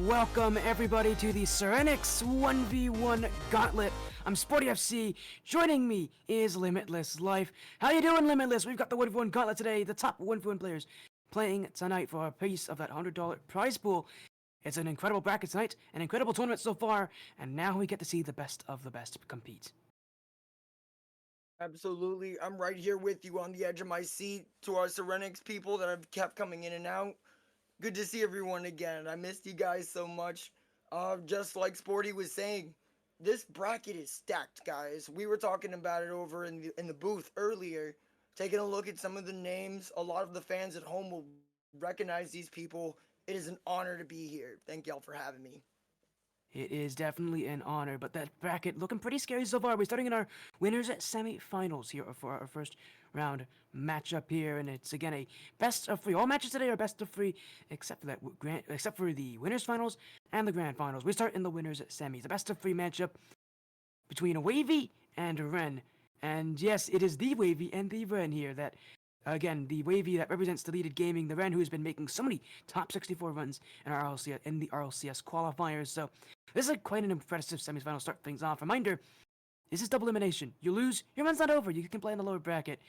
welcome everybody to the Serenyx 1v1 Gauntlet. I'm SportyFC. Joining me is Limitless Life. How you doing, Limitless? We've got the 1v1 Gauntlet today. The top 1v1 players playing tonight for a piece of that $100 prize pool. It's an incredible bracket tonight, an incredible tournament so far, and now we get to see the best of the best compete. Absolutely. I'm right here with you on the edge of my seat to our Serenyx people that have kept coming in and out. Good to see everyone again. I missed you guys so much. Just like Sporty was saying, this bracket is stacked, guys. We were talking about it over in the booth earlier, taking a look at some of the names. A lot of the fans at home will recognize these people. It is an honor to be here. Thank y'all for having me. It is definitely an honor, but that bracket looking pretty scary so far. We're starting in our winners at semifinals here for our first round matchup here, and it's again a best of three. All matches today are best of three, except for except for the winners finals and the grand finals. We start in the winners at semis, the best of three matchup between Wahvey and Ren. And yes, it is the Wahvey and the Ren here that. Again, the Wahvey that represents Deleted Gaming, the Ren who has been making so many top 64 runs in the RLCS qualifiers. So this is quite an impressive semifinal start things off. Reminder, this is double elimination. You lose, your run's not over. You can play in the lower bracket.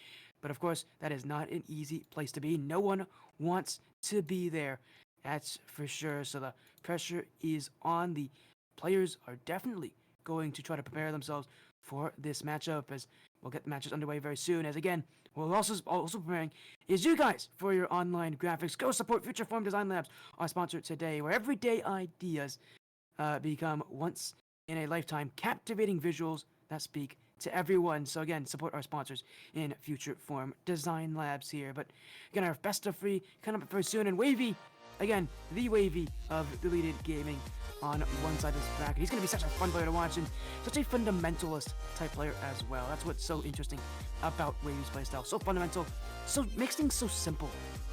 But of course, that is not an easy place to be. No one wants to be there. That's for sure. So the pressure is on. The players are definitely going to try to prepare themselves for this matchup, as we'll get the matches underway very soon. As again, we're also preparing is you guys for your online graphics. Go support Future Form Design Labs, our sponsor today, where everyday ideas become once in a lifetime captivating visuals that speak to everyone. So again, support our sponsors in Future Form Design Labs here. But again, our best of three coming up very soon. And Wahvey, again, the Wahvey of Deleted Gaming on one side of this bracket. He's going to be such a fun player to watch and such a fundamentalist type player as well. That's what's so interesting about Wahvey's playstyle. So fundamental, so makes things so simple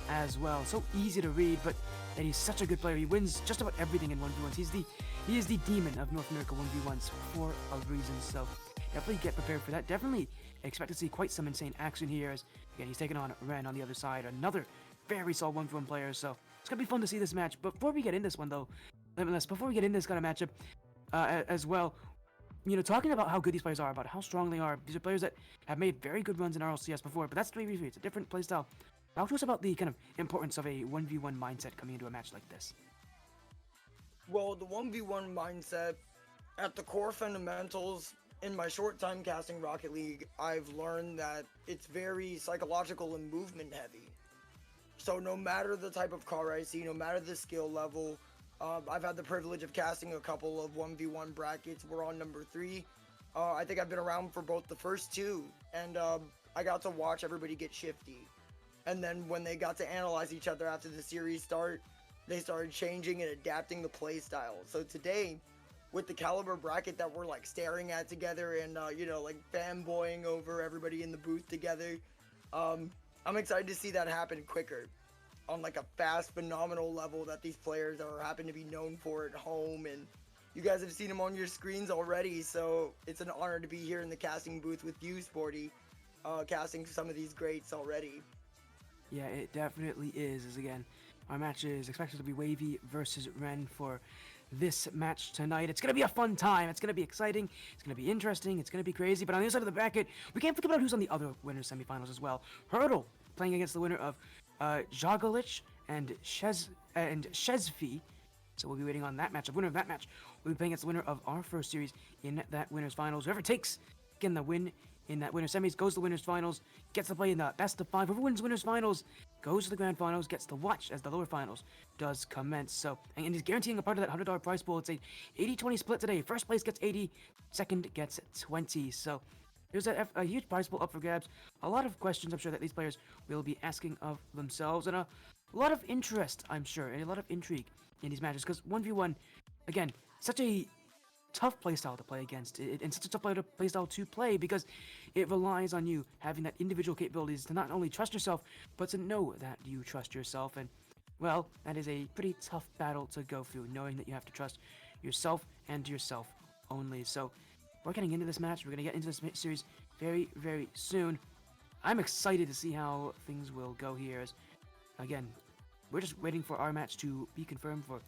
as well. So easy to read, but and he's such a good player. He wins just about everything in 1v1s. He is the demon of North America 1v1s for a reason. So definitely get prepared for that. Definitely expect to see quite some insane action here. As again, he's taking on Ren on the other side, another very solid 1v1 player. So it's gonna be fun to see this match. Before we get in this one though, before we get in this kind of matchup as well, you know, talking about how good these players are, about how strong they are. These are players that have made very good runs in RLCS before, but that's 3v3. It's a different playstyle. Talk to us about the kind of importance of a 1v1 mindset coming into a match like this. Well, the 1v1 mindset, at the core fundamentals, in my short time casting Rocket League, I've learned that it's very psychological and movement heavy. So no matter the type of car I see, no matter the skill level, I've had the privilege of casting a couple of 1v1 brackets. We're on number 3. I think I've been around for both the first two, and I got to watch everybody get shifty. And then when they got to analyze each other after the series start, they started changing and adapting the play style. So today, with the caliber bracket that we're like staring at together and you know, like fanboying over everybody in the booth together, I'm excited to see that happen quicker on like a fast, phenomenal level that these players are happen to be known for at home. And you guys have seen them on your screens already, so it's an honor to be here in the casting booth with you, Sporty, casting some of these greats already. Yeah, it definitely is. As again, our match is expected to be Wahvey versus Ren for this match tonight. It's going to be a fun time. It's going to be exciting. It's going to be interesting. It's going to be crazy. But on the other side of the bracket, we can't forget about who's on the other winners semifinals as well. Hurdle playing against the winner of Gauntlet and Shezzffy. So we'll be waiting on that match. The winner of that match will be playing against the winner of our first series in that winners finals. Whoever takes again the win in that winners semis goes to the winners finals, gets to play in the best of 5. Whoever wins winners finals goes to the grand finals, gets to watch as the lower finals does commence. So, and he's guaranteeing a part of that $100 prize pool. It's a 80-20 split today. First place gets 80, second gets 20. So there's a huge prize pool up for grabs. A lot of questions I'm sure that these players will be asking of themselves, and a lot of interest, I'm sure, and a lot of intrigue in these matches, because 1v1, again, such a tough playstyle to play against, and such a tough playstyle to play, because it relies on you having that individual capabilities to not only trust yourself, but to know that you trust yourself. And well, that is a pretty tough battle to go through, knowing that you have to trust yourself and yourself only. So we're getting into this match. We're going to get into this series very, very soon. I'm excited to see how things will go here. As again, we're just waiting for our match to be confirmed for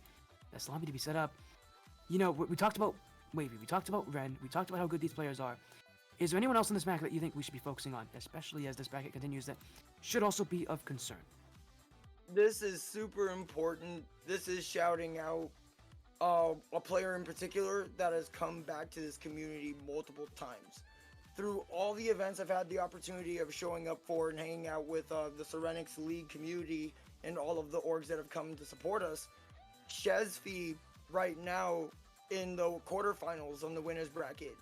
That's lobby to be set up. You know, we talked about Wavy, we talked about Ren, we talked about how good these players are. Is there anyone else in this bracket that you think we should be focusing on, especially as this bracket continues, that should also be of concern? This is super important. This is shouting out a player in particular that has come back to this community multiple times. Through all the events I've had the opportunity of showing up for and hanging out with the Serenyx League community and all of the orgs that have come to support us, Shezzffy right now in the quarterfinals on the winners bracket.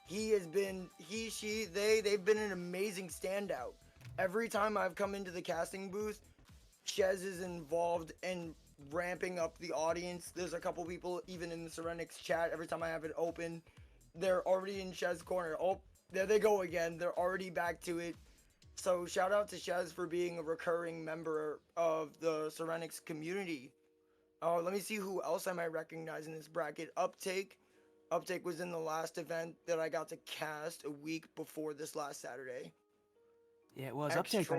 He has been, they've been an amazing standout. Every time I've come into the casting booth, Shez is involved in ramping up the audience. There's a couple people even in the Serenyx chat. Every time I have it open, they're already in Shez's corner. Oh, there they go again. They're already back to it. So shout out to Shez for being a recurring member of the Serenyx community. Let me see who else I might recognize in this bracket. Uptake was in the last event that I got to cast a week before this last Saturday. Yeah, it was Uptake.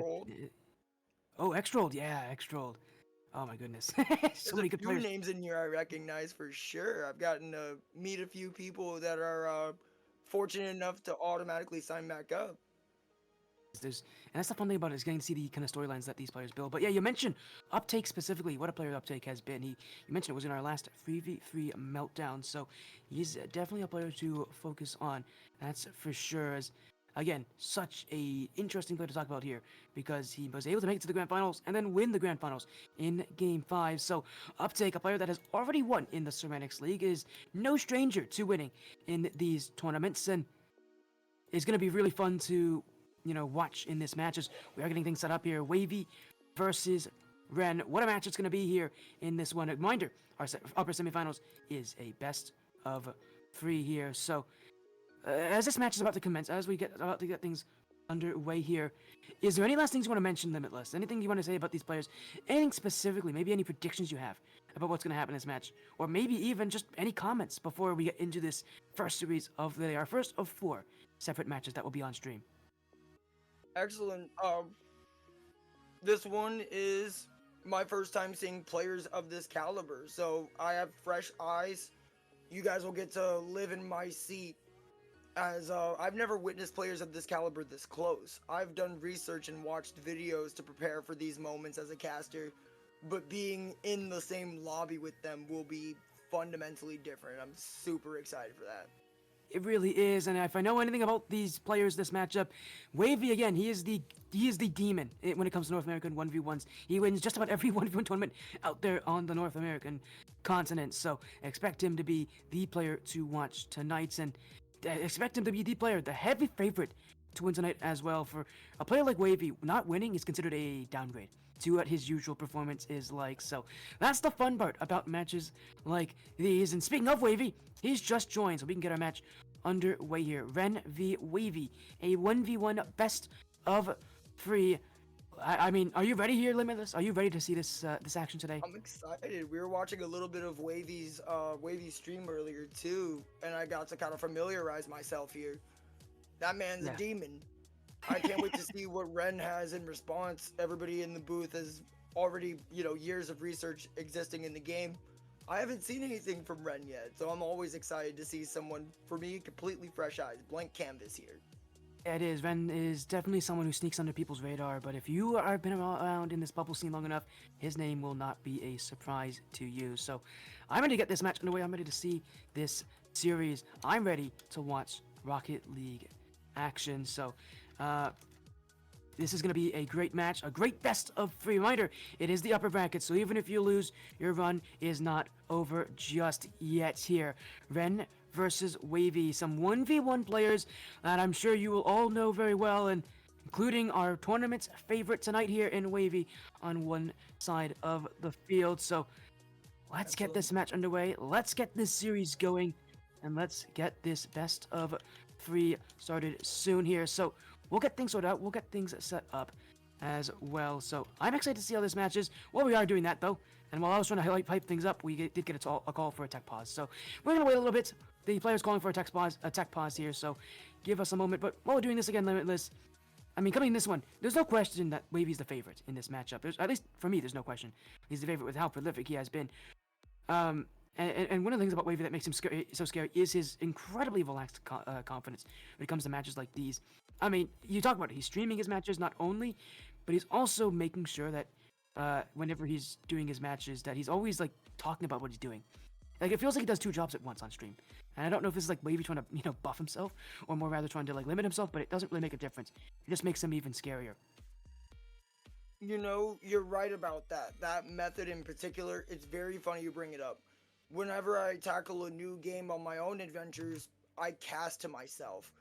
Oh, Extrolled, yeah, Extrolled. Oh my goodness. So many good There's a few players. names in here I recognize for sure. I've gotten to meet a few people that are fortunate enough to automatically sign back up. And that's the fun thing about it, is getting to see the kind of storylines that these players build. But yeah, you mentioned Uptake specifically. What a player Uptake has been. You mentioned it was in our last 3v3 meltdown, so he's definitely a player to focus on. That's for sure. As again, such a interesting player to talk about here, because he was able to make it to the grand finals and then win the grand finals in game 5. So Uptake, a player that has already won in the Serenyx League, is no stranger to winning in these tournaments, and it's going to be really fun to watch in this match. As we are getting things set up here. Wavy versus Ren. What a match it's going to be here in this one. Reminder, our upper semifinals is a best of 3 here. So as this match is about to commence, as we about to get things underway here, is there any last things you want to mention, Limitless? Anything you want to say about these players? Anything specifically? Maybe any predictions you have about what's going to happen in this match? Or maybe even just any comments before we get into this first series of our first of 4 separate matches that will be on stream? Excellent. This one is my first time seeing players of this caliber, so I have fresh eyes. You guys will get to live in my seat, as I've never witnessed players of this caliber this close. I've done research and watched videos to prepare for these moments as a caster, but being in the same lobby with them will be fundamentally different. I'm super excited for that. It really is, and if I know anything about these players, this matchup, Wavy, again, he is the demon when it comes to North American 1v1s. He wins just about every 1v1 tournament out there on the North American continent, so expect him to be the player to watch tonight, and expect him to be the player, the heavy favorite to win tonight as well. For a player like Wavy, not winning is considered a downgrade to what his usual performance is like. So that's the fun part about matches like these. And speaking of Wavy, he's just joined, so we can get our match underway here. Ren v Wavy, a 1v1 best of 3. I mean, are you ready here, Limitless? Are you ready to see this this action today? I'm excited. We were watching a little bit of Wavy's stream earlier too, and I got to kind of familiarize myself here. That man's a demon. I can't wait to see what Ren has in response. Everybody in the booth has already, years of research existing in the game. I haven't seen anything from Ren yet, so I'm always excited to see someone, for me, completely fresh eyes, blank canvas here. Yeah, it is. Ren is definitely someone who sneaks under people's radar, but if you have been around in this bubble scene long enough, his name will not be a surprise to you. So I'm ready to get this match underway. I'm ready to see this series. I'm ready to watch Rocket League action. So this is going to be a great match, a great best of 3. Reminder, it is the upper bracket, so even if you lose, your run is not over just yet here. Ren versus Wavy, some 1v1 players that I'm sure you will all know very well, and including our tournament's favorite tonight here in Wavy on one side of the field. So let's get this match underway, let's get this series going, and let's get this best of 3 started soon here. So we'll get things sorted out, we'll get things set up as well. So I'm excited to see how this match is. While we are doing that though, and while I was trying to hype things up, we did get a call for a tech pause. So we're gonna wait a little bit. The player's calling for a tech pause here, so give us a moment. But while we're doing this again, Limitless, I mean, coming in this one, there's no question that Wavy's the favorite in this matchup. At least for me, there's no question. He's the favorite with how prolific he has been. And one of the things about Wahvey that makes him so scary is his incredibly relaxed confidence when it comes to matches like these. I mean, you talk about it. He's streaming his matches not only, but he's also making sure that whenever he's doing his matches, that he's always like talking about what he's doing. Like it feels like he does 2 jobs at once on stream. And I don't know if this is like Wahvey trying to buff himself, or more rather trying to like limit himself. But it doesn't really make a difference. It just makes him even scarier. You're right about that. That method in particular, it's very funny you bring it up. Whenever I tackle a new game on my own adventures, I cast to myself.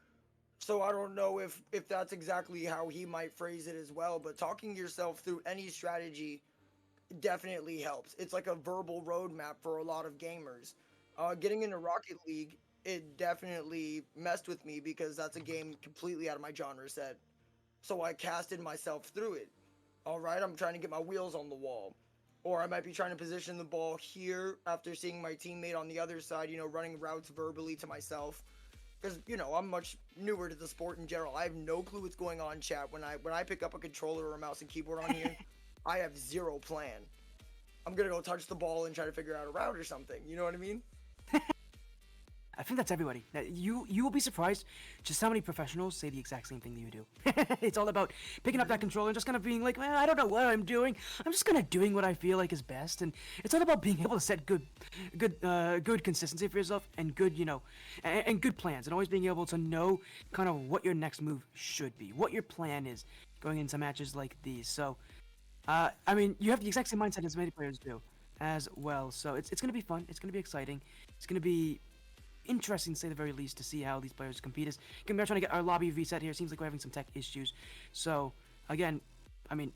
So I don't know if that's exactly how he might phrase it as well, but talking yourself through any strategy definitely helps. It's like a verbal roadmap for a lot of gamers. Getting into Rocket League, it definitely messed with me because that's a game completely out of my genre set. So I casted myself through it. All right, I'm trying to get my wheels on the wall. Or I might be trying to position the ball here after seeing my teammate on the other side, running routes verbally to myself. Because, I'm much newer to the sport in general. I have no clue what's going on, chat. When I pick up a controller or a mouse and keyboard on here, I have zero plan. I'm going to go touch the ball and try to figure out a route or something. You know what I mean? I think that's everybody. You will be surprised just how many professionals say the exact same thing that you do. It's all about picking up that controller and just kind of being like, well, I don't know what I'm doing. I'm just kind of doing what I feel like is best. And it's all about being able to set good consistency for yourself and good, and good plans, and always being able to know kind of what your next move should be, what your plan is going into matches like these. So, I mean, you have the exact same mindset as many players do as well. So it's going to be fun. It's going to be exciting. It's going to be interesting to say the very least to see how these players compete. We're trying to get our lobby reset here. Seems like we're having some tech issues. So again, I mean,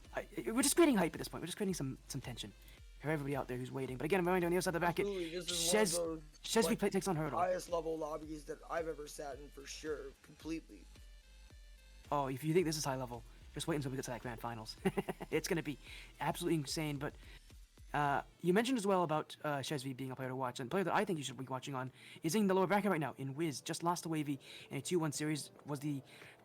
we're just creating hype at this point. We're just creating some tension for everybody out there who's waiting. But again, I'm going on the other side of the bracket. Shezzffy takes on Hurdle. Highest level lobbies that I've ever sat in for sure, completely. Oh, if you think this is high level, just wait until we get to that grand finals. It's gonna be absolutely insane. But you mentioned as well about Shezzffy being a player to watch, and a player that I think you should be watching on is in the lower bracket right now in Wiz. Just lost to Wahvey in a 2-1 series.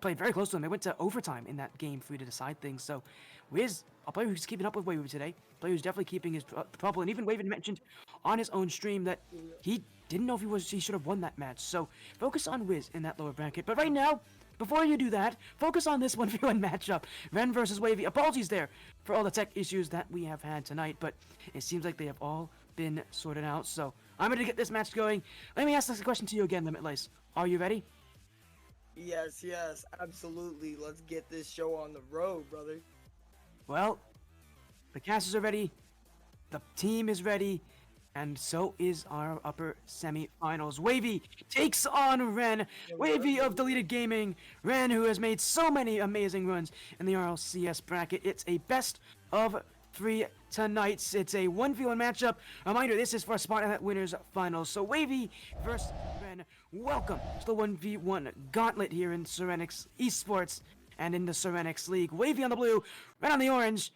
Played very close to him. They went to overtime in that game for you to decide things. So Wiz, a player who's keeping up with Wahvey today, a player who's definitely keeping his trouble. And even Wahvey mentioned on his own stream that he didn't know if he should have won that match. So focus on Wiz in that lower bracket. But right now, before you do that, focus on this 1v1 matchup. Ren versus Wahvey. Apologies there for all the tech issues that we have had tonight, but it seems like they have all been sorted out. So I'm going to get this match going. Let me ask this question to you again, Limitless. Are you ready? Yes, absolutely. Let's get this show on the road, brother. Well, the casters are ready. The team is ready. And so is our upper semi-finals. Wahvey takes on Ren. Wahvey of Deleted Gaming. Ren, who has made so many amazing runs in the RLCS bracket. It's a best of 3 tonight. It's a 1v1 matchup. Reminder, this is for a spot in that winners finals. So Wahvey versus Ren. Welcome to the 1v1 Gauntlet here in Serenyx Esports and in the Serenyx League. Wahvey on the blue, Ren on the orange.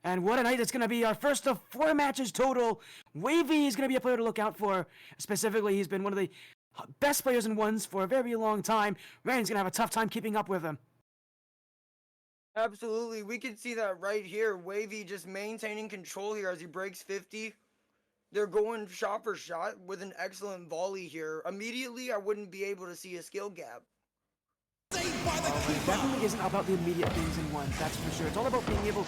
And what a night it's going to be. Our first of 4 matches total. Wahvey is going to be a player to look out for. Specifically, he's been one of the best players in ones for a very long time. Ren's going to have a tough time keeping up with him. Absolutely. We can see that right here. Wahvey just maintaining control here as he breaks 50. They're going shot for shot with an excellent volley here. Immediately, I wouldn't be able to see a skill gap. It definitely isn't about the immediate things in ones, that's for sure. It's all about being able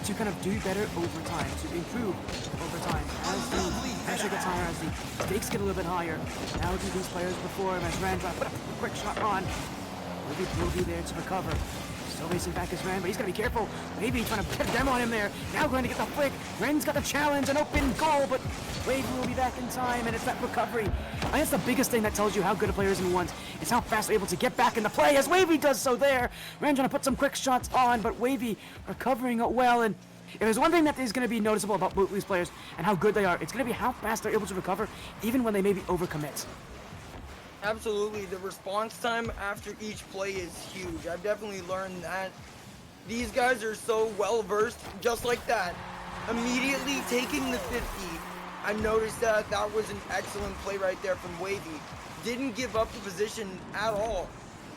to kind of do better over time, to improve over time. As the pressure gets higher, as the stakes get a little bit higher. Now do these players perform as Ran trying to put a quick shot on. Will be there to recover. Still racing back as Ren, but he's got to be careful. Wahvey trying to put a demo on him there. Now going to get the flick. Ren's got the challenge, an open goal, but Wahvey will be back in time, and it's that recovery. I think that's the biggest thing that tells you how good a player is in ones. It's how fast they're able to get back into play, as Wahvey does so there. Ren trying to put some quick shots on, but Wahvey recovering it well. And if there's one thing that is going to be noticeable about both these players and how good they are, it's going to be how fast they're able to recover, even when they maybe overcommit. Absolutely, the response time after each play is huge. I've definitely learned that. These guys are so well versed, just like that. Immediately taking the 50. I noticed that was an excellent play right there from Wahvey. Didn't give up the position at all.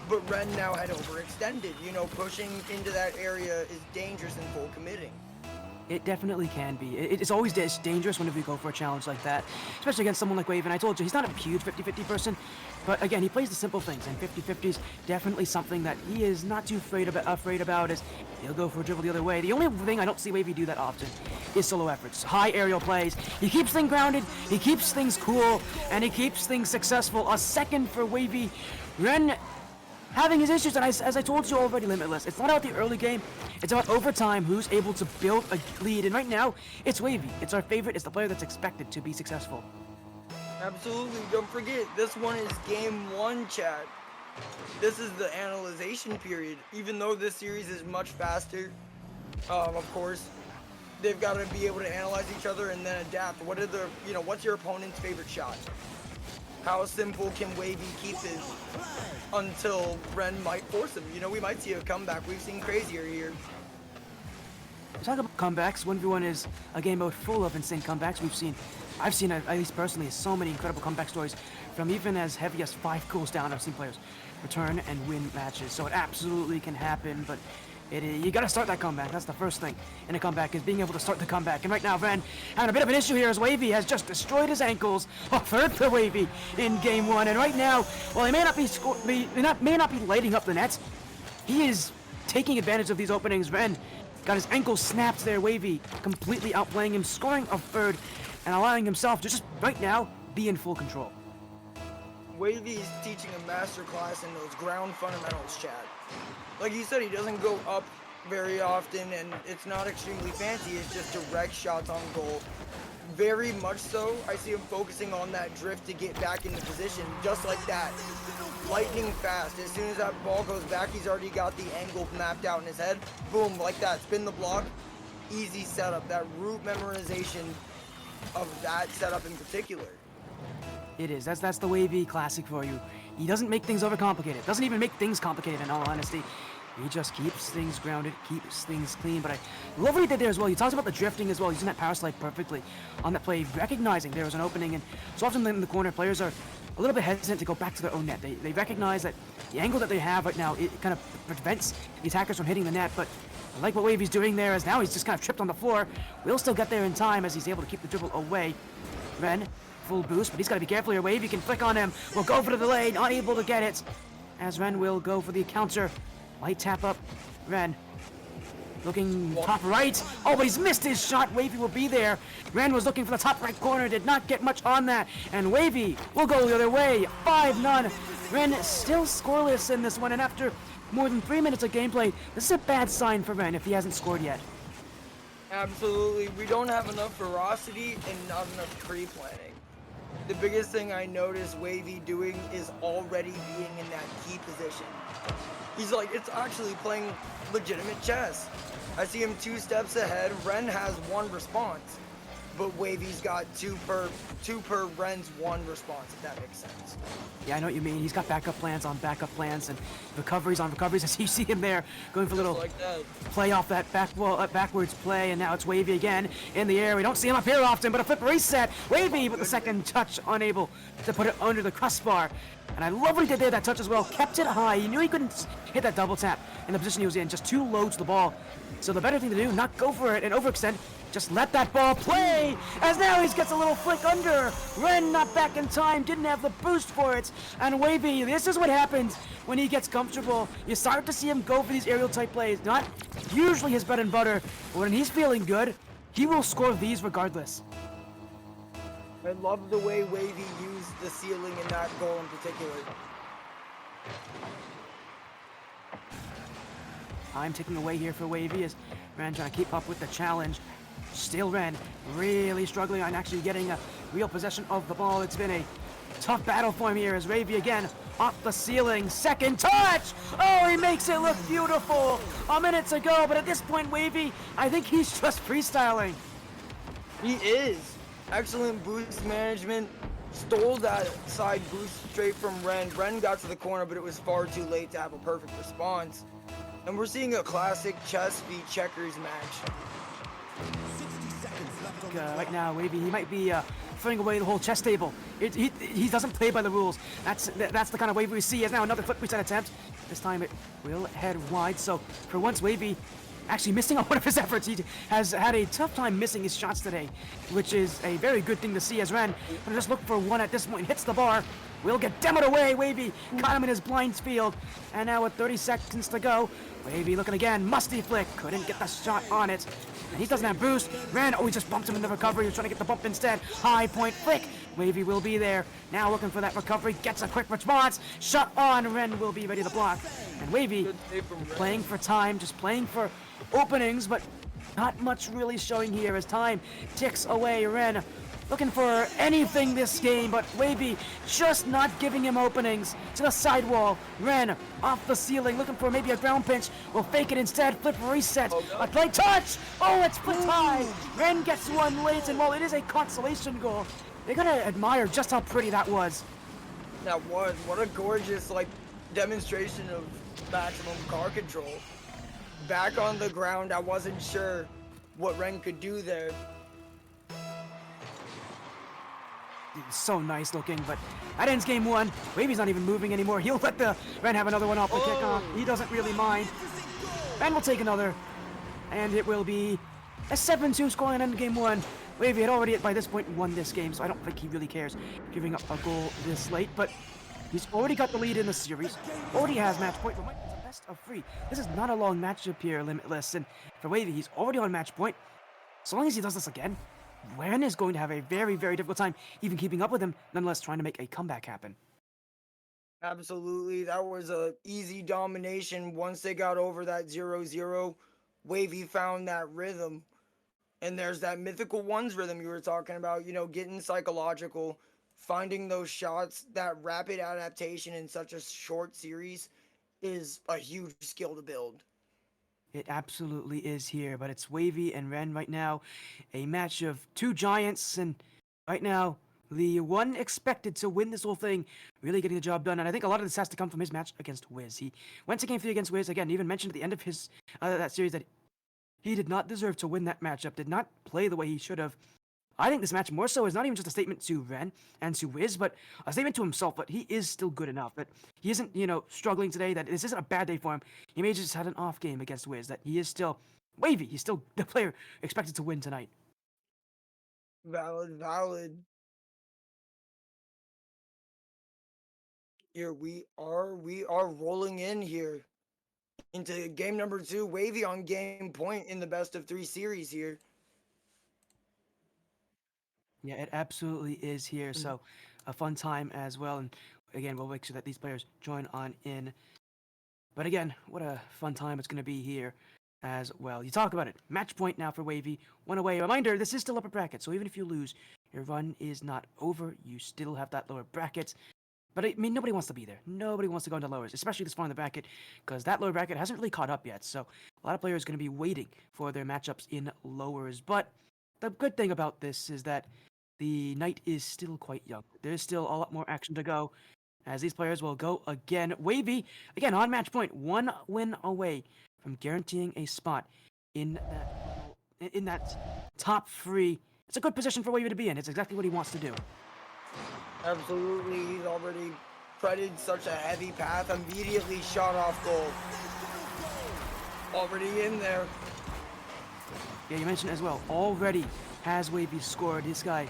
But Ren now had overextended. Pushing into that area is dangerous in full committing. It definitely can be. It's always dangerous whenever you go for a challenge like that, especially against someone like Wahvey. And I told you, he's not a huge 50-50 person, but again, he plays the simple things, and 50-50's definitely something that he is not too afraid about, is he'll go for a dribble the other way. The only thing I don't see Wahvey do that often is solo efforts, high aerial plays. He keeps things grounded, he keeps things cool, and he keeps things successful. A second for Wahvey. Ren having his issues, and as I told you already, Limitless, it's not about the early game, it's about overtime, who's able to build a lead, and right now, it's Wahvey. It's our favorite, it's the player that's expected to be successful. Absolutely, don't forget, this one is game 1, chat. This is the analyzation period. Even though this series is much faster, of course, they've got to be able to analyze each other and then adapt. What's your opponent's favorite shot? How simple can Wahvey keep it until Ren might force him? We might see a comeback. We've seen crazier here. Talk about comebacks. 1v1 is a game mode full of insane comebacks. I've seen, at least personally, so many incredible comeback stories from even as heavy as 5 cools down. I've seen players return and win matches. So it absolutely can happen, but you gotta start that comeback. That's the first thing in a comeback, is being able to start the comeback. And right now, Ren having a bit of an issue here as Wahvey has just destroyed his ankles. A third for Wahvey in game 1. And right now, while he may not be lighting up the nets, he is taking advantage of these openings. Ren got his ankles snapped there. Wahvey completely outplaying him, scoring a third, and allowing himself to just right now be in full control. Wahvey is teaching a masterclass in those ground fundamentals, chat. Like you said, he doesn't go up very often, and it's not extremely fancy. It's just direct shots on goal. Very much so. I see him focusing on that drift to get back into position, just like that. Lightning fast. As soon as that ball goes back, he's already got the angle mapped out in his head. Boom, like that. Spin the block. Easy setup. That route memorization of that setup in particular. It is. That's the Wahvey classic for you. He doesn't make things overcomplicated. Doesn't even make things complicated, in all honesty. He just keeps things grounded, keeps things clean. But I love what he did there as well. He talks about the drifting as well, using that power slide perfectly on that play, recognizing there was an opening. And so often in the corner, players are a little bit hesitant to go back to their own net. They recognize that the angle that they have right now, it kind of prevents the attackers from hitting the net. But I like what Wahvey's doing there, as now he's just kind of tripped on the floor. We'll still get there in time as he's able to keep the dribble away. Ren, full boost, but he's got to be careful here. Wahvey can flick on him. Will go for the delay, not able to get it. As Ren will go for the counter. Light tap up. Ren looking top right. Oh, but he's missed his shot. Wahvey will be there. Ren was looking for the top right corner. Did not get much on that. And Wahvey will go the other way. 5-0. Ren still scoreless in this one. And after more than 3 minutes of gameplay, this is a bad sign for Ren if he hasn't scored yet. Absolutely. We don't have enough ferocity and not enough pre-planning. The biggest thing I noticed Wahvey doing is already being in that key position. He's like, it's actually playing legitimate chess. I see him 2 steps ahead. Ren has 1 response, but Wavey's got two per Ren's 1 response, if that makes sense. Yeah, I know what you mean. He's got backup plans on backup plans and recoveries on recoveries. As you see him there going for a little like that. Play off that backwards play, and now it's Wahvey again in the air. We don't see him up here often, but a flip reset. Wahvey with the second touch, unable to put it under the crossbar. And I love what he did there, that touch as well. Kept it high. He knew he couldn't hit that double tap in the position he was in, just too low to the ball. So the better thing to do, not go for it and overextend, just let that ball play, as now he gets a little flick under. Ren not back in time, didn't have the boost for it. And Wahvey, this is what happens when he gets comfortable. You start to see him go for these aerial type plays. Not usually his bread and butter, but when he's feeling good, he will score these regardless. I love the way Wahvey used the ceiling in that goal in particular. Time ticking away here for Wahvey as Ren trying to keep up with the challenge. Still Ren really struggling on actually getting a real possession of the ball. It's been a tough battle for him here as Wahvey again off the ceiling. Second touch! Oh, he makes it look beautiful a minute to go, but at this point, Wahvey, I think he's just freestyling. He is. Excellent boost management. Stole that side boost straight from Ren. Ren got to the corner, but it was far too late to have a perfect response. And we're seeing a classic Shezzffy checkers match. Right now, Wahvey, he might be throwing away the whole chess table. He doesn't play by the rules. That's the kind of Wahvey we see. As now another flip reset attempt. This time it will head wide. So for once, Wahvey actually missing on one of his efforts. He has had a tough time missing his shots today, which is a very good thing to see, as Ren gonna just look for one at this point, hits the bar. Will get demoed away. Wahvey caught him in his blinds field. And now with 30 seconds to go, Wahvey looking again. Musty flick. Couldn't get the shot on it. And he doesn't have boost. Ren, oh, he just bumped him in the recovery. He was trying to get the bump instead. High point flick. Wahvey will be there. Now looking for that recovery. Gets a quick response. Shot on. Ren will be ready to block. And Wahvey playing for time, just playing for openings, but not much really showing here as time ticks away. Ren looking for anything this game, but Wahvey just not giving him openings. To the sidewall. Ren off the ceiling, looking for maybe a ground pinch. Will fake it instead. Flip reset. A play touch. Oh, it's split tie. Ren gets one late, and while it is a consolation goal, they gotta admire just how pretty that was. That was. What a gorgeous, like, demonstration of maximum car control. Back on the ground, I wasn't sure what Ren could do there. So nice looking, but that ends game one. Wahvey's not even moving anymore. He'll let the Ren have another one off the kickoff. He doesn't really mind. Ren will take another, and it will be a 7-2 score and end game one. Wahvey had already, by this point, won this game, so I don't think he really cares giving up a goal this late, but he's already got the lead in the series. Already has match point, but it's a best of 3. This is not a long matchup here, Limitless, and for Wahvey, he's already on match point. So long as he does this again, Ren is going to have a very, very difficult time even keeping up with him, nonetheless trying to make a comeback happen. Absolutely. That was a easy domination. Once they got over that 0-0, Wahvey found that rhythm. And there's that mythical ones rhythm you were talking about, you know, getting psychological, finding those shots. That rapid adaptation in such a short series is a huge skill to build. It absolutely is here, but it's Wahvey and Ren right now. A match of two giants, and right now, the one expected to win this whole thing, really getting the job done. And I think a lot of this has to come from his match against Wiz. He went to game 3 against Wiz, again, even mentioned at the end of his that series that he did not deserve to win that matchup, did not play the way he should have. I think this match more so is not even just a statement to Ren and to Wiz, but a statement to himself, but he is still good enough. That he isn't, you know, struggling today, that this isn't a bad day for him. He may just had an off game against Wiz, that he is still Wahvey. He's still the player expected to win tonight. Valid, valid. Here we are rolling in here into game number 2. Wahvey on game point in the best of 3 series here. Yeah, it absolutely is here. So a fun time as well. And again, we'll make sure that these players join on in. But again, what a fun time it's going to be here as well. You talk about it. Match point now for Wahvey. 1 away. Reminder, this is still upper bracket. So even if you lose, your run is not over. You still have that lower bracket. But I mean, nobody wants to be there. Nobody wants to go into lowers, especially this far in the bracket, because that lower bracket hasn't really caught up yet. So a lot of players are going to be waiting for their matchups in lowers. But the good thing about this is that the night is still quite young. There's still a lot more action to go, as these players will go again. Wahvey, again, on match point, 1 win away from guaranteeing a spot in that top 3. It's a good position for Wahvey to be in. It's exactly what he wants to do. Absolutely. He's already treaded such a heavy path. Immediately shot off goal. Already in there. Yeah, you mentioned as well, already has Wahvey scored. This guy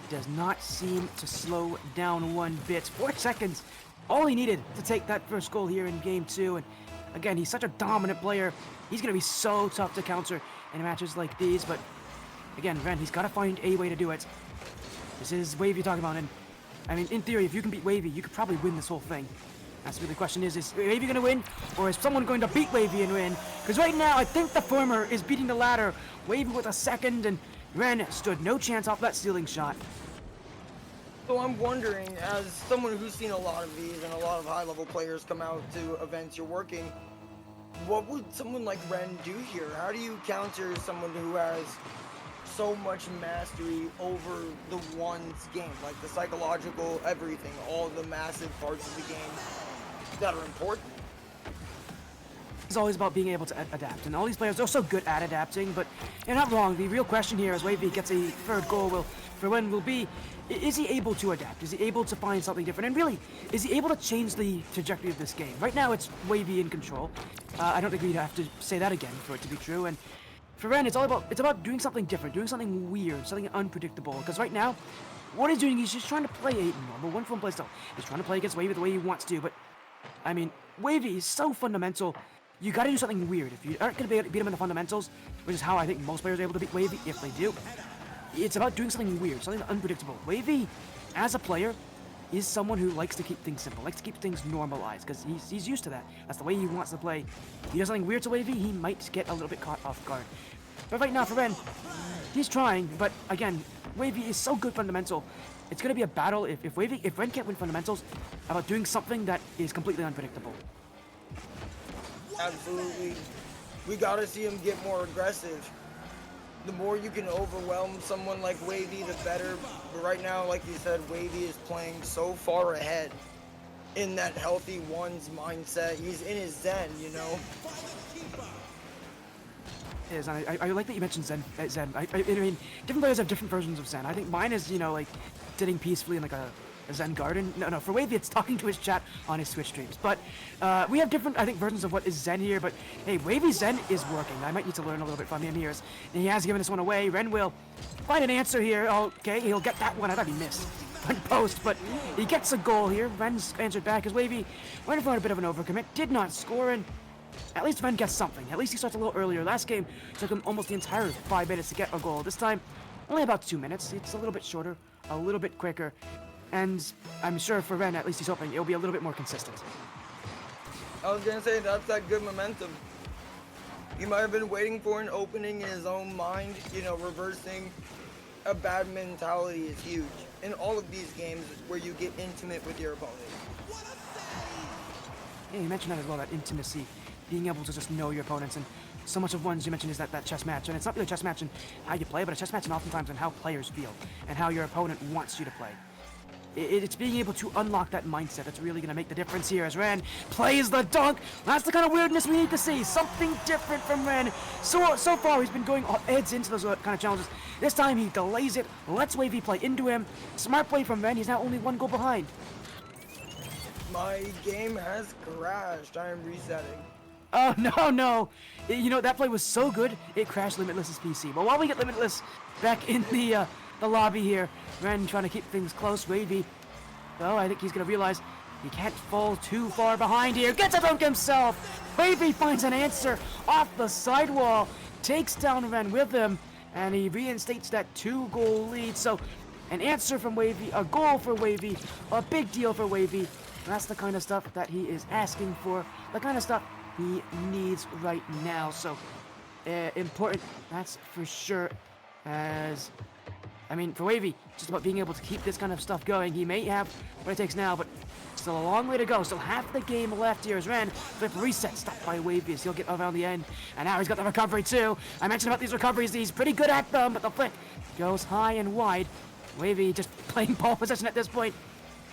does not seem to slow down one bit. 4 seconds, all he needed to take that first goal here in game 2. And again, he's such a dominant player. He's going to be so tough to counter in matches like these. But again, Ren, he's got to find a way to do it. This is Wahvey talking about. And I mean, in theory, if you can beat Wahvey, you could probably win this whole thing. That's really the question is Wahvey going to win, or is someone going to beat Wahvey and win? Because right now, I think the former is beating the latter. Wahvey with a second, and Ren stood no chance off that ceiling shot. So I'm wondering, as someone who's seen a lot of these and a lot of high-level players come out to events you're working, what would someone like Ren do here? How do you counter someone who has so much mastery over the one's game, like the psychological, everything, all the massive parts of the game that are important? is always about being able to adapt, and all these players are so good at adapting, but you're not wrong. The real question here as Wahvey gets a third goal will be, is he able to adapt? Is he able to find something different? And really, is he able to change the trajectory of this game? Right now, it's Wahvey in control. I don't think we'd have to say that again for it to be true, and for Ren, it's about doing something different, doing something weird, something unpredictable, because right now, what he's doing, he's just trying to play a normal one-form playstyle. He's trying to play against Wahvey the way he wants to, but, I mean, Wahvey is so fundamental. You gotta do something weird. If you aren't gonna be able to beat him in the fundamentals, which is how I think most players are able to beat Wahvey, if they do, it's about doing something weird, something unpredictable. Wahvey, as a player, is someone who likes to keep things simple, likes to keep things normalized, because he's used to that. That's the way he wants to play. If he does something weird to Wahvey, he might get a little bit caught off guard. But right now, for Ren, he's trying, but again, Wahvey is so good fundamental. It's going to be a battle if Ren can't win fundamentals about doing something that is completely unpredictable. Absolutely. We gotta see him get more aggressive. The more you can overwhelm someone like Wahvey, the better. But right now, like you said, Wahvey is playing so far ahead in that healthy ones mindset. He's in his zen, you know? Is I like that you mentioned Zen. I mean, different players have different versions of Zen. I think mine is, you know, like sitting peacefully in like a Zen garden. No, for Wahvey, it's talking to his chat on his Twitch streams. But we have different, I think, versions of what is Zen here. But hey, Wahvey's Zen is working. I might need to learn a little bit from him here. And he has given this one away. Ren will find an answer here. Okay, he'll get that one. I thought he missed on post, but he gets a goal here. Ren's answered back as Wahvey went for a bit of an overcommit. Did not score, and at least Ren gets something. At least he starts a little earlier. Last game took him almost the entire 5 minutes to get a goal. This time, only about 2 minutes. It's a little bit shorter, a little bit quicker. And I'm sure for Ren, at least he's hoping it'll be a little bit more consistent. I was gonna say, that's that good momentum. He might have been waiting for an opening in his own mind. You know, reversing a bad mentality is huge. In all of these games where you get intimate with your opponent. Yeah, you mentioned that as well, that intimacy. Being able to just know your opponents, and so much of ones you mentioned is that chess match, and it's not really a chess match in how you play, but a chess match and oftentimes in how players feel, and how your opponent wants you to play. It's being able to unlock that mindset that's really going to make the difference here as Ren plays the dunk. That's the kind of weirdness we need to see. Something different from Ren. So far, he's been going heads into those kind of challenges. This time, he delays it, lets Wahvey play into him. Smart play from Ren. He's now only 1 goal behind. My game has crashed. I am resetting. Oh, no. You know, that play was so good, it crashed Limitless's PC. But while we get Limitless back in the lobby here, Ren trying to keep things close. Wahvey, oh, I think he's going to realize he can't fall too far behind here. Gets a dunk himself. Wahvey finds an answer off the sidewall, takes down Ren with him, and he reinstates that 2-goal lead. So, an answer from Wahvey, a goal for Wahvey, a big deal for Wahvey. That's the kind of stuff that he is asking for, the kind of stuff he needs right now. So, important, that's for sure. As, I mean, for Wahvey, just about being able to keep this kind of stuff going. He may have what it takes now, but still a long way to go. Still half the game left here as Ren flip reset, stopped by Wahvey as he'll get around the end. And now he's got the recovery too. I mentioned about these recoveries, he's pretty good at them, but the flick goes high and wide. Wahvey just playing ball possession at this point.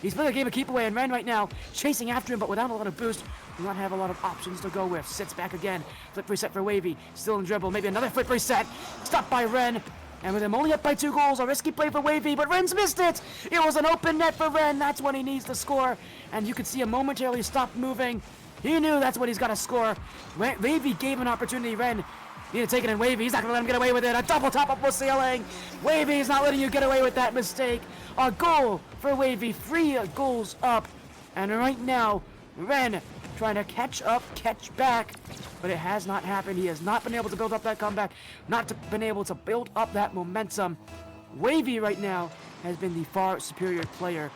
He's playing a game of keep away, and Ren right now chasing after him, but without a lot of boost. Do not have a lot of options to go with. Sits back again. Flip reset for Wahvey. Still in dribble. Maybe another flip reset. Stopped by Ren. And with him only up by 2 goals, a risky play for Wahvey, but Ren's missed it! It was an open net for Ren. That's when he needs to score. And you could see him momentarily stop moving. He knew that's what he's got to score. Wahvey gave an opportunity. Ren need to take it in. Wahvey, he's not going to let him get away with it. A double top up the ceiling. Wahvey's not letting you get away with that mistake. A goal for Wahvey. 3 goals up. And right now, Ren trying to catch up, catch back. But it has not happened. He has not been able to build up that comeback. Been able to build up that momentum. Wahvey right now has been the far superior player.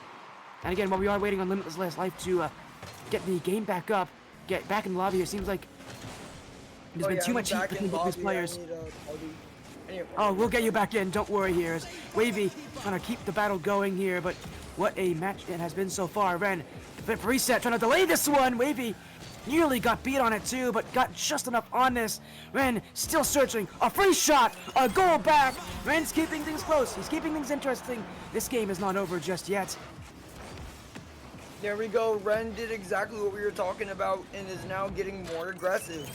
And again, while we are waiting on Limitless Life to get the game back up, get back in the lobby, it seems like there's been too much heat between both these players. Oh, we'll get you back in. Don't worry here. As Wahvey trying to keep the battle going here, but what a match it has been so far. Ren, flip reset, trying to delay this one. Wahvey nearly got beat on it too, but got just enough on this. Ren still searching. A free shot, a goal back. Ren's keeping things close. He's keeping things interesting. This game is not over just yet. There we go. Ren did exactly what we were talking about and is now getting more aggressive.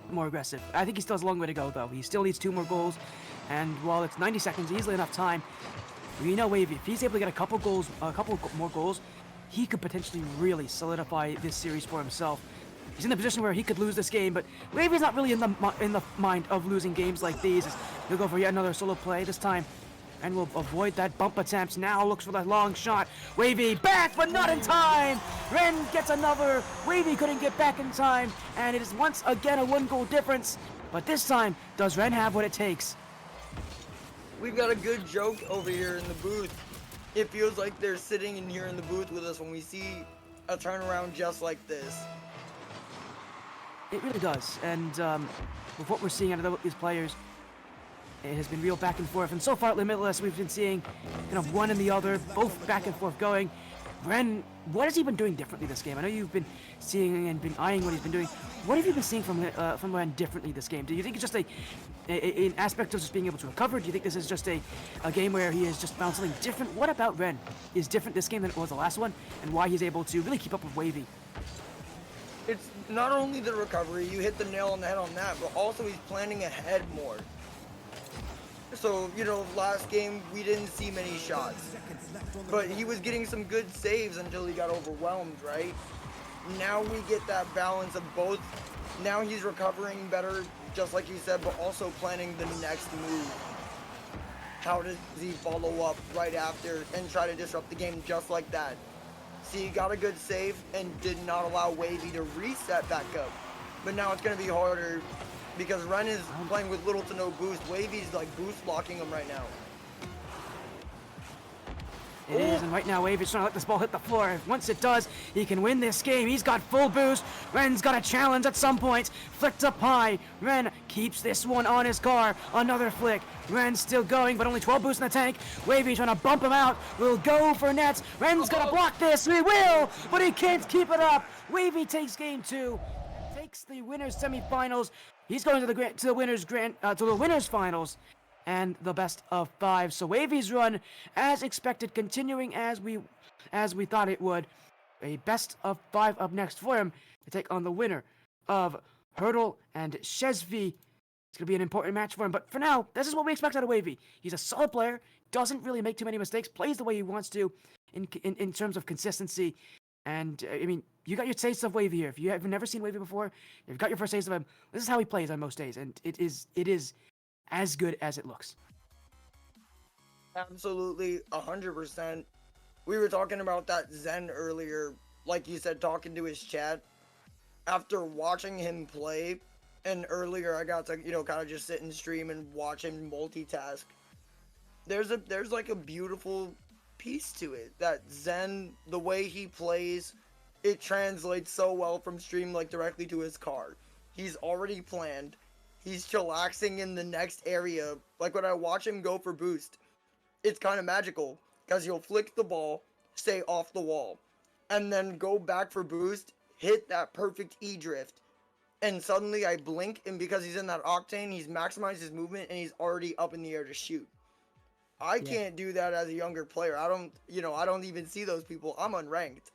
More aggressive. I think he still has a long way to go, though. He still needs 2 more goals, and while it's 90 seconds, easily enough time, we know Wavy, if he's able to get a couple more goals, he could potentially really solidify this series for himself. He's in a position where he could lose this game, but Wavy's not really in the mind of losing games like these. He'll go for yet another solo play this time, and will avoid that bump attempt. Now looks for that long shot. Wavy back, but not in time. Ren gets another. Wavy couldn't get back in time, and it is once again a 1-goal difference. But this time, does Ren have what it takes? We've got a good joke over here in the booth. It feels like they're sitting in here in the booth with us when we see a turnaround just like this. It really does, and with what we're seeing out of these players, it has been real back and forth. And so far at Limitless, we've been seeing kind of one and the other, both back and forth going. Ren, what has he been doing differently this game? I know you've been seeing and been eyeing what he's been doing. What have you been seeing from Ren differently this game? Do you think it's just an aspect of just being able to recover? Do you think this is just a game where he has just found something different? What about Ren is different this game than it was the last one, and why he's able to really keep up with Wavy? It's not only the recovery, you hit the nail on the head on that, but also he's planning ahead more. So, you know, last game we didn't see many shots, but he was getting some good saves until he got overwhelmed, right? Now we get that balance of both. Now he's recovering better, just like you said, but also planning the next move. How does he follow up right after and try to disrupt the game just like that? See, he got a good save and did not allow Wavy to reset back up. But now it's going to be harder because Ren is playing with little to no boost. Wavy's like boost blocking him right now. It is, and right now Wavy's trying to let this ball hit the floor. Once it does, he can win this game. He's got full boost. Ren's got a challenge at some point. Flicked up high. Ren keeps this one on his car. Another flick. Ren's still going, but only 12 boosts in the tank. Wavy trying to bump him out. Will go for nets. Ren's gonna block this. He will, but he can't keep it up. Wavy takes game 2. Takes the winners semifinals. He's going to the winners finals. And the best of 5. So Wavy's run, as expected, continuing as we thought it would. A best of 5 up next for him to take on the winner of Hurdle and Shezzffy. It's going to be an important match for him. But for now, this is what we expect out of Wavy. He's a solid player, doesn't really make too many mistakes, plays the way he wants to in terms of consistency. And, I mean, you got your taste of Wavy here. If you have never seen Wavy before, you've got your first taste of him. This is how he plays on most days. And it is as good as it looks. Absolutely, 100%. We were talking about that Zen earlier, like you said, talking to his chat. After watching him play, and earlier I got to, you know, kind of just sit and stream and watch him multitask. There's like a beautiful piece to it. That Zen, the way he plays, it translates so well from stream like directly to his car. He's already planned. He's chillaxing in the next area. Like when I watch him go for boost, it's kind of magical because he'll flick the ball, stay off the wall, and then go back for boost, hit that perfect E-drift, and suddenly I blink, and because he's in that octane, he's maximized his movement and he's already up in the air to shoot. I can't do that as a younger player. I don't even see those people. I'm unranked.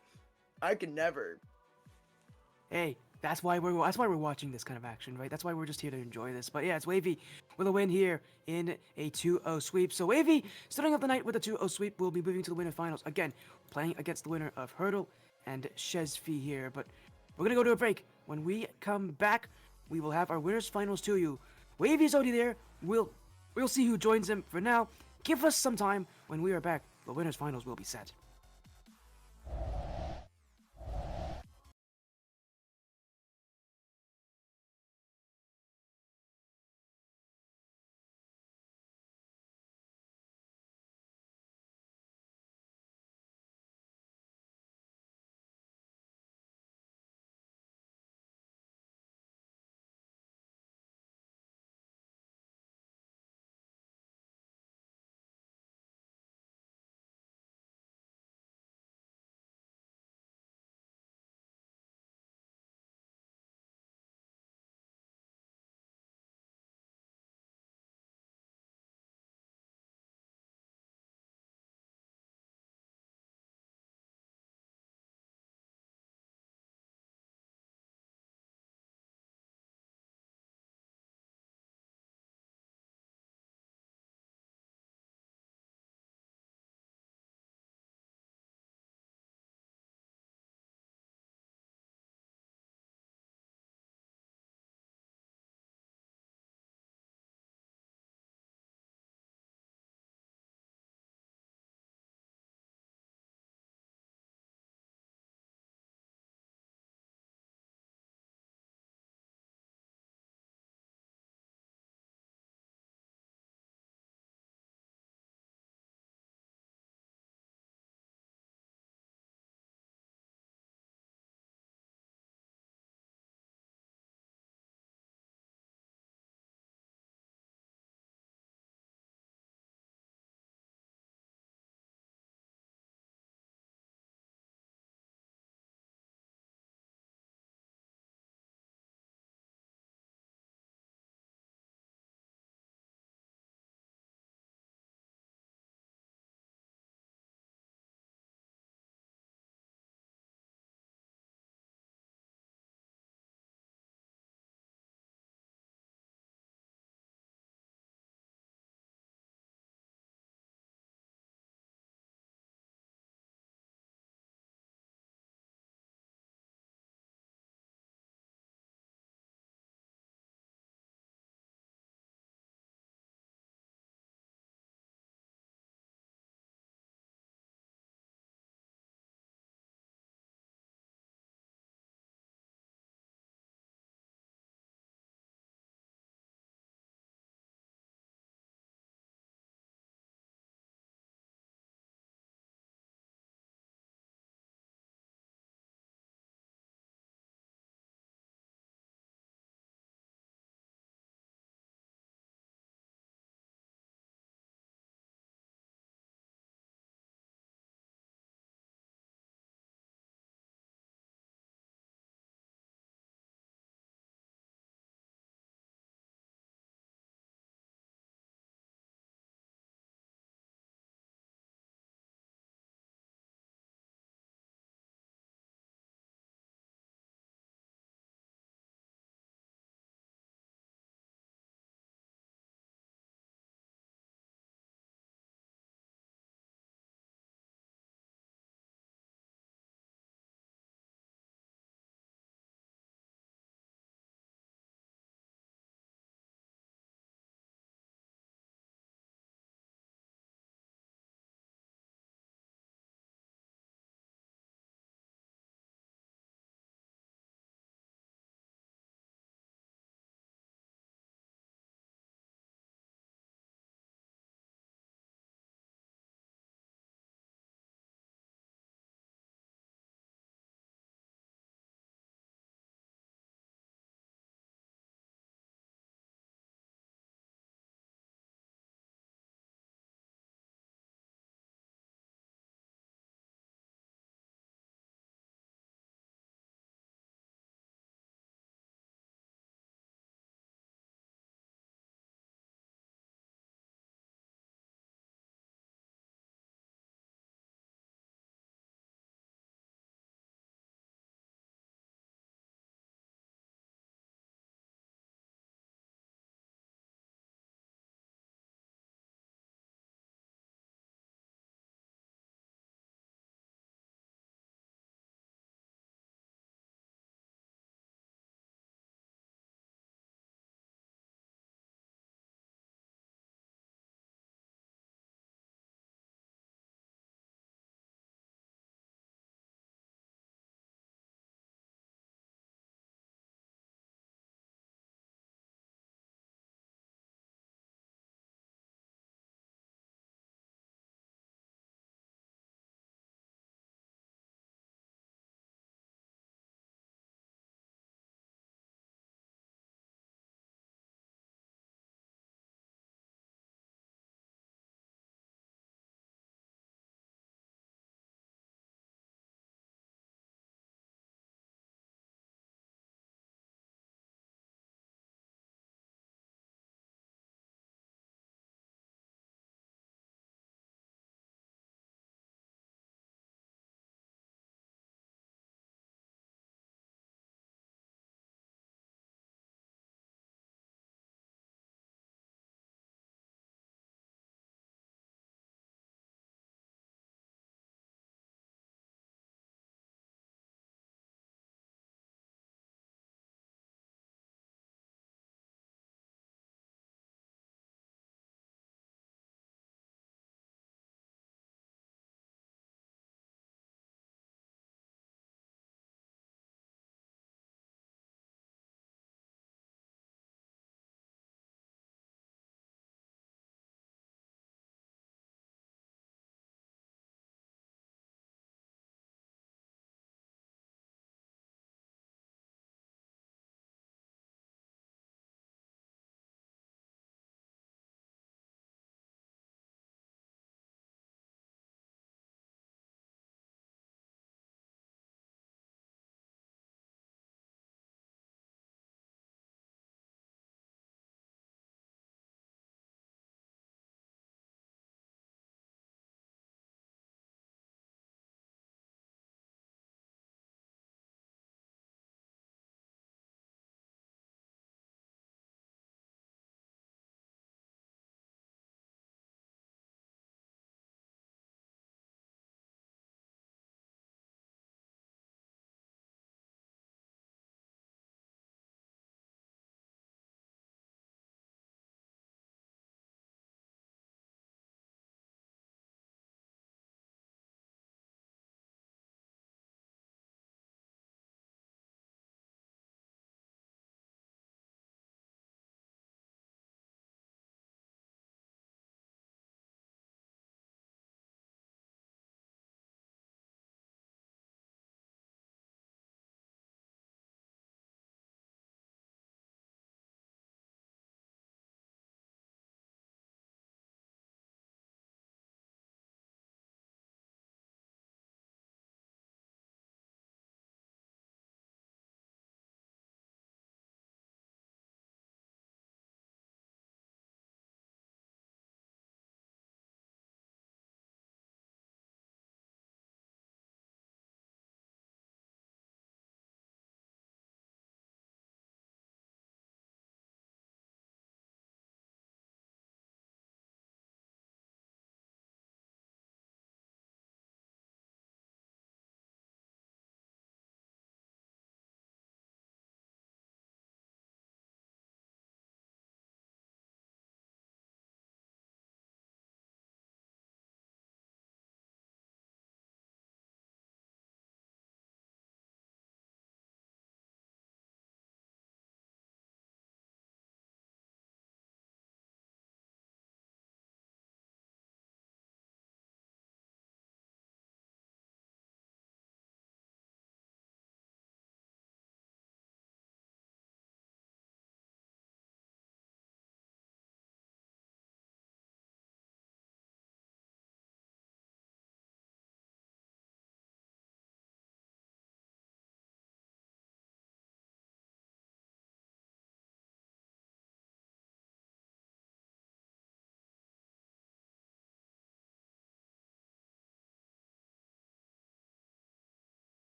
I could never. Hey, that's why we're watching this kind of action, right? That's why we're just here to enjoy this. But yeah, it's Wavy with a win here in a 2-0 sweep. So Wavy, starting off the night with a 2-0 sweep, will be moving to the winner finals. Again, playing against the winner of Hurdle and Shezzffy here. But we're going to go to a break. When we come back, we will have our winners finals to you. Wavy's already there. We'll see who joins him. For now, give us some time. When we are back, the winners finals will be set.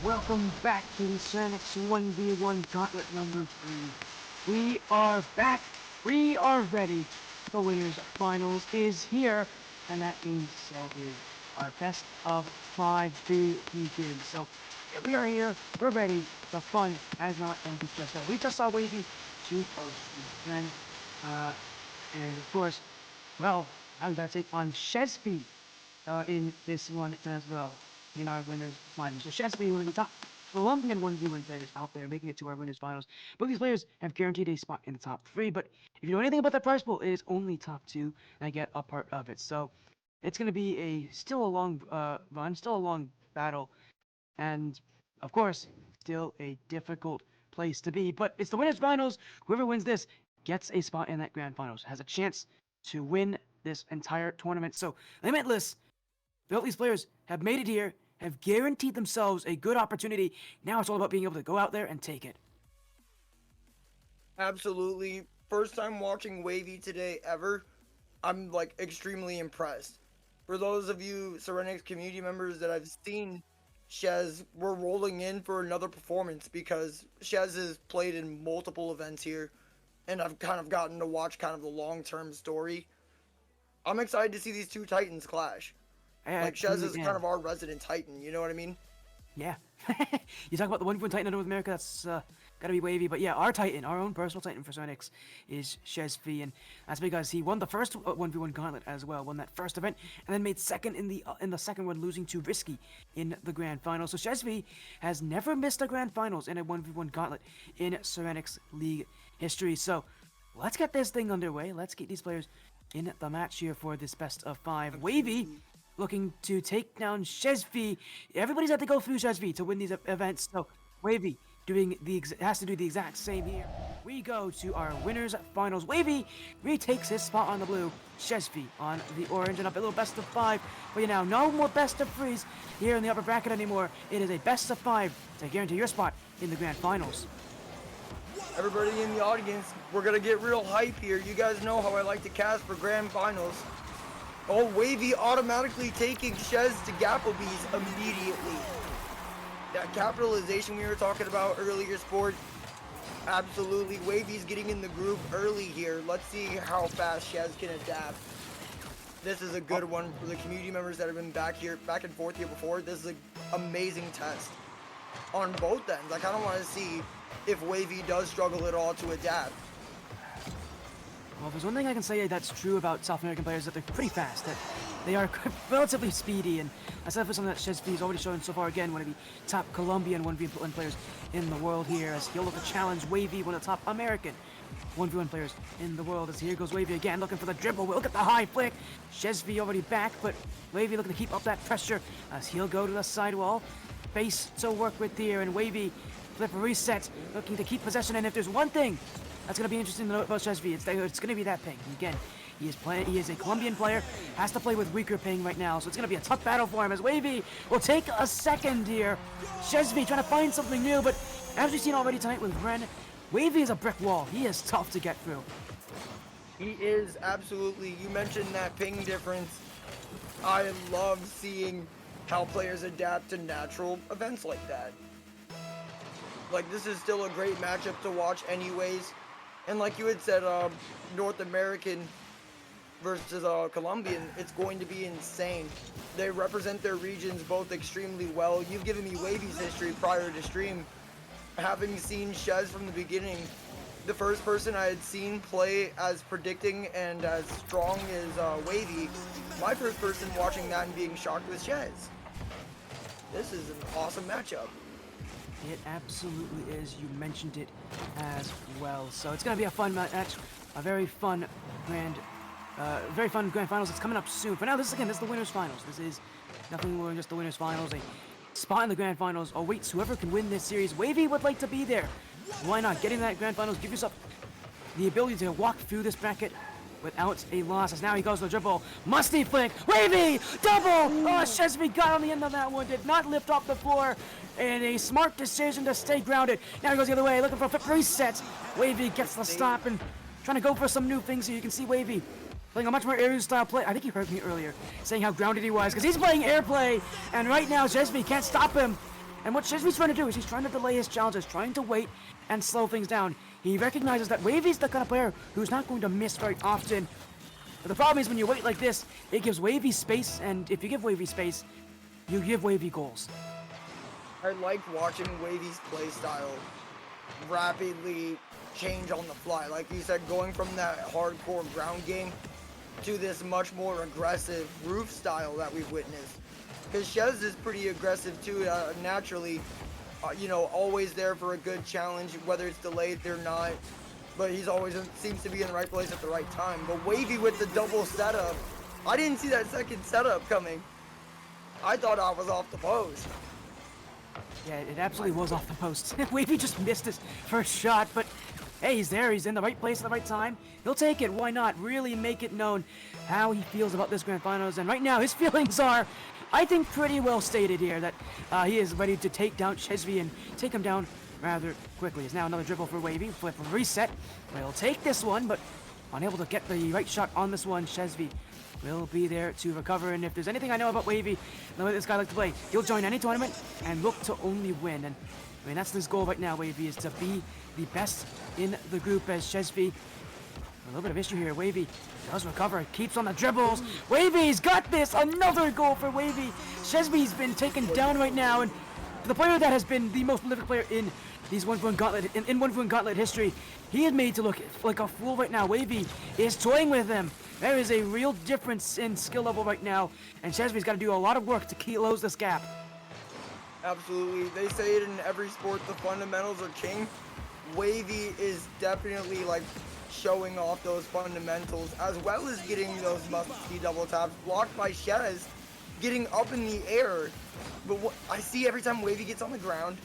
Welcome back to the Serenyx 1v1 Gauntlet number 3. We are back. We are ready. The winners finals is here, and that means so is our best of 5 to begin. So we are here. We're ready. The fun has not ended just yet. We just saw Wahvey to post, and of course, well, I'm about to take on Shezzffy in this one as well, in our winners finals. So Shezzffy will be top Colombian 1v1 players out there making it to our winners finals. Both these players have guaranteed a spot in the top 3, but if you know anything about that prize pool, it is only top 2 that get a part of it. So it's going to be still a long run, still a long battle, and of course, still a difficult place to be. But it's the winners finals. Whoever wins this gets a spot in that grand finals, has a chance to win this entire tournament. So Limitless, both these players have made it here, have guaranteed themselves a good opportunity. Now it's all about being able to go out there and take it. Absolutely. First time watching Wahvey today ever. I'm like extremely impressed. For those of you Serenyx community members that I've seen Shez, we're rolling in for another performance because Shez has played in multiple events here, and I've kind of gotten to watch kind of the long-term story. I'm excited to see these two Titans clash. Like Shez is kind of our resident Titan, you know what I mean? Yeah. You talk about the 1v1 Titan in North America, that's gotta be Wahvey. But yeah, our Titan, our own personal Titan for Serenyx is Shezzffy, and that's because he won the first 1v1 Gauntlet as well, won that first event, and then made second in the second one, losing to Risky in the Grand Finals. So Shezzffy has never missed a Grand Finals in a 1v1 Gauntlet in Serenyx League history. So let's get this thing underway. Let's get these players in the match here for this best of 5. Wahvey looking to take down Shezzffy. Everybody's had to go through Shezzffy to win these events, so Wahvey has to do the exact same here. We go to our winners finals. Wahvey retakes his spot on the blue, Shezzffy on the orange, and up a little best of 5 for you now. No more best of 3s here in the upper bracket anymore. It is a best of 5 to guarantee your spot in the grand finals. Everybody in the audience, we're gonna get real hype here. You guys know how I like to cast for grand finals. Oh, Wahvey automatically taking Shez to Gapplebees immediately. That capitalization we were talking about earlier, Sport. Absolutely, Wahvey's getting in the groove early here. Let's see how fast Shez can adapt. This is a good one for the community members that have been back and forth here before. This is an amazing test on both ends. I kind of want to see if Wahvey does struggle at all to adapt. Well, there's one thing I can say that's true about South American players, that they're pretty fast, that they are relatively speedy, and that's definitely something that Shezzffy has already shown so far. Again, one of the top Colombian 1v1 players in the world here, as he'll look to challenge Wahvey, one of the top American 1v1 players in the world. As here goes Wahvey again, looking for the dribble. Look at the high flick. Shezzffy already back, but Wahvey looking to keep up that pressure as he'll go to the sidewall. Base to work with here, and Wahvey flip reset, looking to keep possession. And if there's one thing that's going to be interesting to know about Shezzffy, it's going to be that ping. Again, he is a Colombian player, has to play with weaker ping right now, so it's going to be a tough battle for him as Wahvey will take a second here. Shezzffy trying to find something new, but as we've seen already tonight with Ren, Wahvey is a brick wall. He is tough to get through. He is, absolutely. You mentioned that ping difference. I love seeing how players adapt to natural events like that. Like, this is still a great matchup to watch anyways. And like you had said, North American versus Colombian, it's going to be insane. They represent their regions both extremely well. You've given me Wahvey's history prior to stream. Having seen Shez from the beginning, the first person I had seen play as predicting and as strong as Wahvey, my first person watching that and being shocked was Shez. This is an awesome matchup. It absolutely is. You mentioned it as well. So it's going to be a fun match, a very fun grand finals. It's coming up soon. For now, this is the winners finals. This is nothing more than just the winners finals. A spot in the grand finals awaits whoever can win this series. Wahvey would like to be there. Why not? Getting that grand finals, give yourself the ability to walk through this bracket without a loss. As now he goes to the dribble. Musty flick. Wahvey! Double! Oh, Shezzffy got on the end of that one. Did not lift off the floor. And a smart decision to stay grounded. Now he goes the other way, looking for a flip reset. Wahvey gets the stop and trying to go for some new things here. You can see Wahvey playing a much more air style play. I think you heard me earlier saying how grounded he was, because he's playing airplay. And right now, Shezzffy can't stop him. And what Shezzffy's trying to do is he's trying to delay his challenges, trying to wait and slow things down. He recognizes that Wahvey's the kind of player who's not going to miss very often. But the problem is when you wait like this, it gives Wahvey space, and if you give Wahvey space, you give Wahvey goals. I like watching Wahvey's playstyle rapidly change on the fly. Like you said, going from that hardcore ground game to this much more aggressive roof style that we've witnessed. Because Shez is pretty aggressive too, naturally, you know, always there for a good challenge, whether it's delayed or not. But he's always seems to be in the right place at the right time. But Wahvey with the double setup, I didn't see that second setup coming. I thought I was off the post. Yeah, it absolutely was off the post. Wahvey just missed his first shot, but hey, he's there. He's in the right place at the right time. He'll take it. Why not? Really make it known how he feels about this Grand Finals. And right now, his feelings are, I think, pretty well stated here, that he is ready to take down Shezzffy and take him down rather quickly. It's now another dribble for Wahvey. Flip and reset. We'll take this one, but unable to get the right shot on this one. Shezzffy will be there to recover. And if there's anything I know about Wahvey, the way this guy likes to play, he'll join any tournament and look to only win. And I mean, that's his goal right now, Wahvey, is to be the best in the group. As Shezzffy, a little bit of issue here. Wahvey does recover, keeps on the dribbles. Wahvey's got this. Another goal for Wahvey. Shezzffy's been taken down right now, and the player that has been the most prolific player in these 1v1 Gauntlet, in 1v1 Gauntlet history, he is made to look like a fool right now. Wahvey is toying with him. There is a real difference in skill level right now, and Shezzffy's got to do a lot of work to close this gap. Absolutely. They say it in every sport, the fundamentals are king. Wahvey is definitely like showing off those fundamentals, as well as getting those must-see double taps blocked by Shez, getting up in the air. But what I see every time Wahvey gets on the ground,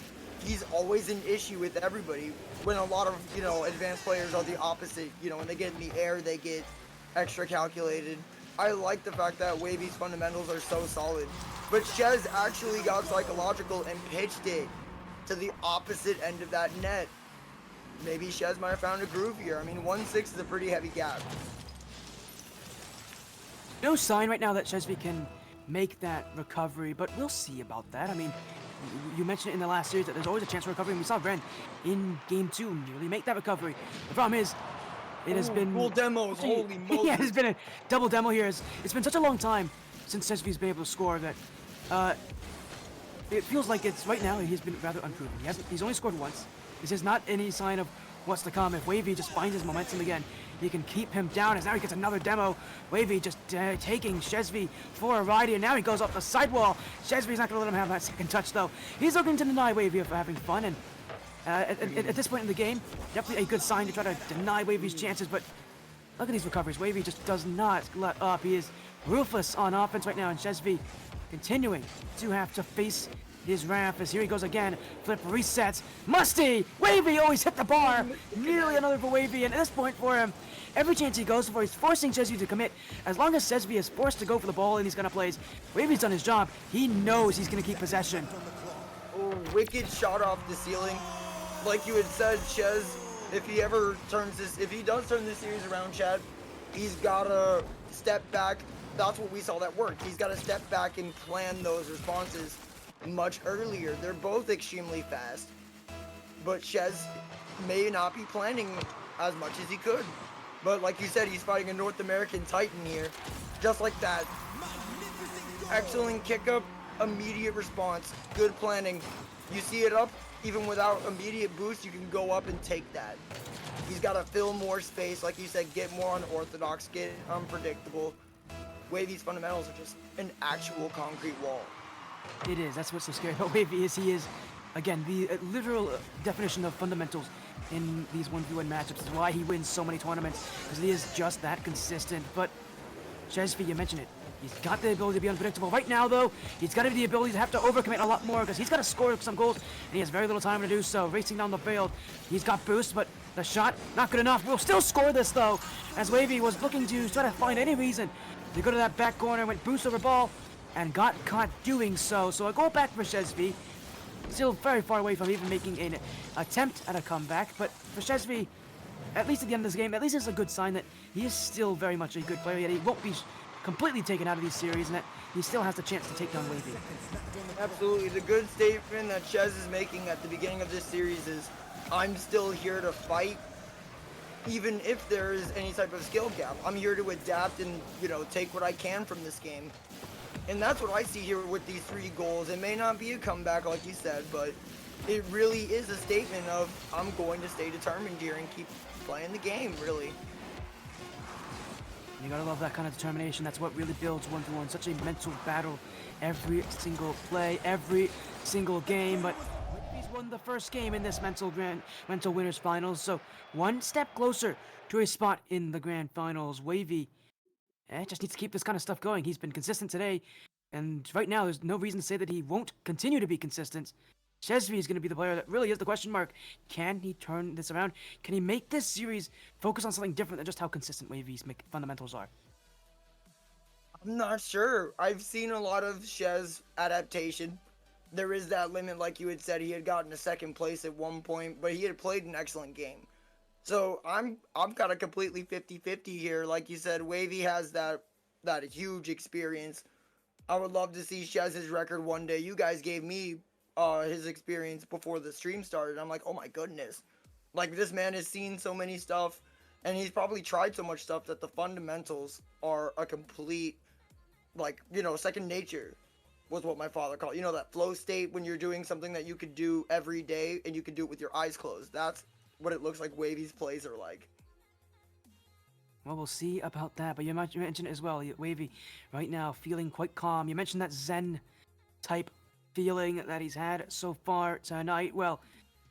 he's always an issue with everybody. When a lot of, you know, advanced players are the opposite, you know, when they get in the air, they get extra calculated. I like the fact that Wahvey's fundamentals are so solid. But Shez actually got psychological and pitched it to the opposite end of that net. Maybe Shez might have found a groove here. I mean, 1-6 is a pretty heavy gap. No sign right now that Shezzffy can make that recovery, but we'll see about that. I mean, you mentioned it in the last series that there's always a chance for recovery, and we saw Ren in Game 2 nearly make that recovery. The problem is, it has been... Full demos, holy moly. Yeah, it's been a double demo here. It's been such a long time since Shezzffy's been able to score that it feels like it's right now he's been rather unproven. He's only scored once. This is not any sign of what's to come. If Wahvey just finds his momentum again, he can keep him down. As now he gets another demo. Wahvey just taking Shezzffy for a ride here. Now he goes up the sidewall. Shezzffy's not going to let him have that second touch, though. He's looking to deny Wahvey of having fun, and at this point in the game, definitely a good sign to try to deny Wahvey's chances, but look at these recoveries. Wahvey just does not let up. He is ruthless on offense right now, and Shezzffy continuing to have to face his wrath as here he goes again. Flip resets. Musty! Wahvey always hit the bar. Nearly another for Wahvey, and at this point for him, every chance he goes for, he's forcing Shezzffy to commit. As long as Shezzffy is forced to go for the ball in these kind of plays, Wahvey's done his job. He knows he's going to keep possession. Oh, wicked shot off the ceiling. Like you had said, Shez, if he does turn this series around, Chad, he's got to step back. That's what we saw that worked. He's got to step back and plan those responses much earlier. They're both extremely fast, but Shez may not be planning as much as he could. But like you said, he's fighting a North American Titan here. Just like that. Excellent kick up, immediate response, good planning. You see it up, even without immediate boost, you can go up and take that. He's got to fill more space, like you said, get more unorthodox, get unpredictable. Wahvey's fundamentals are just an actual concrete wall. It is. That's what's so scary about Wahvey is he is, again, the literal definition of fundamentals in these 1v1 matchups. Is why he wins so many tournaments, because he is just that consistent. But Shezzffy, you mentioned it. He's got the ability to be unpredictable. Right now, though, he's got the ability to have to overcommit a lot more because he's got to score some goals, and he has very little time to do so. Racing down the field, he's got boost, but the shot, not good enough. We'll still score this, though, as Wahvey was looking to try to find any reason to go to that back corner, went boost over ball, and got caught doing so. So a goal back for Shezzffy. Still very far away from even making an attempt at a comeback, but for Shezzffy, at least at the end of this game, at least it's a good sign that he is still very much a good player, yet he won't be completely taken out of these series and that he still has the chance to take down Wahvey. Absolutely. The good statement that Shez is making at the beginning of this series is, I'm still here to fight, even if there is any type of skill gap. I'm here to adapt and, you know, take what I can from this game. And that's what I see here with these 3 goals. It may not be a comeback like you said, but it really is a statement of, I'm going to stay determined here and keep playing the game, really. You gotta love that kind of determination. That's what really builds 1v1. Such a mental battle every single play, every single game. But he's won the first game in this mental winners finals. So one step closer to a spot in the grand finals. Wahvey just needs to keep this kind of stuff going. He's been consistent today. And right now, there's no reason to say that he won't continue to be consistent. Shezzffy is going to be the player that really is the question mark. Can he turn this around? Can he make this series focus on something different than just how consistent Wahvey's fundamentals are? I'm not sure. I've seen a lot of Shez adaptation. There is that limit, like you had said. He had gotten a 2nd place at one point, but he had played an excellent game. So I'm kind of completely 50-50 here. Like you said, Wahvey has that huge experience. I would love to see Shez's record one day. You guys gave me his experience before the stream started. I'm like, oh my goodness. Like, this man has seen so many stuff, and he's probably tried so much stuff that the fundamentals are a complete, like, you know, second nature was what my father called. You know, that flow state when you're doing something that you could do every day and you could do it with your eyes closed. That's what it looks like Wahvey's plays are like. Well, we'll see about that, but you mentioned it as well. Wahvey, right now, feeling quite calm. You mentioned that Zen type feeling that he's had so far tonight. Well,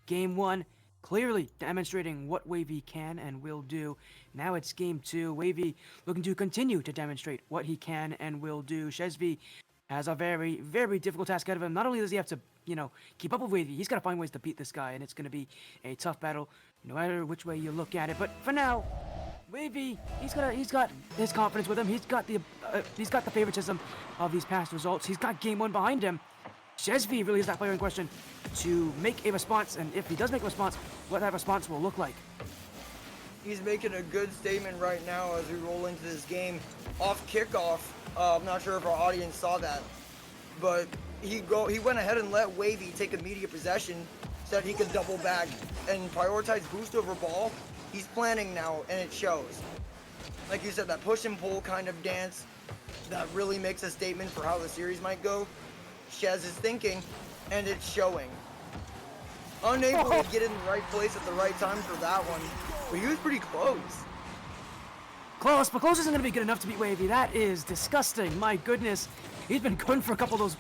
game 1, clearly demonstrating what Wahvey can and will do. Now it's game 2. Wahvey looking to continue to demonstrate what he can and will do. Shezzffy has a very, very difficult task ahead of him. Not only does he have to, you know, keep up with Wahvey, he's got to find ways to beat this guy, and it's going to be a tough battle, no matter which way you look at it. But for now, Wahvey, he's got his confidence with him. He's got the favoritism of these past results. He's got game 1 behind him. Shezzffy really is that player in question to make a response, and if he does make a response, what that response will look like. He's making a good statement right now as we roll into this game. Off kickoff, I'm not sure if our audience saw that, but he went ahead and let Wahvey take immediate possession so that he could double back and prioritize boost over ball. He's planning now, and it shows. Like you said, that push and pull kind of dance, that really makes a statement for how the series might go. Shez is thinking, and it's showing. Unable to get in the right place at the right time for that one, but he was pretty close. Close, but close isn't going to be good enough to beat Wahvey. That is disgusting. My goodness. He's been going for a couple of those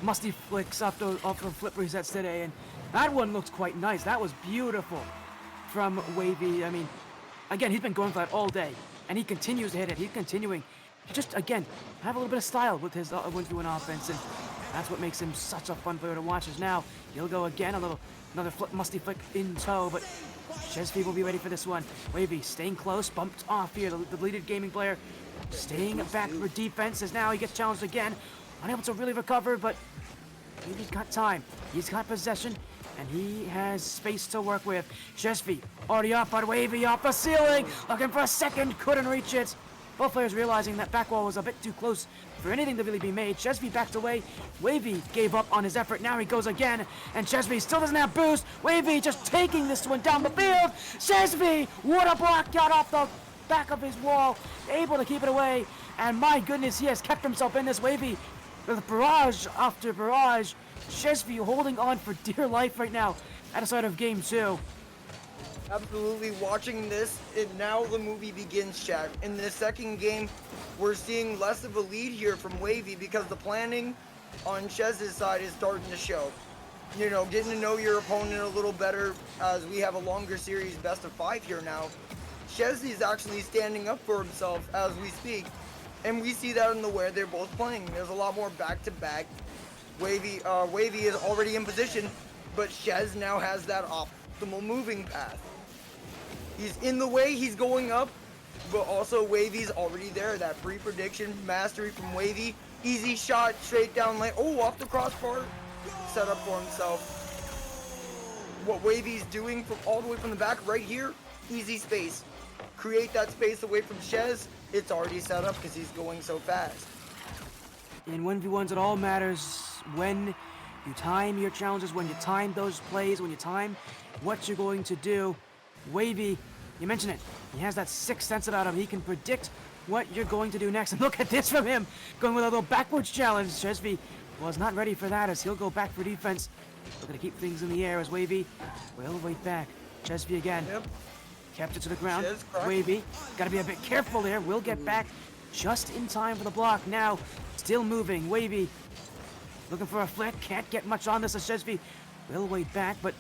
musty flicks off the flip resets today, and that one looked quite nice. That was beautiful from Wahvey. I mean, again, he's been going for that all day, and he continues to hit it. He's continuing to just, again, have a little bit of style with his 1v1 offense, and that's what makes him such a fun player to watch. Is now he'll go again, another musty flick in tow, but Shezzffy will be ready for this one. Wahvey staying close, bumped off here. The bleeded gaming player staying back for defense as now he gets challenged again. Unable to really recover, but Wahvey's got time. He's got possession, and he has space to work with. Shezzffy already up, but Wahvey off the ceiling, looking for a second, couldn't reach it. Both players realizing that back wall was a bit too close for anything to really be made. Shezzffy backed away. Wahvey gave up on his effort. Now he goes again, and Shezzffy still doesn't have boost. Wahvey just taking this one down the field. Shezzffy, what a block, got off the back of his wall, able to keep it away. And my goodness, he has kept himself in this. Wahvey with barrage after barrage. Shezzffy holding on for dear life right now at the start of game 2. Absolutely, watching this, now the movie begins, chat. In the second game, we're seeing less of a lead here from Wahvey because the planning on Shezz's side is starting to show. You know, getting to know your opponent a little better as we have a longer series, best of 5 here now. Shez is actually standing up for himself as we speak, and we see that in the way they're both playing. There's a lot more back-to-back. Wahvey is already in position, but Shez now has that optimal moving path. He's in the way, he's going up, but also Wahvey's already there. That pre-prediction mastery from Wahvey. Easy shot, straight down lane. Oh, off the crossbar. Set up for himself. What Wahvey's doing from all the way from the back right here, easy space. Create that space away from Shez, it's already set up because he's going so fast. In 1v1s, it all matters when you time your challenges, when you time those plays, when you time what you're going to do. Wahvey, you mentioned it, he has that sixth sense about him. He can predict what you're going to do next. And look at this from him, going with a little backwards challenge. Shezzffy was not ready for that as he'll go back for defense. Looking to keep things in the air as Wahvey will wait back. Shezzffy again. Yep. Kept it to the ground. Shez cracked. Wahvey, gotta be a bit careful there. Will get back just in time for the block. Now, still moving. Wahvey looking for a flick. Can't get much on this as Shezzffy will wait back, but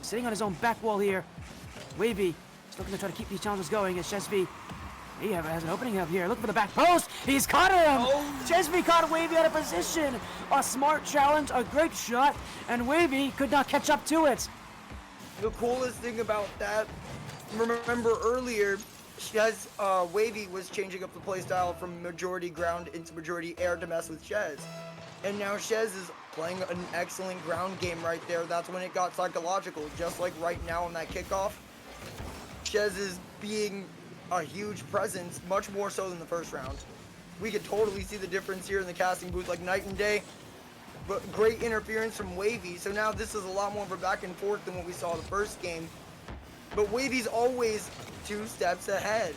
sitting on his own back wall here. Wahvey is looking to try to keep these challenges going as Shezzffy, he has an opening up here. Looking for the back post. He's caught him. Oh. Shezzffy caught Wahvey out of position. A smart challenge, a great shot, and Wahvey could not catch up to it. The coolest thing about that, remember earlier, Wahvey was changing up the playstyle from majority ground into majority air to mess with Shez. And now Shez is playing an excellent ground game right there. That's when it got psychological. Just like right now on that kickoff, Shez is being a huge presence, much more so than the first round. We could totally see the difference here in the casting booth, like night and day. But great interference from Wahvey. So now this is a lot more of a back and forth than what we saw the first game. But Wavey's always 2 steps ahead.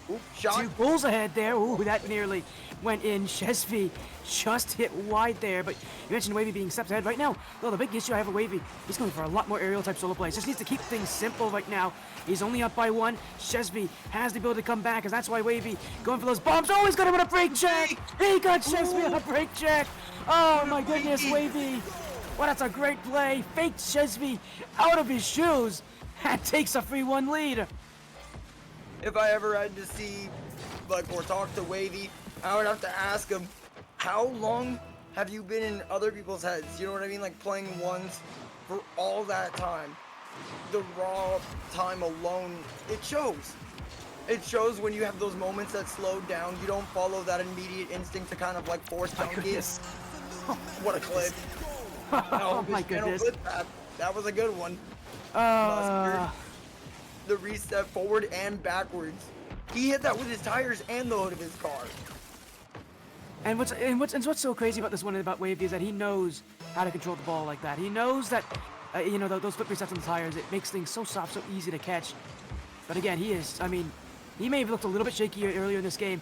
Oop, shot. 2 goals ahead there. Ooh, that nearly went in. Shezzffy just hit wide there, but you mentioned Wahvey being steps ahead right now. Well, the big issue I have with Wahvey, he's going for a lot more aerial type solo plays. Just needs to keep things simple right now. He's only up by 1. Shezzffy has the ability to come back, and that's why Wahvey going for those bombs. Oh, he's got him on a break check. He got Shezzffy on a break check. Oh my goodness, Wahvey. Well, that's a great play. Faked Shezzffy out of his shoes and takes a 3-1 lead. If I ever had to see, like, or talk to Wahvey, I would have to ask him, how long have you been in other people's heads? You know what I mean? Like, playing ones for all that time. The raw time alone, it shows. It shows when you have those moments that slow down. You don't follow that immediate instinct to kind of, like, force down kids. What a clip. Oh my goodness. That was a good one. The reset forward and backwards. He hit that with his tires and the hood of his car. And what's so crazy about this one about Wahvey is that he knows how to control the ball like that. He knows that, you know, those flip resets on the tires, it makes things so soft, so easy to catch. But again, he may have looked a little bit shaky earlier in this game,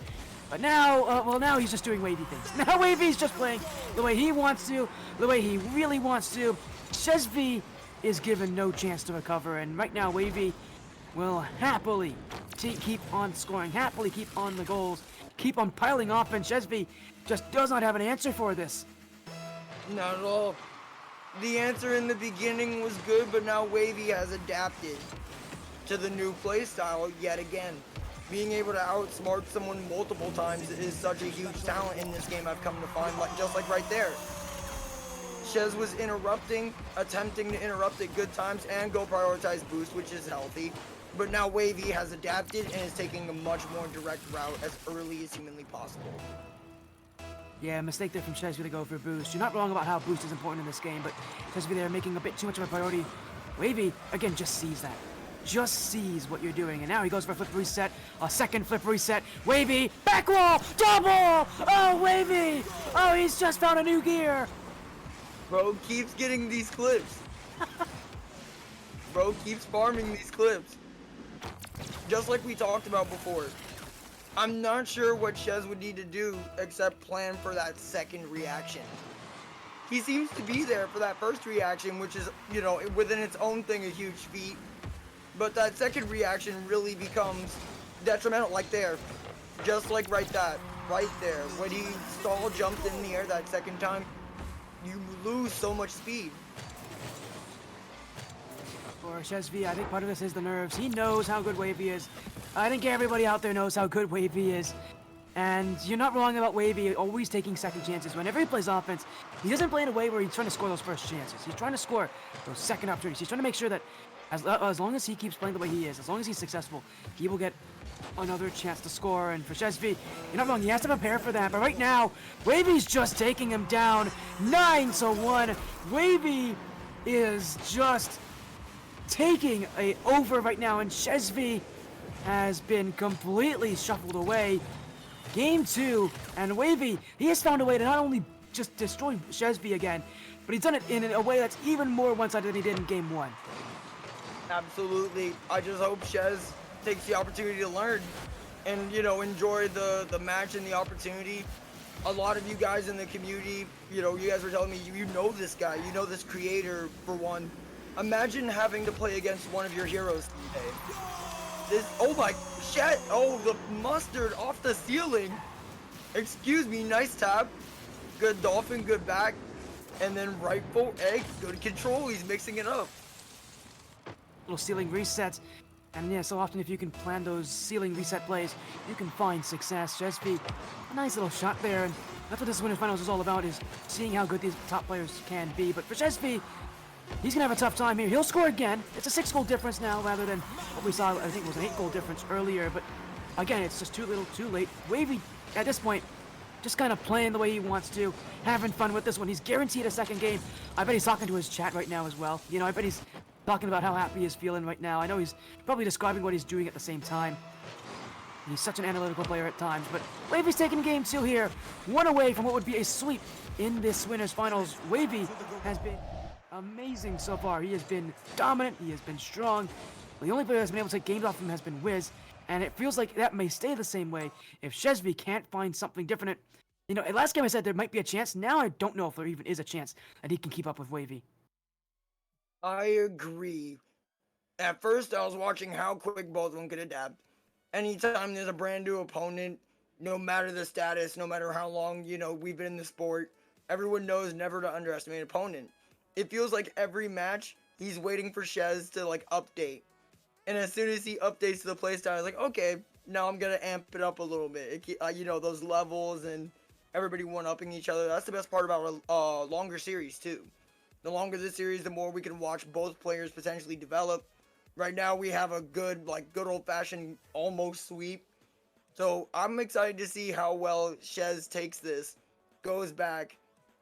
but now, now he's just doing Wahvey things. Now Wahvey's just playing the way he wants to, the way he really wants to. Shezzffy is given no chance to recover, and right now Wahvey will happily keep on scoring, happily keep on the goals, keep on piling off, and Shezzffy just does not have an answer for this. Not at all. The answer in the beginning was good, but now Wahvey has adapted to the new playstyle yet again. Being able to outsmart someone multiple times is such a huge talent in this game, I've come to find, just like right there. Shez was attempting to interrupt at good times and go prioritize boost, which is healthy. But now Wahvey has adapted and is taking a much more direct route as early as humanly possible. Yeah, mistake there from Shezzffy to go for boost. You're not wrong about how boost is important in this game, but Shezzffy there making a bit too much of a priority. Wahvey, again, just sees that. Just sees what you're doing, and now he goes for a flip reset, a second flip reset. Wahvey, back wall, double! Oh, Wahvey! Oh, he's just found a new gear! Bro keeps getting these clips. Bro keeps farming these clips. Just like we talked about before. I'm not sure what Shez would need to do except plan for that second reaction. He seems to be there for that first reaction, which is, you know, within its own thing a huge feat. But that second reaction really becomes detrimental, like there. Just like right there. When he stall jumped in the air that second time, you lose so much speed. For Shezzffy, I think part of this is the nerves. He knows how good Wahvey is. I think everybody out there knows how good Wahvey is. And you're not wrong about Wahvey always taking second chances. Whenever he plays offense, he doesn't play in a way where he's trying to score those first chances. He's trying to score those second opportunities. He's trying to make sure that as long as he keeps playing the way he is, as long as he's successful, he will get another chance to score. And for Shezzffy, you're not wrong, he has to prepare for that. But right now, Wahvey's just taking him down 9-1. Wahvey is just taking a over right now, and Shezzffy has been completely shuffled away. Game 2, and Wahvey, he has found a way to not only just destroy Shezzffy again, but he's done it in a way that's even more one-sided than he did in Game 1. Absolutely. I just hope Shez takes the opportunity to learn and, you know, enjoy the match and the opportunity. A lot of you guys in the community, you know, you guys were telling me you know this guy, you know this creator for one. Imagine having to play against one of your heroes today. This, oh my shit, oh, the mustard off the ceiling. Excuse me, nice tap. Good dolphin, good back. And then rightful egg, good control, he's mixing it up. Little ceiling resets, and yeah, so often if you can plan those ceiling reset plays, you can find success. Shezzffy, a nice little shot there, and that's what this Winners Finals is all about, is seeing how good these top players can be. But for Shezzffy, he's gonna have a tough time here. He'll score again. It's a 6-goal difference now rather than what we saw, I think it was an 8-goal difference earlier, but again, it's just too little too late. Wahvey, at this point, just kind of playing the way he wants to, having fun with this one. He's guaranteed a second game. I bet he's talking to his chat right now as well. You know, I bet he's talking about how happy he's feeling right now. I know he's probably describing what he's doing at the same time. He's such an analytical player at times, but Wahvey's taking game 2 here. One away from what would be a sweep in this Winners Finals. Wahvey has been amazing so far. He has been dominant. He has been strong. The only player that's been able to take games off him has been Wiz, and it feels like that may stay the same way if Shezzffy can't find something different. You know, last game I said there might be a chance. Now I don't know if there even is a chance that he can keep up with Wahvey. I agree. At first, I was watching how quick both of them could adapt. Anytime there's a brand new opponent, no matter the status, no matter how long, you know, we've been in the sport, everyone knows never to underestimate an opponent. It feels like every match, he's waiting for Shez to, like, update. And as soon as he updates to the playstyle, he's like, okay, now I'm going to amp it up a little bit. You know, those levels and everybody one-upping each other. That's the best part about a longer series, too. The longer the series, the more we can watch both players potentially develop. Right now, we have a good, like, good old-fashioned almost sweep. So I'm excited to see how well Shez takes this, goes back,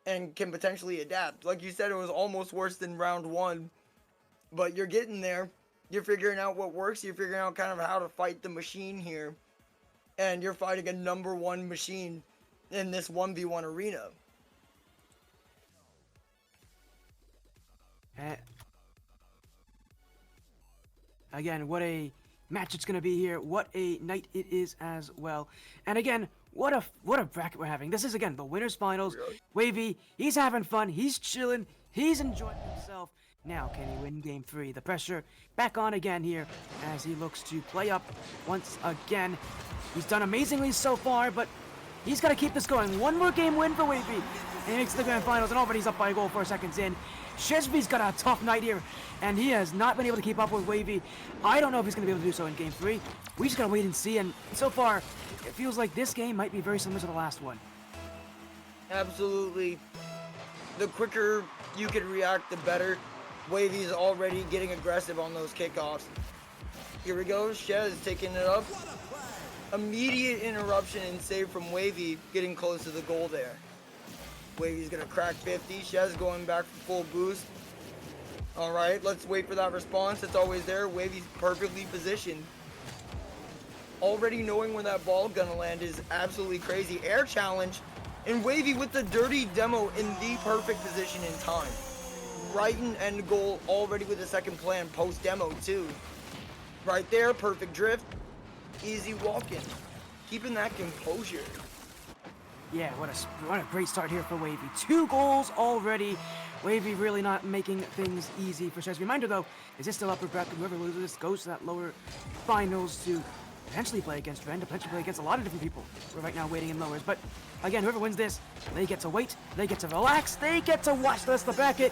and can potentially adapt. Like you said, it was almost worse than round 1. But you're getting there. You're figuring out what works. You're figuring out kind of how to fight the machine here. And you're fighting a #1 machine in this 1v1 arena. Again, what a match it's going to be here. What a night it is as well. And again, what a bracket we're having. This is, again, the Winners Finals. Wahvey, he's having fun. He's chilling. He's enjoying himself. Now, can he win Game 3? The pressure back on again here as he looks to play up once again. He's done amazingly so far, but he's got to keep this going. One more game win for Wahvey, and he makes the Grand Finals, and already he's up by a goal 4 seconds in. Shezzffy's got a tough night here, and he has not been able to keep up with Wahvey. I don't know if he's going to be able to do so in Game 3. We just got to wait and see, and so far, it feels like this game might be very similar to the last one. Absolutely. The quicker you can react, the better. Wahvey's already getting aggressive on those kickoffs. Here we go, Shez taking it up. Immediate interruption and save from Wahvey, getting close to the goal there. Wahvey's gonna crack 50. Shez going back for full boost. All right, let's wait for that response. It's always there. Wahvey's perfectly positioned. Already knowing where that ball gonna land is absolutely crazy. Air challenge, and Wahvey with the dirty demo in the perfect position in time. Right in end goal, already with a second plan post demo too. Right there, perfect drift, easy walk-in. Keeping that composure. Yeah, what a great start here for Wahvey. 2 goals already. Wahvey really not making things easy for Shezzffy. Reminder though, is this still upper bracket? Whoever loses this goes to that lower finals to potentially play against Ren, to potentially play against a lot of different people. We're right now waiting in lowers. But again, whoever wins this, they get to wait, they get to relax, they get to watch the rest of the bracket.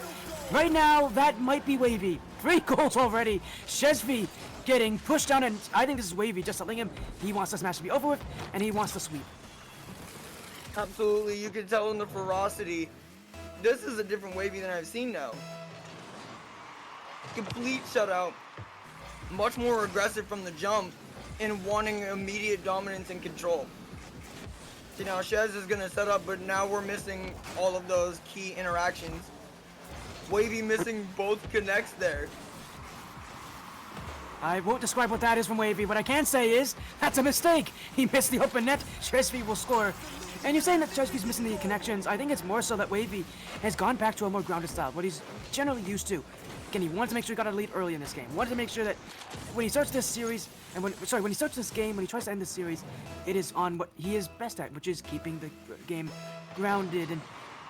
Right now, that might be Wahvey. 3 goals already. Shezzffy getting pushed down, and I think this is Wahvey just telling him he wants this match to be over with, and he wants to sweep. Absolutely, you can tell in the ferocity. This is a different Wahvey than I've seen now. Complete shutout. Much more aggressive from the jump and wanting immediate dominance and control. See, now Shez is going to set up, but now we're missing all of those key interactions. Wahvey missing both connects there. I won't describe what that is from Wahvey. What I can say is, that's a mistake. He missed the open net. Shezzffy will score. And you're saying that Shezzffy's missing the connections. I think it's more so that Wahvey has gone back to a more grounded style, what he's generally used to. Again, he wanted to make sure he got a lead early in this game. Wanted to make sure that when he starts this series, and when he starts this game, when he tries to end this series, it is on what he is best at, which is keeping the game grounded. And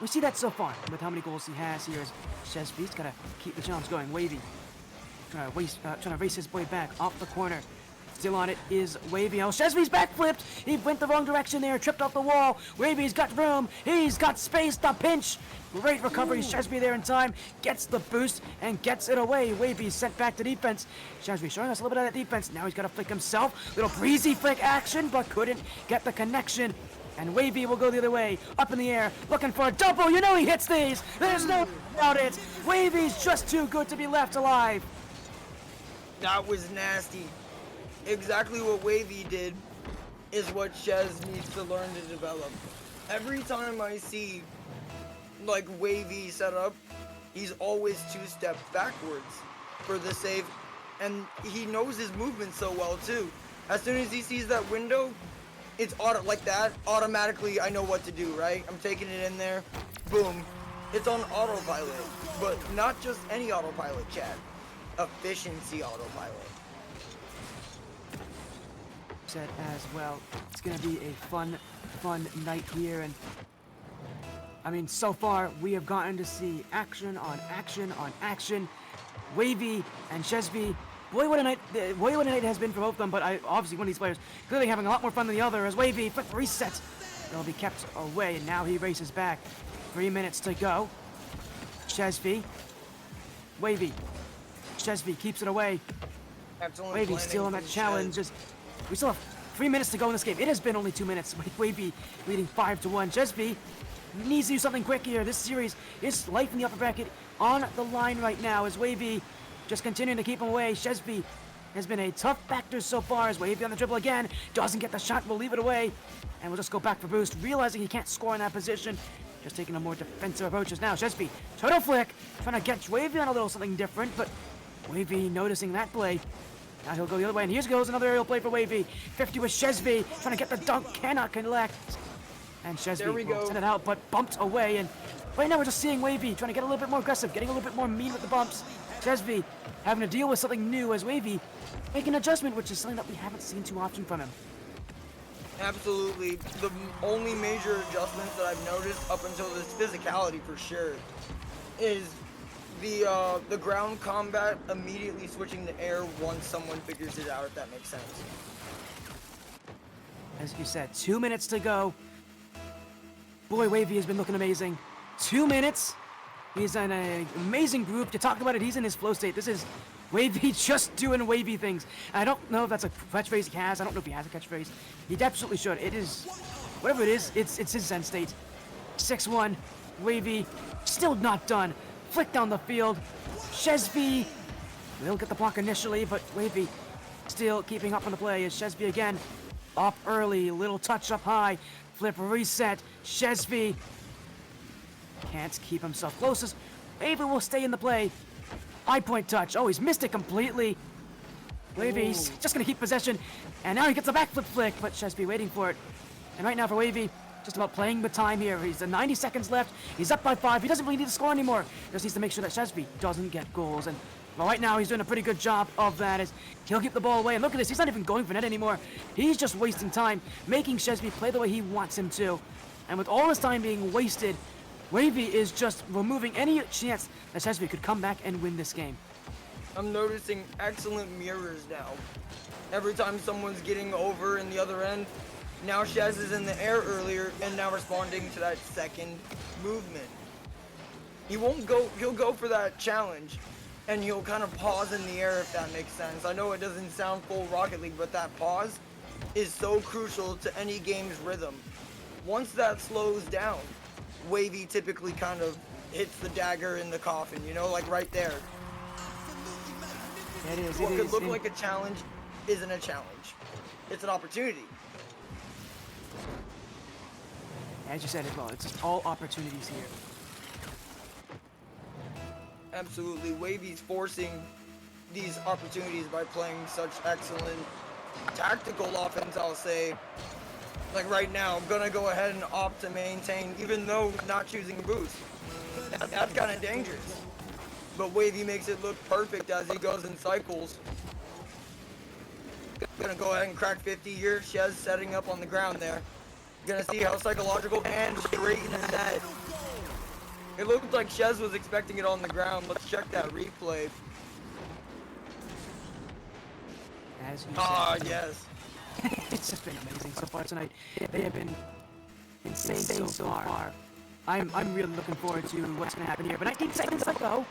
we see that so far with how many goals he has here. As Shezzffy's got to keep the challenge going. Wahvey trying to race his boy back off the corner. Still on it is Wahvey. Oh, Shezzffy's backflipped. He went the wrong direction there, tripped off the wall. Wahvey's got room. He's got space to pinch. Great recovery. Shezzffy there in time. Gets the boost and gets it away. Wahvey's sent back to defense. Shezzffy showing us a little bit of that defense. Now he's got to flick himself. Little breezy flick action, but couldn't get the connection. And Wahvey will go the other way. Up in the air, looking for a double. You know he hits these. There's no doubt it. Wahvey's just too good to be left alive. That was nasty. Exactly what Wahvey did is what Shez needs to learn to develop. Every time I see like Wahvey set up, he's always 2-step backwards for the save, and he knows his movement so well too. As soon as he sees that window, it's like that. Automatically, I know what to do. Right? I'm taking it in there. Boom. It's on autopilot, but not just any autopilot, chat. Efficiency autopilot. Said as well. It's gonna be a fun night here, and I mean, so far we have gotten to see action on action on action. Wahvey and Shezzffy. Boy, what a night it has been for both of them. But obviously one of these players clearly having a lot more fun than the other. As Wahvey quick reset, it'll be kept away, and now he races back. 3 minutes to go. Shezzffy. Wahvey. Shezzffy keeps it away. Wahvey still on that challenge. We still have 3 minutes to go in this game. It has been only 2 minutes. Wahvey leading 5-1. Shezzffy needs to do something quick here. This series is life in the upper bracket on the line right now as Wahvey just continuing to keep him away. Shezzffy has been a tough factor so far as Wahvey on the dribble again. Doesn't get the shot. We'll leave it away. And we'll just go back for boost, realizing he can't score in that position. Just taking a more defensive approach as now. Shezzffy, turtle flick, trying to get Wahvey on a little something different, but Wahvey noticing that play. Now he'll go the other way, and here goes another aerial play for Wahvey. 50 with Shezzffy, trying to get the dunk, cannot collect. And Shezzffy will send it out, but bumped away. And right now we're just seeing Wahvey trying to get a little bit more aggressive, getting a little bit more mean with the bumps. Shezzffy having to deal with something new as Wahvey making an adjustment, which is something that we haven't seen too often from him. Absolutely. The only major adjustments that I've noticed up until this physicality for sure is the ground combat immediately switching to air once someone figures it out, if that makes sense. As you said, 2 minutes to go. Boy, Wahvey has been looking amazing. 2 minutes. He's in an amazing group. To talk about it, he's in his flow state. This is Wahvey just doing Wahvey things. I don't know if that's a catchphrase he has. I don't know if he has a catchphrase. He absolutely should. It is, whatever it is, it's his Zen state. 6-1. Wahvey still not done. Flick down the field. Shezzffy will get the block initially, but Wahvey still keeping up on the play as Shezzffy again up early. Little touch up high. Flip reset. Shezzffy can't keep himself closest. Wahvey will stay in the play. High point touch. Oh, he's missed it completely. Wahvey's just going to keep possession. And now he gets a backflip flick, but Shezzffy waiting for it. And right now for Wahvey, just about playing the time here. He's 90 seconds left. He's up by 5. He doesn't really need to score anymore. Just needs to make sure that Shezzffy doesn't get goals. And well, right now he's doing a pretty good job of that as he'll keep the ball away. And look at this. He's not even going for net anymore. He's just wasting time, making Shezzffy play the way he wants him to. And with all his time being wasted, Wahvey is just removing any chance that Shezzffy could come back and win this game. I'm noticing excellent mirrors now. Every time someone's getting over in the other end, now Shez is in the air earlier and now responding to that second movement. He'll go for that challenge and he'll kind of pause in the air, if that makes sense. I know it doesn't sound full Rocket League, but that pause is so crucial to any game's rhythm. Once that slows down, Wahvey typically kind of hits the dagger in the coffin, you know, like right there. It is. What could look like a challenge isn't a challenge. It's an opportunity. As you said as well, it's just all opportunities here. Absolutely. Wahvey's forcing these opportunities by playing such excellent tactical offense, I'll say. Like right now, I'm gonna go ahead and opt to maintain, even though not choosing boost. That's kind of dangerous. But Wahvey makes it look perfect as he goes in cycles. Gonna go ahead and crack 50 here. Shez setting up on the ground there. Gonna see how psychological can straighten his head. It looked like Shez was expecting it on the ground. Let's check that replay. As you Ah, said, yes. it's just been amazing so far tonight. They have been insane so far. I'm really looking forward to what's going to happen here. But 19 seconds ago,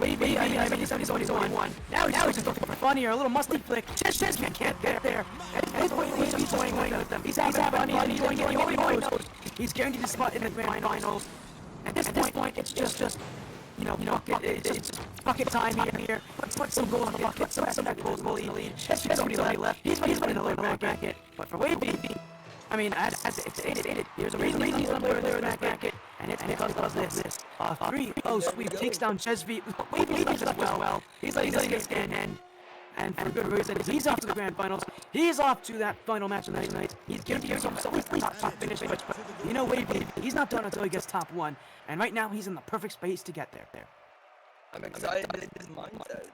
Wahvey, I mean, he's only one. Now he's just looking for fun here. A little musty flick. Shezzffy can't get there. And Wahvey's toying with them. He's having fun. He's doing it. He already knows. He's guaranteed a spot in the grand finals. At this point, it's just it's bucket time here. Put some goals in the bucket. Some that goals in the lead. Shezzffy's only left. He's winning the lower bracket. But for Wahvey, I mean, as there's a reason he's on the lower bracket, and it's because of this. 3-0 sweep takes down Shezzffy. Wahvey does as well. He's letting this stand in. And for good reason, he's off to the grand finals. He's off to that final match of the night. He's going to give himself at least top finish. But you know, Wahvey, he's not done until he gets top 1. And right now, he's in the perfect space to get there. I'm excited at his mindset.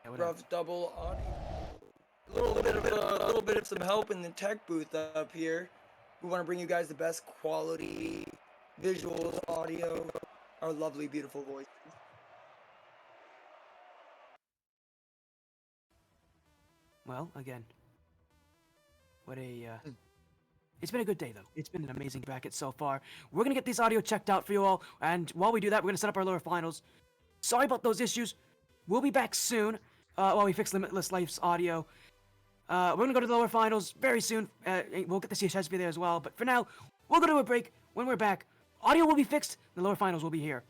Rough double audio. A little bit of some help in the tech booth up here. We want to bring you guys the best quality visuals, audio, our lovely, beautiful voices. Well, again, what a it's been a good day, though. It's been an amazing bracket so far. We're going to get these audio checked out for you all, and while we do that, we're going to set up our lower finals. Sorry about those issues. We'll be back soon while we fix Limitless Life's audio. We're going to go to the lower finals very soon. We'll get to see Shezzffy there as well, but for now, we'll go to a break. When we're back, audio will be fixed, the lower finals will be here.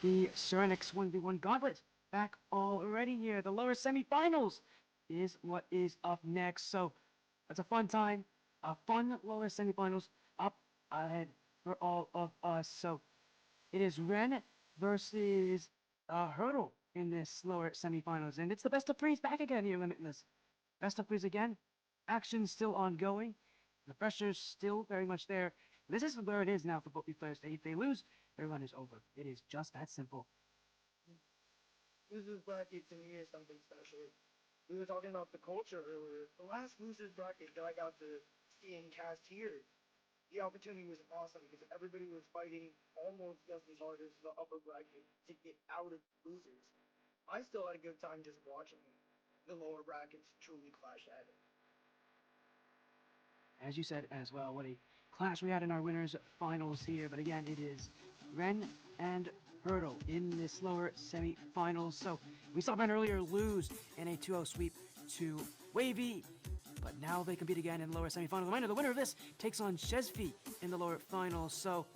The Serenyx 1v1 Gauntlet back already here. The lower semifinals is what is up next. So it's a fun time, a fun lower semifinals up ahead for all of us. So it is Ren versus Hurdle in this lower semifinals, and it's the best of threes back again here, Limitless. Best of threes again. Action still ongoing. The pressure's still very much there. This is where it is now for both these players. If they lose, their run is over. It is just that simple. Losers bracket to me is something special. We were talking about the culture earlier. The last losers bracket that I got to see and cast here, the opportunity was awesome because everybody was fighting almost just as hard as the upper bracket to get out of losers. I still had a good time just watching the lower brackets truly clash at it. As you said as well, what a clash we had in our winners finals here. But again, it is Ren and Hurdle in this lower semi-finals. So we saw Ren earlier lose in a 2-0 sweep to Wahvey, but now they compete again in the lower semi-finals. Reminder, the winner of this takes on Shezzffy in the lower finals. So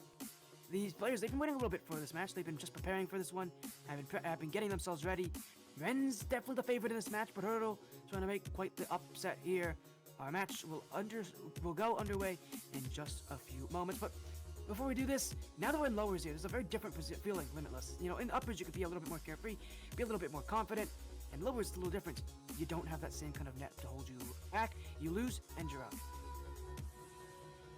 these players, they've been waiting a little bit for this match. They've been just preparing for this one, have been getting themselves ready. Ren's definitely the favorite in this match, but Hurdle trying to make quite the upset here. Our match will go underway in just a few moments, but before we do this, now that we're in lowers here, there's a very different feeling, Limitless. You know, in uppers you could be a little bit more carefree, be a little bit more confident, and lowers it's a little different. You don't have that same kind of net to hold you back. You lose, and you're out.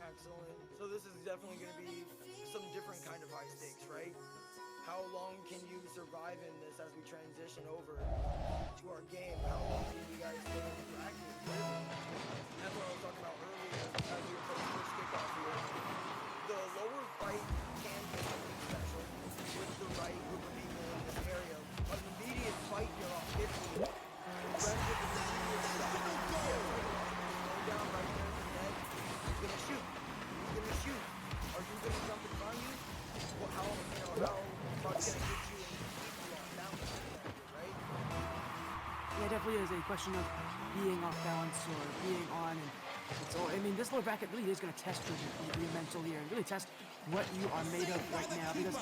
Excellent. So this is definitely going to be some different kind of high stakes, right? How long can you survive in this as we transition over to our game? How long can you guys stay in the bracket? That's what I was talking about earlier as we were playing first kickoff here. The lower fight can be something special with the right group of people in this area. An immediate fight here off 50. Ren with the immediate shot. Slow down right there in the net. He's gonna shoot. He's gonna shoot. Are you gonna jump in front of you? Well, how much gonna get you and keep you off balance, right? Yeah, it definitely is a question of being off balance or being on. And it's all, I mean, this lower bracket really is going to test your mental here and really test what you are made of right now because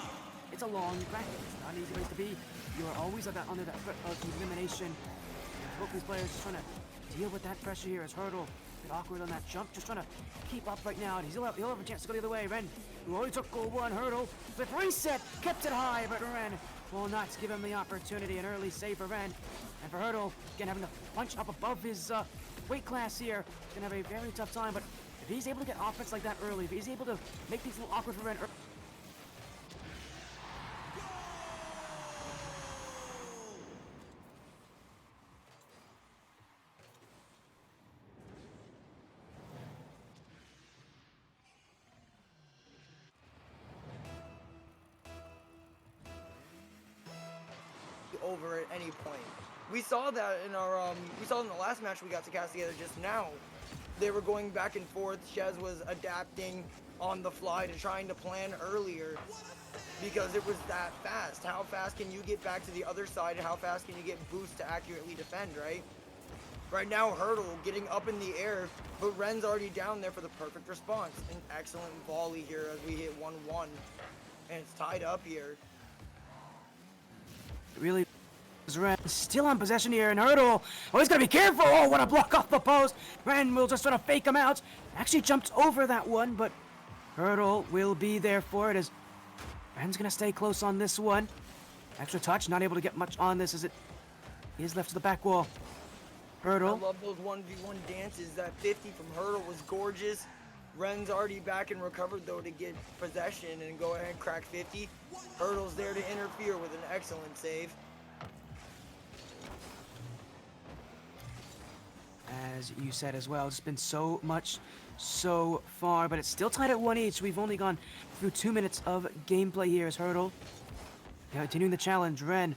it's a long bracket. It's not an easy place to be. You are always under that threat of elimination. And both these players just trying to deal with that pressure here as Hurdle. A bit awkward on that jump, just trying to keep up right now. He'll have a chance to go the other way. Ren, who already took goal one, Hurdle, with reset, kept it high, but Ren will not give him the opportunity. An early save for Ren. And for Hurdle, again, having to punch up above his weight class here, he's going to have a very tough time. But if he's able to get offense like that early, if he's able to make things a little awkward for Ren, over at any point. We saw that in our we saw in the last match we got to cast together just now. They were going back and forth. Shez was adapting on the fly to trying to plan earlier because it was that fast. How fast can you get back to the other side? How fast can you get boost to accurately defend, right? Right now, Hurdle getting up in the air, but Ren's already down there for the perfect response. An excellent volley here as we hit 1-1, and it's tied up here. really Ren still on possession here, and Hurdle, oh, he's gonna be careful. Oh, what a block off the post. Ren will just sort of fake him out. Actually jumped over that one, but Hurdle will be there for it as Ren's gonna stay close on this one. Extra touch, not able to get much on this as it is left to the back wall. Hurdle. I love those 1v1 dances. That 50 from Hurdle was gorgeous. Ren's already back and recovered though to get possession and go ahead and crack 50. Hurdle's there to interfere with an excellent save. As you said as well, it's been so much so far, but it's still tied at 1 each. We've only gone through 2 minutes of gameplay here as Hurdle. Continuing the challenge, Ren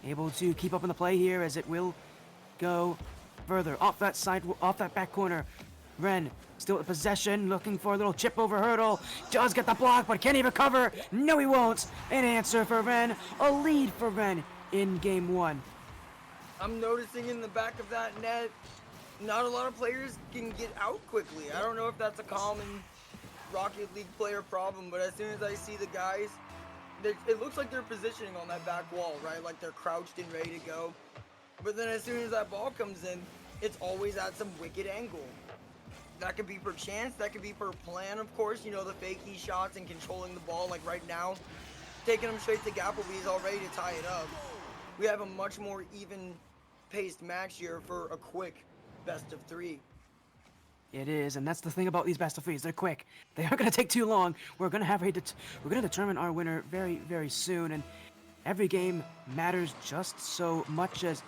able to keep up in the play here as it will go further off that side, off that back corner. Ren still in possession, looking for a little chip over Hurdle. Does get the block, but can he recover? No, he won't. An answer for Ren, a lead for Ren in game one. I'm noticing in the back of that net, not a lot of players can get out quickly. I don't know if that's a common Rocket League player problem, but as soon as I see the guys it looks like they're positioning on that back wall, right? Like they're crouched and ready to go. But then as soon as that ball comes in, it's always at some wicked angle. That could be per chance, that could be per plan, of course. You know, the fakey shots and controlling the ball, like right now. Taking them straight to Gappleby's already to tie it up. We have a much more even-paced match here for a quick best of 3. It is, and that's the thing about these best of threes. They're quick. They aren't going to take too long. We're going to determine our winner very, very soon, and every game matters just so much. As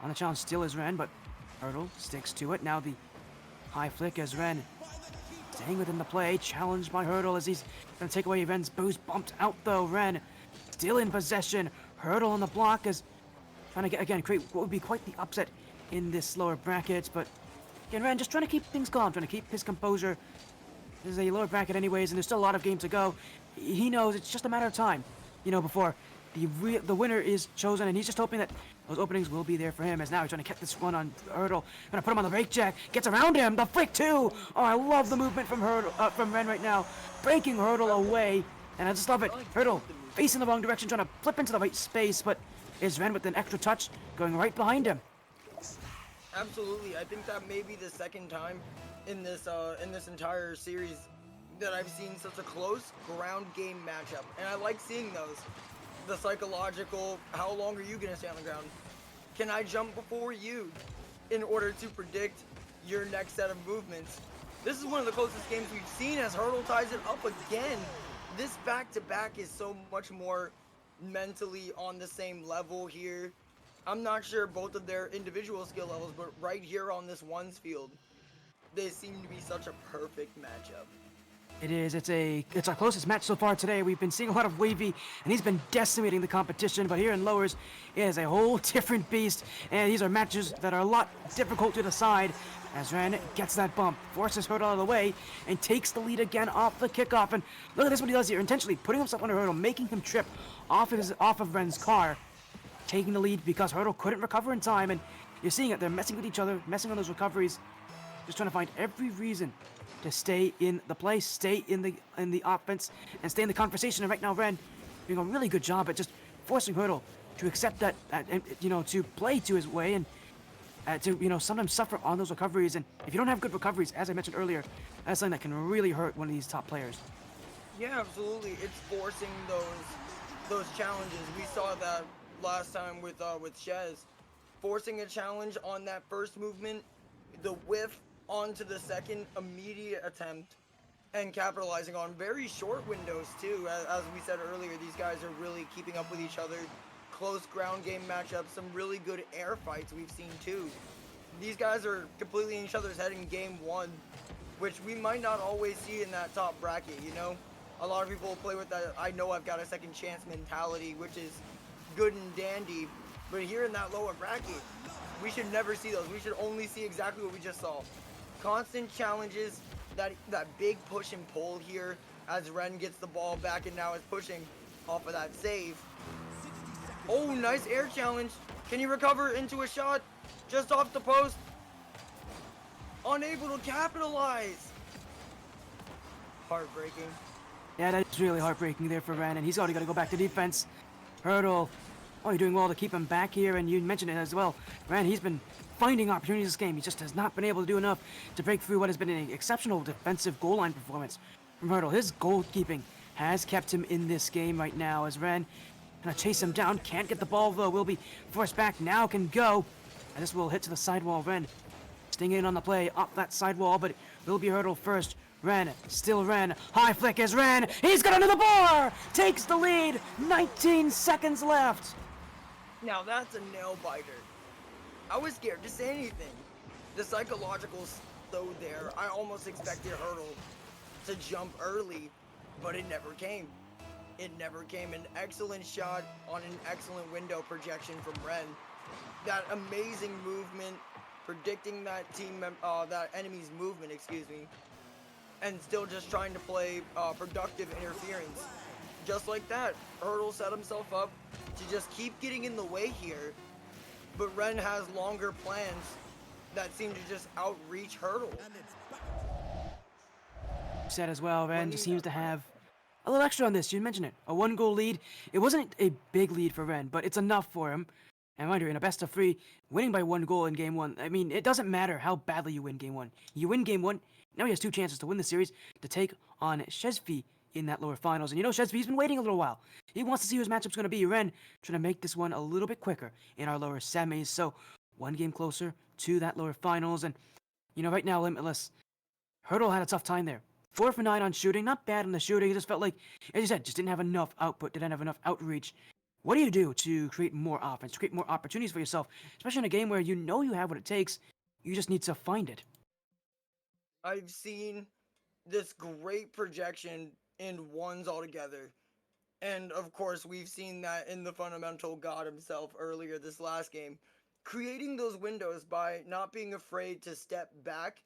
on the challenge still is Ren, but Hurdle sticks to it. Now the high flick as Ren staying within the play, challenged by Hurdle as he's going to take away Ren's boost. Bumped out though. Ren still in possession. Hurdle on the block is trying to create what would be quite the upset in this lower bracket, but again, Ren just trying to keep things calm, trying to keep his composure. This is a lower bracket anyways, and there's still a lot of games to go. He knows it's just a matter of time, you know, before the winner is chosen, and he's just hoping that those openings will be there for him, as now he's trying to get this one on Hurdle. Gonna put him on the break jack, gets around him, the flick too! Oh, I love the movement from from Ren right now. Breaking Hurdle away, and I just love it. Hurdle facing the wrong direction, trying to flip into the right space, but is Ren with an extra touch going right behind him. Absolutely, I think that may be the second time in this entire series that I've seen such a close ground game matchup, and I like seeing those. The psychological, how long are you gonna stay on the ground? Can I jump before you in order to predict your next set of movements? This is one of the closest games we've seen as Hurdle ties it up again. This back-to-back is so much more mentally on the same level here. I'm not sure both of their individual skill levels, but right here on this ones field, they seem to be such a perfect matchup. It is. It's our closest match so far today. We've been seeing a lot of Wahvey, and he's been decimating the competition. But here in lowers, it is a whole different beast, and these are matches that are a lot difficult to decide. As Ren gets that bump, forces Hurdle out of the way, and takes the lead again off the kickoff. And look at this, what he does here, intentionally putting himself under Hurdle, making him trip off of Ren's car, taking the lead because Hurdle couldn't recover in time. And you're seeing it, they're messing with each other, messing on those recoveries, just trying to find every reason to stay in the play, stay in the offense, and stay in the conversation. And right now, Ren doing a really good job at just forcing Hurdle to accept that, to play to his way, and to sometimes suffer on those recoveries. And if you don't have good recoveries, as I mentioned earlier, that's something that can really hurt one of these top players. Yeah, absolutely. It's forcing those challenges. We saw that last time with Shez, forcing a challenge on that first movement, the whiff onto the second immediate attempt, and capitalizing on very short windows too. As we said earlier, these guys are really keeping up with each other. Close ground game matchups, some really good air fights we've seen too. These guys are completely in each other's head in game one, which we might not always see in that top bracket, you know? A lot of people play with that I know I've got a second chance mentality, which is good and dandy, but here in that lower bracket, we should never see those. We should only see exactly what we just saw. Constant challenges, that big push and pull here as Ren gets the ball back and now is pushing off of that save. Oh, nice air challenge. Can you recover into a shot just off the post? Unable to capitalize. Heartbreaking. Yeah, that's really heartbreaking there for Ren, and he's already got to go back to defense. Hurdle, you're doing well to keep him back here, and you mentioned it as well. Ren, he's been finding opportunities this game. He just has not been able to do enough to break through what has been an exceptional defensive goal line performance from Hurdle. His goalkeeping has kept him in this game right now, as Ren gonna chase him down. Can't get the ball though. Will be forced back. Now can go. And this will hit to the sidewall. Ren staying in on the play up that sidewall, but it will be Hurdle first. Ren, still Ren. High flick is Ren. He's got under the bar. Takes the lead. 19 seconds left. Now that's a nail biter. I was scared to say anything. The psychological's so there. I almost expected Hurdle to jump early, but it never came. It never came. An excellent shot on an excellent window projection from Ren. That amazing movement, predicting that that enemy's movement, and still just trying to play productive interference. Just like that, Hurdle set himself up to just keep getting in the way here, but Ren has longer plans that seem to just outreach Hurdle. Said as well, Ren just seems to have A little extra on this, you mentioned it. A 1-goal lead. It wasn't a big lead for Ren, but it's enough for him. And mind you, in a best of 3, winning by 1 goal in game 1, I mean, it doesn't matter how badly you win game 1. You win game 1, now he has 2 chances to win the series to take on Shezzffy in that lower finals. And you know, Shezzffy's been waiting a little while. He wants to see who his matchup's going to be. Ren trying to make this one a little bit quicker in our lower semis. So, 1 game closer to that lower finals. And, you know, right now, Limitless, Hurdle had a tough time there. 4 for 9 on shooting, not bad on the shooting. He just felt like, as you said, just didn't have enough output, didn't have enough outreach. What do you do to create more offense, to create more opportunities for yourself, especially in a game where you know you have what it takes, you just need to find it? I've seen this great projection in ones altogether. And of course, we've seen that in the fundamental god himself earlier this last game. Creating those windows by not being afraid to step back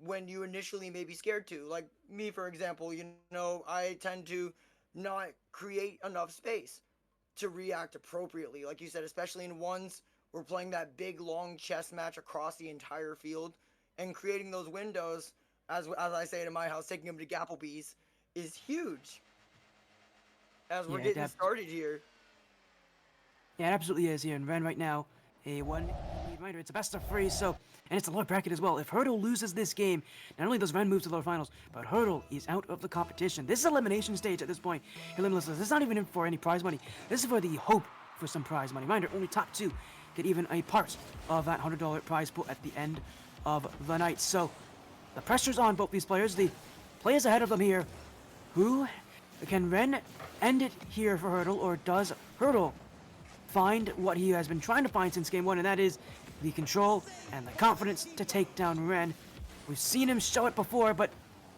when you initially may be scared to. Like me, for example, you know, I tend to not create enough space to react appropriately. Like you said, especially in ones, we're playing that big, long chess match across the entire field. And creating those windows, as I say it in my house, taking them to Gapplebee's, is huge. As we're getting started here. Yeah, it absolutely is here in Ren right now. A 1 reminder, it's a best of 3, so, and it's a lower bracket as well. If Hurdle loses this game, not only does Ren move to the lower finals, but Hurdle is out of the competition. This is elimination stage at this point. Here, Limitless, this is not even for any prize money. This is for the hope for some prize money. Reminder, only top 2 get even a part of that $100 prize pool at the end of the night. So, the pressure's on both these players. The players ahead of them here, who can Ren end it here for Hurdle, or does Hurdle find what he has been trying to find since game 1, and that is the control and the confidence to take down Ren? We've seen him show it before, but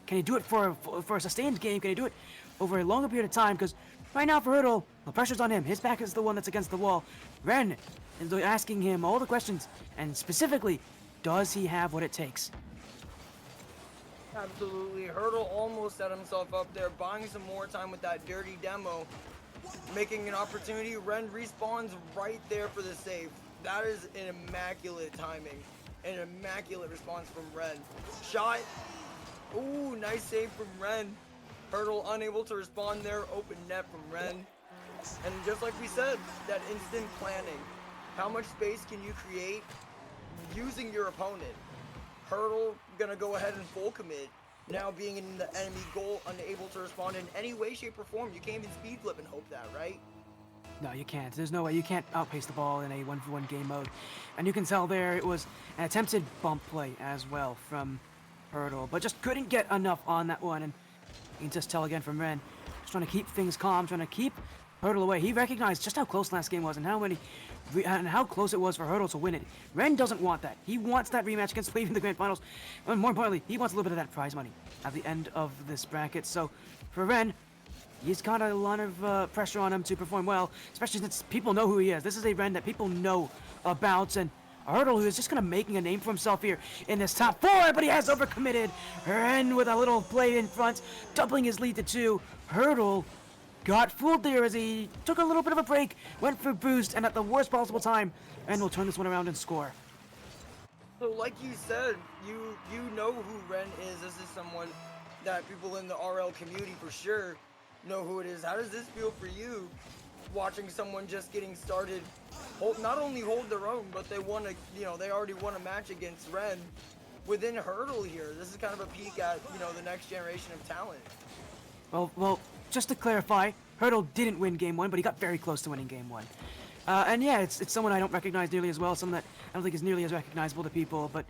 can he do it for a sustained game? Can he do it over a longer period of time? Because right now for Hurdle, the pressure's on him. His back is the one that's against the wall. Ren is asking him all the questions, and specifically, does he have what it takes? Absolutely. Hurdle almost set himself up there, buying some more time with that dirty demo. Making an opportunity, Ren respawns right there for the save. That is an immaculate timing, an immaculate response from Ren. Shot, ooh, nice save from Ren. Hurdle unable to respond there, open net from Ren. And just like we said, that instant planning. How much space can you create using your opponent? Hurdle gonna go ahead and full commit. Now being in the enemy goal, unable to respond in any way, shape, or form. You can't even speed flip and hope that, right? No, you can't. There's no way. You can't outpace the ball in a 1-for-1 game mode. And you can tell there it was an attempted bump play as well from Hurdle, but just couldn't get enough on that one. And you can just tell again from Ren, just trying to keep things calm, trying to keep Hurdle away. He recognized just how close last game was and how close it was for Hurdle to win it. Ren doesn't want that. He wants that rematch against Wahvey in the grand finals. And more importantly, he wants a little bit of that prize money at the end of this bracket. So for Ren, he's got a lot of pressure on him to perform well, especially since people know who he is. This is a Ren that people know about, and a Hurdle who is just kind of making a name for himself here in this top 4, but he has overcommitted. Ren with a little play in front, doubling his lead to 2. Hurdle got fooled there as he took a little bit of a break, went for boost, and at the worst possible time, and will turn this one around and score. So like you said, you know who Ren is. This is someone that people in the RL community for sure know who it is. How does this feel for you, watching someone just getting started, not only hold their own, but they already won a match against Ren within Hurdle here? This is kind of a peek at, the next generation of talent. Well, just to clarify, Hurdle didn't win game 1, but he got very close to winning game 1. And yeah, it's someone I don't recognize nearly as well, someone that I don't think is nearly as recognizable to people, but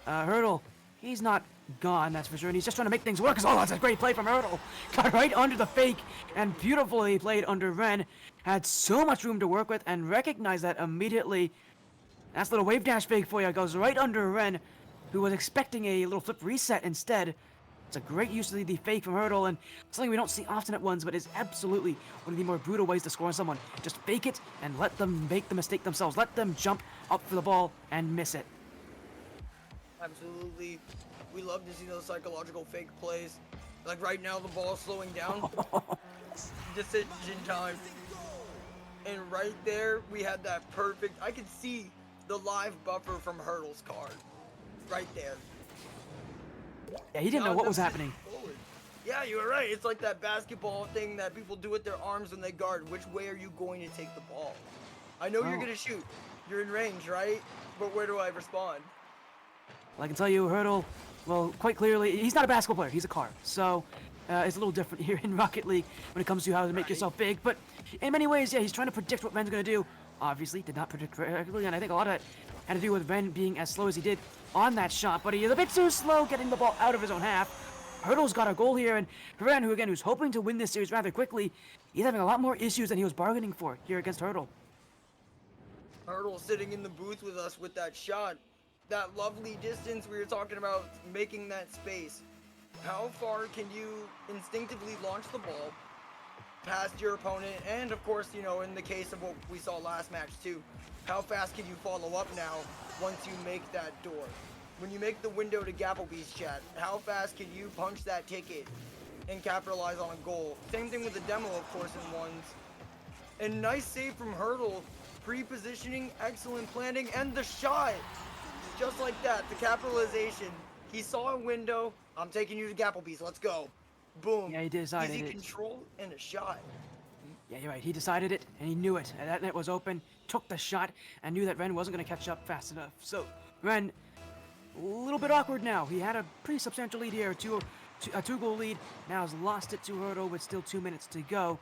Hurdle, he's not gone, that's for sure, and he's just trying to make things work. Oh, that's a great play from Hurdle. Got right under the fake, and beautifully played under Ren. Had so much room to work with, and recognized that immediately. That's a little wave dash fake for you. Goes right under Ren, who was expecting a little flip reset instead. It's a great use of the fake from Hurdle, and something we don't see often at ones, but is absolutely one of the more brutal ways to score on someone. Just fake it and let them make the mistake themselves. Let them jump up for the ball and miss it. Absolutely. We love to see those psychological fake plays. Like right now, the ball's slowing down. Decision time. And right there, we had that perfect... I could see the live buffer from Hurdle's card. Right there. Yeah, he didn't know what was happening. Yeah, you were right. It's like that basketball thing that people do with their arms when they guard. Which way are you going to take the ball? I know you're Oh. gonna shoot. You're in range, right? But where do I respond? Well, I can tell you, Hurdle, well, quite clearly, he's not a basketball player. He's a car. So it's a little different here in Rocket League when it comes to how to make Right. yourself big. But in many ways, yeah, he's trying to predict what Ren's going to do. Obviously, did not predict correctly, and I think a lot of that had to do with Ren being as slow as he did on that shot. But he is a bit too slow getting the ball out of his own half. Hurdle's got a goal here, and Ren, who's hoping to win this series rather quickly, he's having a lot more issues than he was bargaining for here against Hurdle. Hurdle sitting in the booth with us with that shot. That lovely distance we were talking about, making that space. How far can you instinctively launch the ball past your opponent? And of course, you know, in the case of what we saw last match too, how fast can you follow up now once you make that door? When you make the window to Gapplebee's chat, how fast can you punch that ticket and capitalize on a goal? Same thing with the demo, of course, in ones. And nice save from Hurdle. Pre-positioning, excellent planning, and the shot! Just like that, the capitalization. He saw a window. I'm taking you to Gapplebee's. Let's go. Boom. Yeah, he decided Easy it. control and a shot. Yeah, you're right. He decided it, and he knew it. And that net was open, took the shot, and knew that Ren wasn't going to catch up fast enough. So, Ren, a little bit awkward now. He had a pretty substantial lead here, a two-goal lead. Now has lost it to Hurdle with still 2 minutes to go.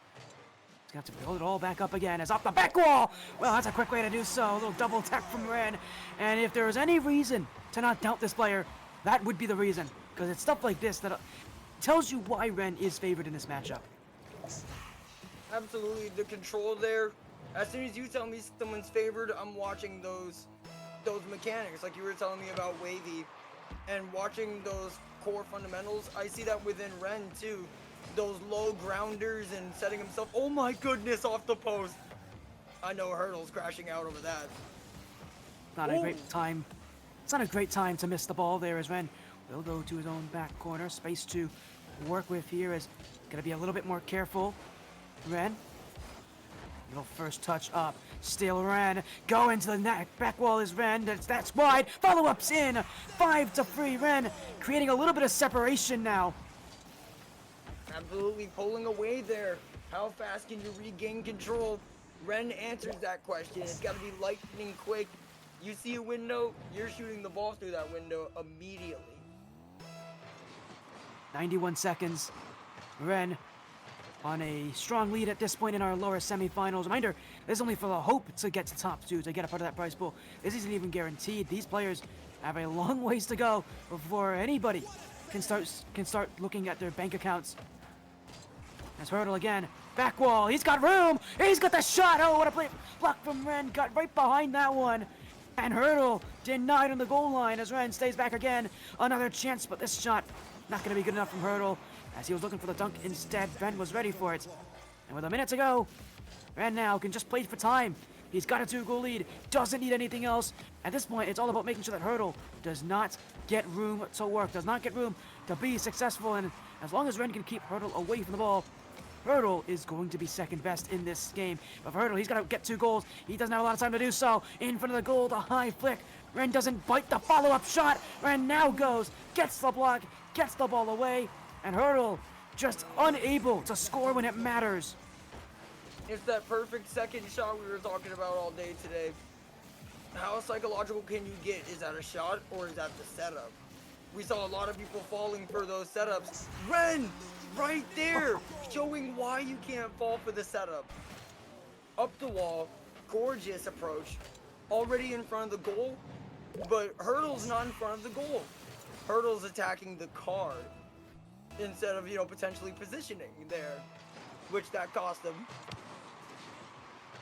He's got to build it all back up again. As off the back wall. Well, that's a quick way to do so. A little double tap from Ren. And if there is any reason to not doubt this player, that would be the reason. Because it's stuff like this that tells you why Ren is favored in this matchup. Absolutely, the control there. As soon as you tell me someone's favored, I'm watching those mechanics, like you were telling me about Wahvey, and watching those core fundamentals. I see that within Ren too. Those low grounders and setting himself. Oh my goodness, off the post. I know Hurdle's crashing out over that. Not a great time. It's not a great time to miss the ball there as Ren will go to his own back corner. Space to work with here is going to be a little bit more careful. Ren. Little first touch up. Still Ren. Go into the net. Back wall is Ren. That's wide. Follow-ups in. 5-3. Ren creating a little bit of separation now. Absolutely pulling away there. How fast can you regain control? Ren answers that question. It's got to be lightning quick. You see a window, you're shooting the ball through that window immediately. 91 seconds. Ren on a strong lead at this point in our lower semifinals. Reminder, this is only for the hope to get to top two, to get a part of that prize pool. This isn't even guaranteed. These players have a long ways to go before anybody can start looking at their bank accounts. As Hurdle again. Back wall. He's got room. He's got the shot. Oh, what a play. Block from Ren. Got right behind that one. And Hurdle denied on the goal line as Ren stays back again. Another chance, but this shot not going to be good enough from Hurdle. As he was looking for the dunk instead, Ren was ready for it. And with a minute to go, Ren now can just play for time. He's got a 2-goal lead. Doesn't need anything else. At this point, it's all about making sure that Hurdle does not get room to work. Does not get room to be successful. And as long as Ren can keep Hurdle away from the ball, Hurdle is going to be second best in this game. But for Hurdle, he's got to get 2 goals. He doesn't have a lot of time to do so. In front of the goal, the high flick. Ren doesn't bite the follow-up shot. Ren now goes, gets the block, gets the ball away. And Hurdle just unable to score when it matters. It's that perfect second shot we were talking about all day today. How psychological can you get? Is that a shot or is that the setup? We saw a lot of people falling for those setups. Ren! Right there! Showing why you can't fall for the setup. Up the wall. Gorgeous approach. Already in front of the goal. But Hurdle's not in front of the goal. Hurdle's attacking the card. Instead of, potentially positioning there. Which that cost him.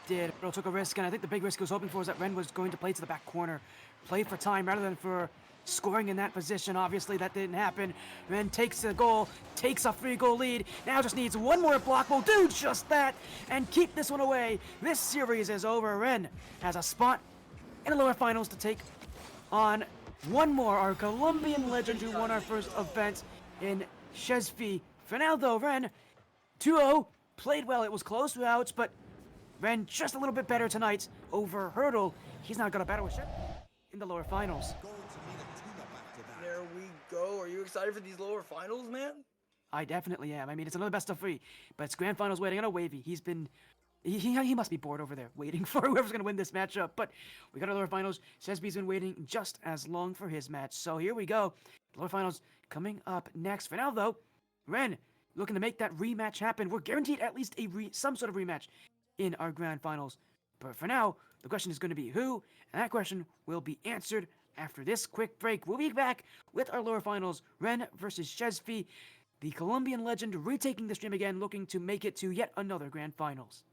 Did. Hurdle took a risk, and I think the big risk he was hoping for was that Ren was going to play to the back corner. Play for time rather than for scoring in that position. Obviously, that didn't happen. Ren takes the goal, takes a 3-goal lead. Now just needs one more block. Will do just that and keep this one away. This series is over. Ren has a spot in the lower finals to take on one more, our Colombian legend who won our first event in Shezzffy. For now, though, Ren 2-0 played well. It was close throughout, but Ren just a little bit better tonight over Hurdle. He's not going to battle with Shezzffy in the lower finals. There we go. Are you excited for these lower finals, man? I definitely am. I mean, it's another best of 3, but it's grand finals waiting on a Wavy. He must be bored over there waiting for whoever's going to win this matchup. But we got our lower finals. Shezzffy's been waiting just as long for his match. So here we go. Lower finals coming up next. For now, though, Ren looking to make that rematch happen. We're guaranteed at least some sort of rematch in our grand finals. But for now, the question is going to be who, and that question will be answered after this quick break. We'll be back with our lower finals, Ren versus Shezzffy, the Colombian legend retaking the stream again, looking to make it to yet another grand finals.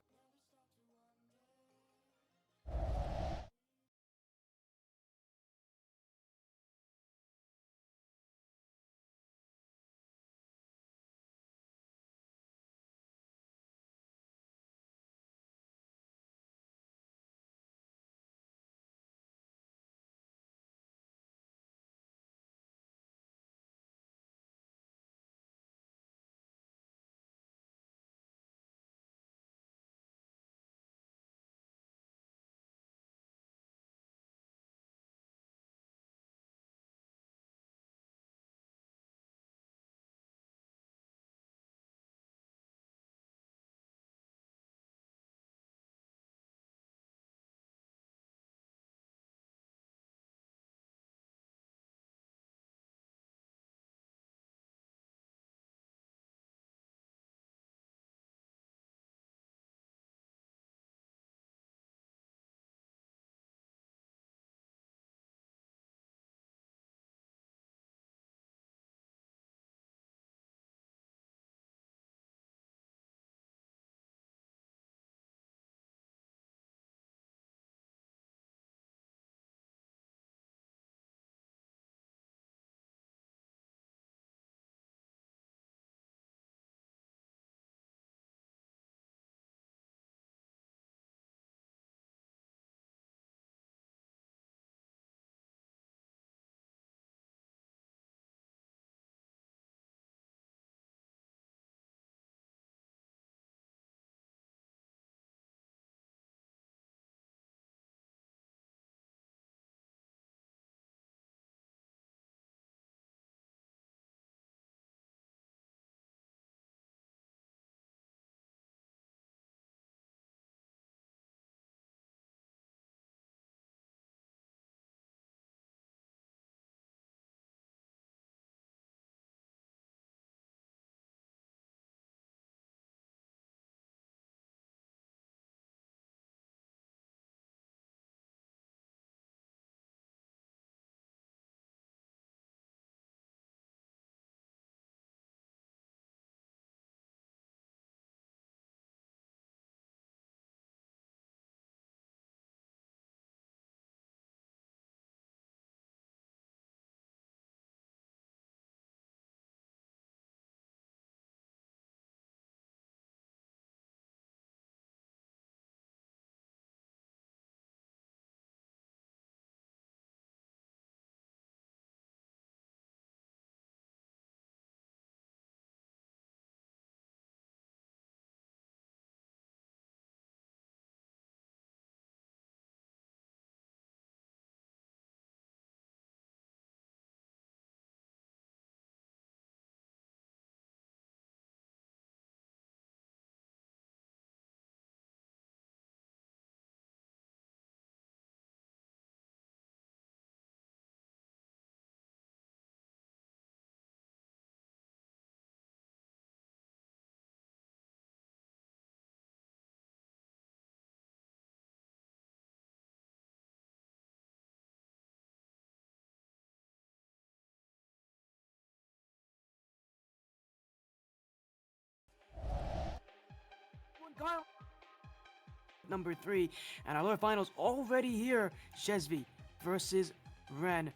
Number 3, and our lower finals already here. Shezzffy versus Ren.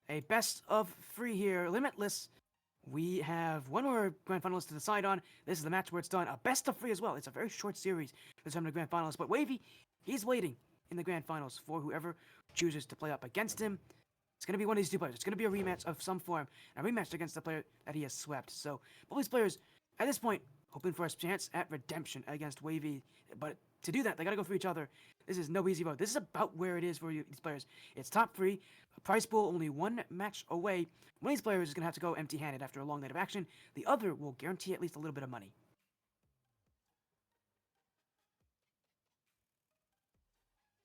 A best of 3 here. Limitless. We have one more grand finalist to decide on. This is the match where it's done. A best of 3 as well. It's a very short series to determine the grand finalist. But Wavy, he's waiting in the grand finals for whoever chooses to play up against him. It's going to be one of these two players. It's going to be a rematch of some form. A rematch against the player that he has swept. So both these players, at this point, hoping for a chance at redemption against Wahvey. But to do that, they gotta go through each other. This is no easy road. This is about where it is for these players. It's top 3, a prize pool only 1 match away. One of these players is gonna have to go empty-handed after a long night of action. The other will guarantee at least a little bit of money.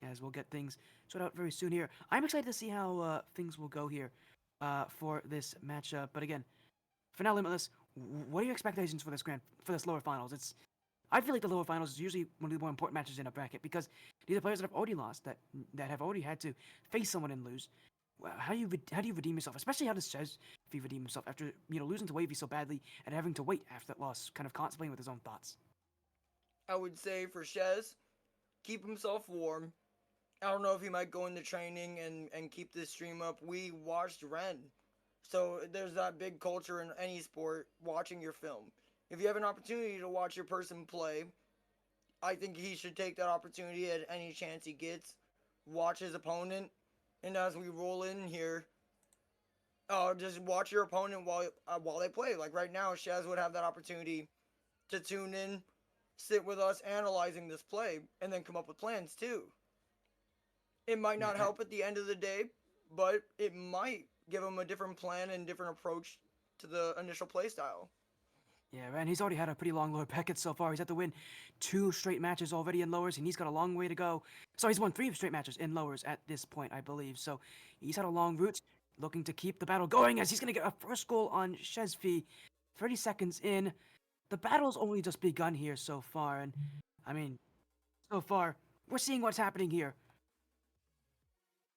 As we'll get things sorted out very soon here. I'm excited to see how things will go here for this matchup. But again, for now, Limitless, what are your expectations for this lower finals? I feel like the lower finals is usually one of the more important matches in a bracket because these are players that have already lost, that have already had to face someone and lose. How do you redeem yourself? Especially how does Shezzffy redeem himself after losing to Wahvey so badly and having to wait after that loss, kind of contemplating with his own thoughts? I would say for Shez, keep himself warm. I don't know if he might go into training and keep this stream up. We watched Ren. So there's that big culture in any sport, watching your film. If you have an opportunity to watch your person play, I think he should take that opportunity at any chance he gets. Watch his opponent. And as we roll in here, just watch your opponent while they play. Like right now, Shez would have that opportunity to tune in, sit with us analyzing this play, and then come up with plans too. It might not help at the end of the day, but it might give him a different plan and different approach to the initial playstyle. Yeah, and he's already had a pretty long lower bracket so far. He's had to win 2 straight matches already in lowers, and he's got a long way to go. So he's won 3 straight matches in lowers at this point, I believe. So he's had a long route, looking to keep the battle going as he's going to get a first goal on Shezzffy. 30 seconds in. The battle's only just begun here so far, and I mean, so far, we're seeing what's happening here.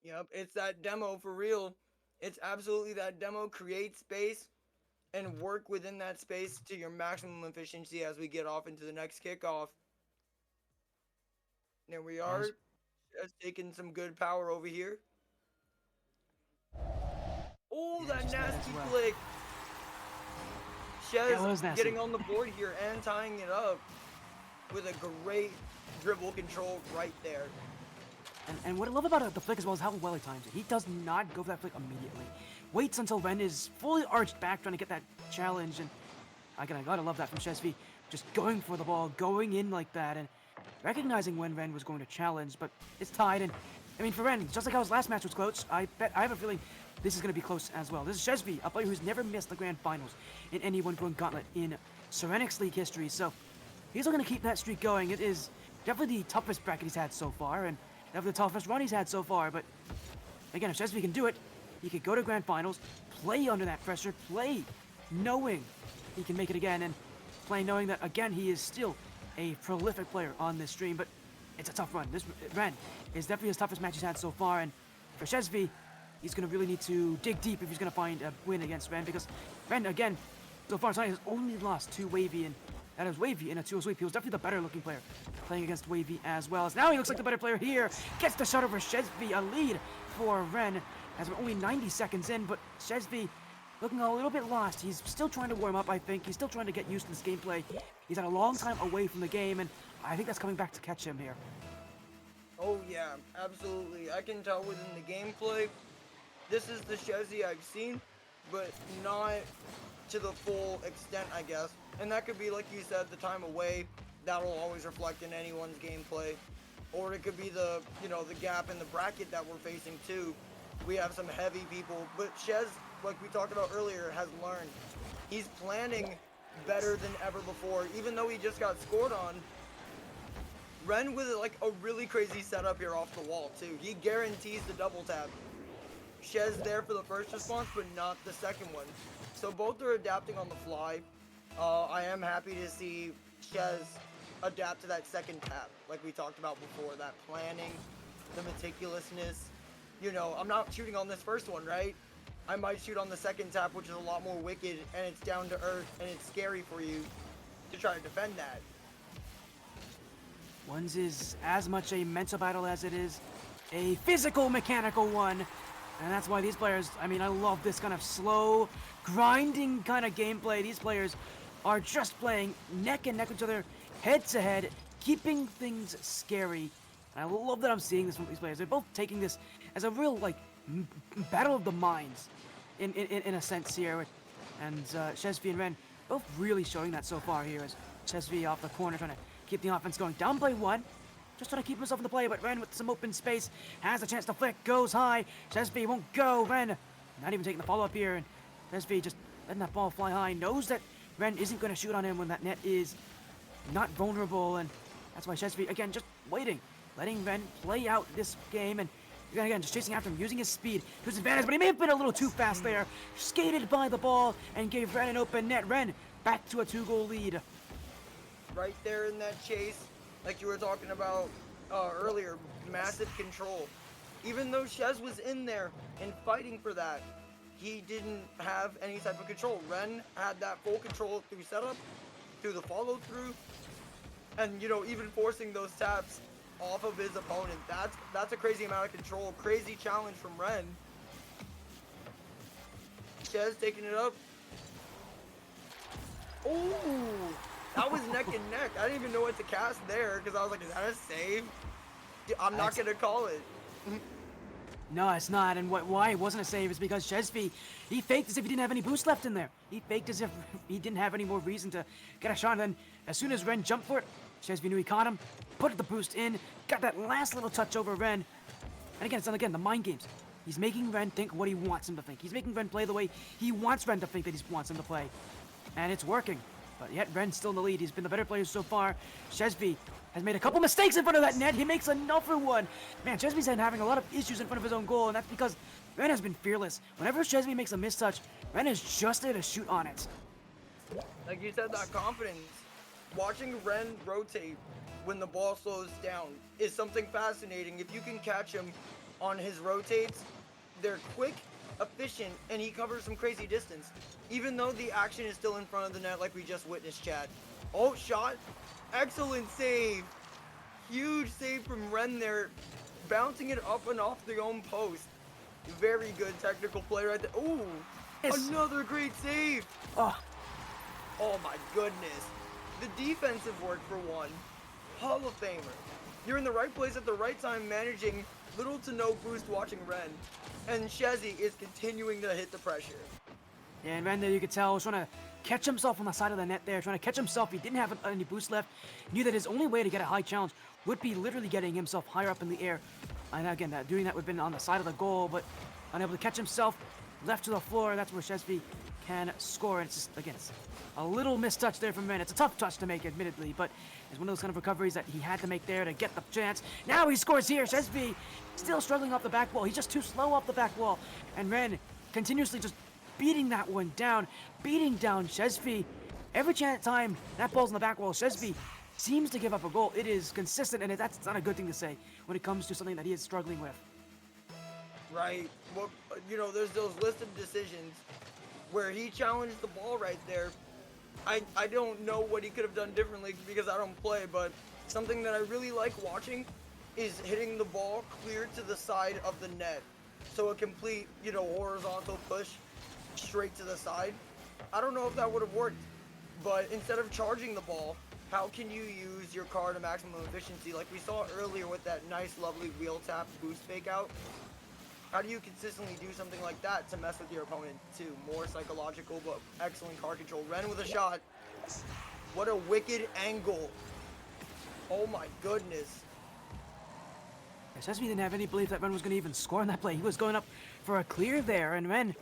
Yep, it's that demo for real. It's absolutely that demo. Create space and work within that space to your maximum efficiency as we get off into the next kickoff. There we are. Just taking some good power over here. Oh, that nasty flick. Shez getting on the board here and tying it up with a great dribble control right there. And what I love about the flick as well is how well he times it. He does not go for that flick immediately. Waits until Ren is fully arched back trying to get that challenge, and I gotta love that from Shezzffy. Just going for the ball, going in like that, and recognizing when Ren was going to challenge, but it's tied, and I mean for Ren, just like how his last match was close, I have a feeling this is gonna be close as well. This is Shezzffy, a player who's never missed the grand finals in any one Gauntlet in Serenyx League history, so he's gonna keep that streak going. It is definitely the toughest bracket he's had so far, and definitely the toughest run he's had so far, but again, if Shezzffy can do it, he could go to grand finals, play under that pressure, play knowing he can make it again, and play knowing that, again, he is still a prolific player on this stream, but it's a tough run. This Ren is definitely his toughest match he's had so far, and for Shezzffy, he's going to really need to dig deep if he's going to find a win against Ren, because Ren, again, so far tonight has only lost to Wahvey, and that is Wahvey in a 2-0 sweep. He was definitely the better looking player playing against Wahvey as well. As now he looks like the better player here. Gets the shot over Shezzffy, a lead for Ren as we're only 90 seconds in, but Shezzffy looking a little bit lost. He's still trying to warm up, I think. He's still trying to get used to this gameplay. He's had a long time away from the game, and I think that's coming back to catch him here. Oh yeah, absolutely. I can tell within the gameplay, this is the Shezzffy I've seen, but not to the full extent, I guess. And that could be, like you said, the time away. That'll always reflect in anyone's gameplay. Or it could be the, the gap in the bracket that we're facing too. We have some heavy people, but Shez, like we talked about earlier, has learned. He's planning better than ever before, even though he just got scored on. Ren with like a really crazy setup here off the wall too. He guarantees the double tap. Shez there for the first response, but not the second one. So both are adapting on the fly. I am happy to see Shez adapt to that second tap, like we talked about before. That planning, the meticulousness. I'm not shooting on this first one, right? I might shoot on the second tap, which is a lot more wicked, and it's down to earth, and it's scary for you to try to defend that. One's is as much a mental battle as it is a physical, mechanical one. And that's why these players, I love this kind of slow, grinding kind of gameplay. These players are just playing neck and neck with each other, head to head, keeping things scary. And I love that I'm seeing this from these players. They're both taking this as a real, battle of the minds, in a sense here. And Shezzffy and Ren both really showing that so far here. As Shezzffy off the corner trying to keep the offense going. Down by 1. Just trying to keep himself in the play, but Ren with some open space has a chance to flick, goes high. Shezzffy won't go. Ren not even taking the follow-up here, and Shezzffy just letting that ball fly high. Knows that Ren isn't going to shoot on him when that net is not vulnerable, and that's why Shezzffy, again, just waiting, letting Ren play out this game, and again, just chasing after him, using his speed to his advantage, but he may have been a little too fast there. Skated by the ball and gave Ren an open net. Ren back to a 2-goal lead. Right there in that chase, like you were talking about earlier, massive control. Even though Shez was in there and fighting for that, he didn't have any type of control. Ren had that full control through setup, through the follow-through, and, you know, even forcing those taps off of his opponent. That's a crazy amount of control, crazy challenge from Ren. Shez taking it up. Oh, that was neck and neck. I didn't even know what to cast there because I was like, is that a save? I'm not going to call it. No, it's not, and why it wasn't a save is because Shezzffy, he faked as if he didn't have any boost left in there. He faked as if he didn't have any more reason to get a shot, and then as soon as Ren jumped for it, Shezzffy knew he caught him, put the boost in, got that last little touch over Ren, and again, it's again the mind games. He's making Ren think what he wants him to think. He's making Ren play the way he wants Ren to think that he wants him to play, and it's working. But yet Ren's still in the lead. He's been the better player so far. Shezzffy has made a couple mistakes in front of that net. He makes another one. Man, Shezzffy's been having a lot of issues in front of his own goal, and that's because Ren has been fearless. Whenever Shezzffy makes a mistouch, Ren is just there to shoot on it. Like you said, that confidence. Watching Ren rotate when the ball slows down is something fascinating. If you can catch him on his rotates, they're quick, efficient, and he covers some crazy distance. Even though the action is still in front of the net like we just witnessed, Chad. Oh, shot. Excellent save. Huge save from Ren there. Bouncing it up and off the own post. Very good technical play right there. Ooh, another great save. Oh my goodness. The defensive work for one. Hall of Famer. You're in the right place at the right time, managing little to no boost watching Ren. And Shezzffy is continuing to hit the pressure. Yeah, and Ren there, you could tell, was trying to catch himself on the side of the net there, trying to catch himself. He didn't have any boost left. He knew that his only way to get a high challenge would be literally getting himself higher up in the air. And again, doing that would have been on the side of the goal, but unable to catch himself, left to the floor. That's where Shezzffy can score. And it's just, again, it's a little mistouch there from Ren. It's a tough touch to make, admittedly, but it's one of those kind of recoveries that he had to make there to get the chance. Now he scores here. Shezzffy still struggling off the back wall. He's just too slow off the back wall. And Ren continuously just beating that one down, beating down Shezzffy. Every time that ball's on the back wall, Shezzffy seems to give up a goal. It is consistent, and that's not a good thing to say when it comes to something that he is struggling with. Right. Well, you know, there's those listed decisions where he challenged the ball right there. I don't know what he could have done differently because I don't play, but something that I really like watching is hitting the ball clear to the side of the net. So a complete, you know, horizontal push straight to the side. I don't know if that would have worked, but instead of charging the ball, how can you use your car to maximum efficiency like we saw earlier with that nice, lovely wheel tap boost fake out? How do you consistently do something like that to mess with your opponent too? More psychological, but excellent car control. Ren with a shot. What a wicked angle. Oh my goodness. Shezzffy didn't have any belief that Ren was going to even score on that play. He was going up for a clear there, and Ren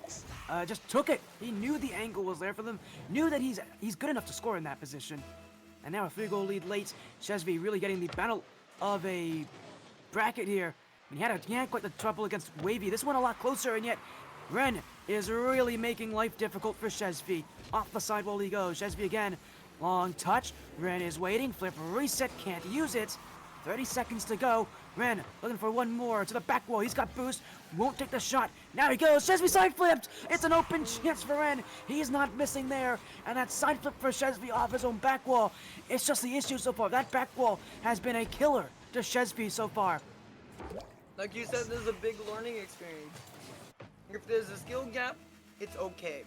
just took it. He knew the angle was there for them, knew that he's good enough to score in that position. And now a 3-goal lead late. Shezzffy really getting the battle of a bracket here. And he had quite the trouble against Wahvey. This one a lot closer, and yet Ren is really making life difficult for Shezzffy. Off the sidewall he goes. Shezzffy again. Long touch. Ren is waiting. Flip reset. Can't use it. 30 seconds to go. Ren looking for one more to the back wall. He's got boost. Won't take the shot. Now he goes. Shezzffy side flipped. It's an open chance for Ren. He's not missing there. And that side flip for Shezzffy off his own back wall. It's just the issue so far. That back wall has been a killer to Shezzffy so far. Like you said, this is a big learning experience. If there's a skill gap, it's okay.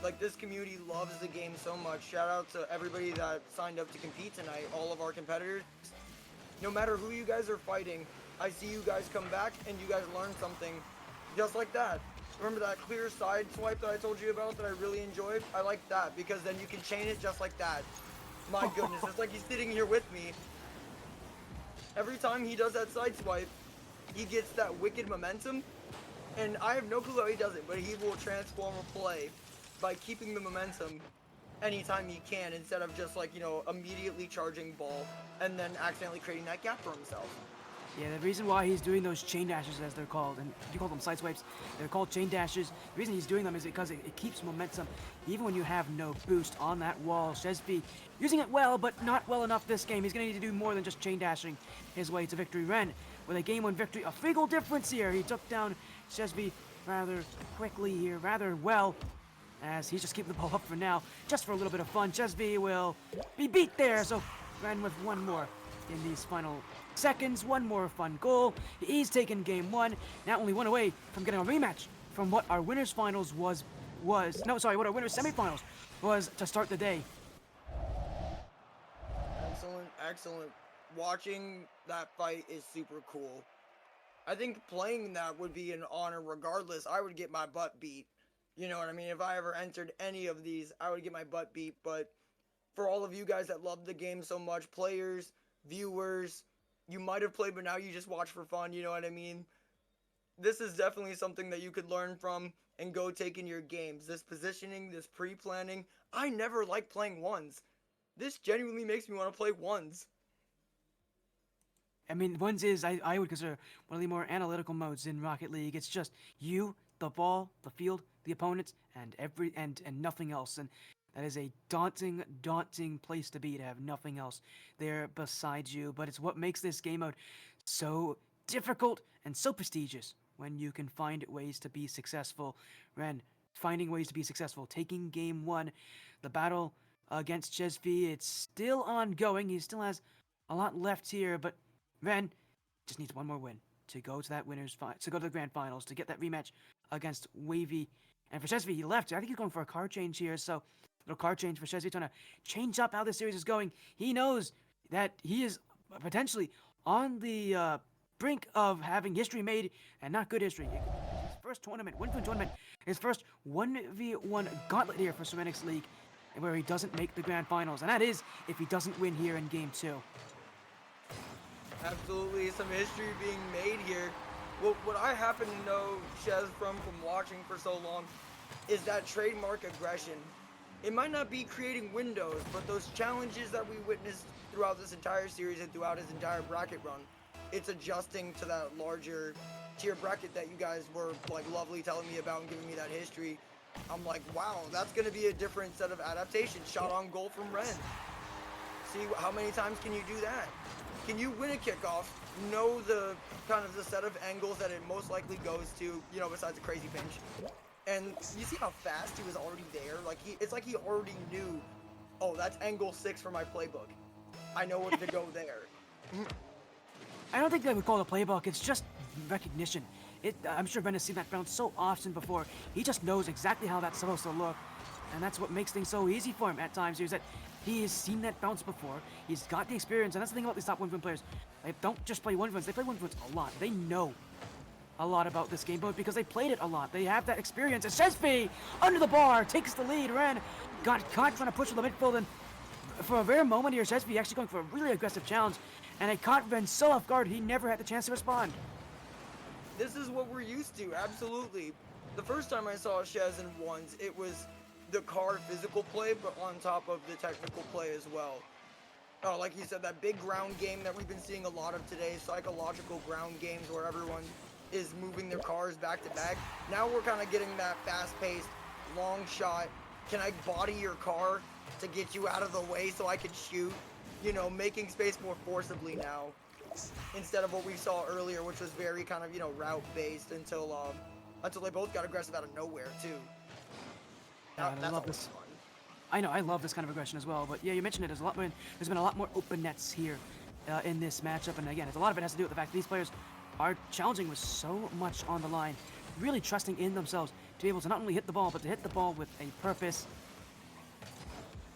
Like, this community loves the game so much. Shout out to everybody that signed up to compete tonight, all of our competitors. No matter who you guys are fighting, I see you guys come back and you guys learn something just like that. Remember that clear side swipe that I told you about that I really enjoyed? I like that because then you can chain it just like that. My goodness, it's like he's sitting here with me. Every time he does that side swipe, he gets that wicked momentum. And I have no clue how he does it, but he will transform a play by keeping the momentum anytime he can, instead of just like, you know, immediately charging ball and then accidentally creating that gap for himself. Yeah, the reason why he's doing those chain dashes, as they're called, and you call them side swipes, they're called chain dashes. The reason he's doing them is because it keeps momentum, even when you have no boost on that wall. Shezzffy using it well, but not well enough this game. He's going to need to do more than just chain dashing his way to victory. Ren, with a game 1 victory, a free goal difference here. He took down Shezzffy rather quickly here, rather well, as he's just keeping the ball up for now, just for a little bit of fun. Shezzffy will be beat there, so Ren with one more in these final seconds, one more fun goal. He's taken game 1, now only one away from getting a rematch from what our winners finals what our winners semifinals was to start the day. Excellent. Watching that fight is super cool. I think playing that would be an honor regardless. I would get my butt beat. You know what I mean? If I ever entered any of these, I would get my butt beat. But for all of you guys that love the game so much, players, viewers, you might have played, but now you just watch for fun, you know what I mean? This is definitely something that you could learn from and go take in your games. This positioning, this pre-planning. I never like playing ones. This genuinely makes me want to play ones. I mean, ones is, I would consider one of the more analytical modes in Rocket League. It's just you, the ball, the field, the opponents, and nothing else. And that is a daunting place to be, to have nothing else there besides you. But it's what makes this game mode so difficult and so prestigious, when you can find ways to be successful. Ren, finding ways to be successful, taking game 1. The battle against Shezzffy, it's still ongoing. He still has a lot left here, but Ren just needs one more win to go to that to go to the grand finals, to get that rematch against Wahvey. And for Shezzffy, he left. I think he's going for a card change here, so little card change for Shezzffy, trying to change up how this series is going. He knows that he is potentially on the brink of having history made, and not good history. His first tournament, win for tournament, his first 1v1 gauntlet here for Serenyx League, where he doesn't make the grand finals, and that is if he doesn't win here in game 2. Absolutely, some history being made here. Well, what I happen to know Shez from watching for so long is that trademark aggression. It might not be creating windows, but those challenges that we witnessed throughout this entire series and throughout his entire bracket run, it's adjusting to that larger tier bracket that you guys were like lovely telling me about and giving me that history. I'm like, wow, that's going to be a different set of adaptations. Shot on goal from Ren. See, how many times can you do that? Can you win a kickoff, know the kind of the set of angles that it most likely goes to, you know, besides a crazy pinch? And you see how fast he was already there? Like, it's like he already knew, oh, that's angle 6 for my playbook. I know what to go there. I don't think they would call it a playbook. It's just recognition. I'm sure Ben has seen that bounce so often before. He just knows exactly how that's supposed to look. And that's what makes things so easy for him at times, is that he has seen that bounce before. He's got the experience, and that's the thing about these top 1v1 players. They don't just play 1v1s, they play 1v1s a lot. They know a lot about this game mode because they played it a lot. They have that experience. And Shezzffy, under the bar, takes the lead. Ren got caught trying to push with the midfield, and for a rare moment here, Shezzffy actually going for a really aggressive challenge, and it caught Ren so off guard he never had the chance to respond. This is what we're used to, absolutely. The first time I saw Shez in ones, it was the card physical play, but on top of the technical play as well. Like you said, that big ground game that we've been seeing a lot of today, psychological ground games where everyone is moving their cars back to back. Now we're kind of getting that fast-paced, long shot. Can I body your car to get you out of the way so I can shoot? You know, making space more forcibly now, instead of what we saw earlier, which was very kind of, you know, route-based until they both got aggressive out of nowhere too. I love this. Fun. I know, I love this kind of aggression as well. But yeah, you mentioned it. There's been a lot more open nets here in this matchup, and again, a lot of it has to do with the fact that these players are challenging with so much on the line, really trusting in themselves to be able to not only hit the ball, but to hit the ball with a purpose.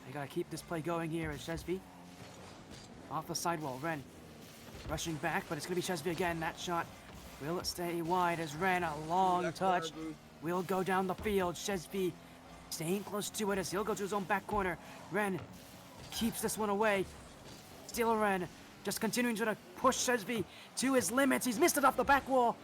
They gotta keep this play going here as Shezzffy off the sidewall. Ren rushing back, but it's gonna be Shezzffy again. That shot will stay wide as Ren, a long touch, will go down the field. Shezzffy staying close to it as he'll go to his own back corner. Ren keeps this one away. Still Ren, just continuing to push Shezzffy to his limits. He's missed it off the back wall,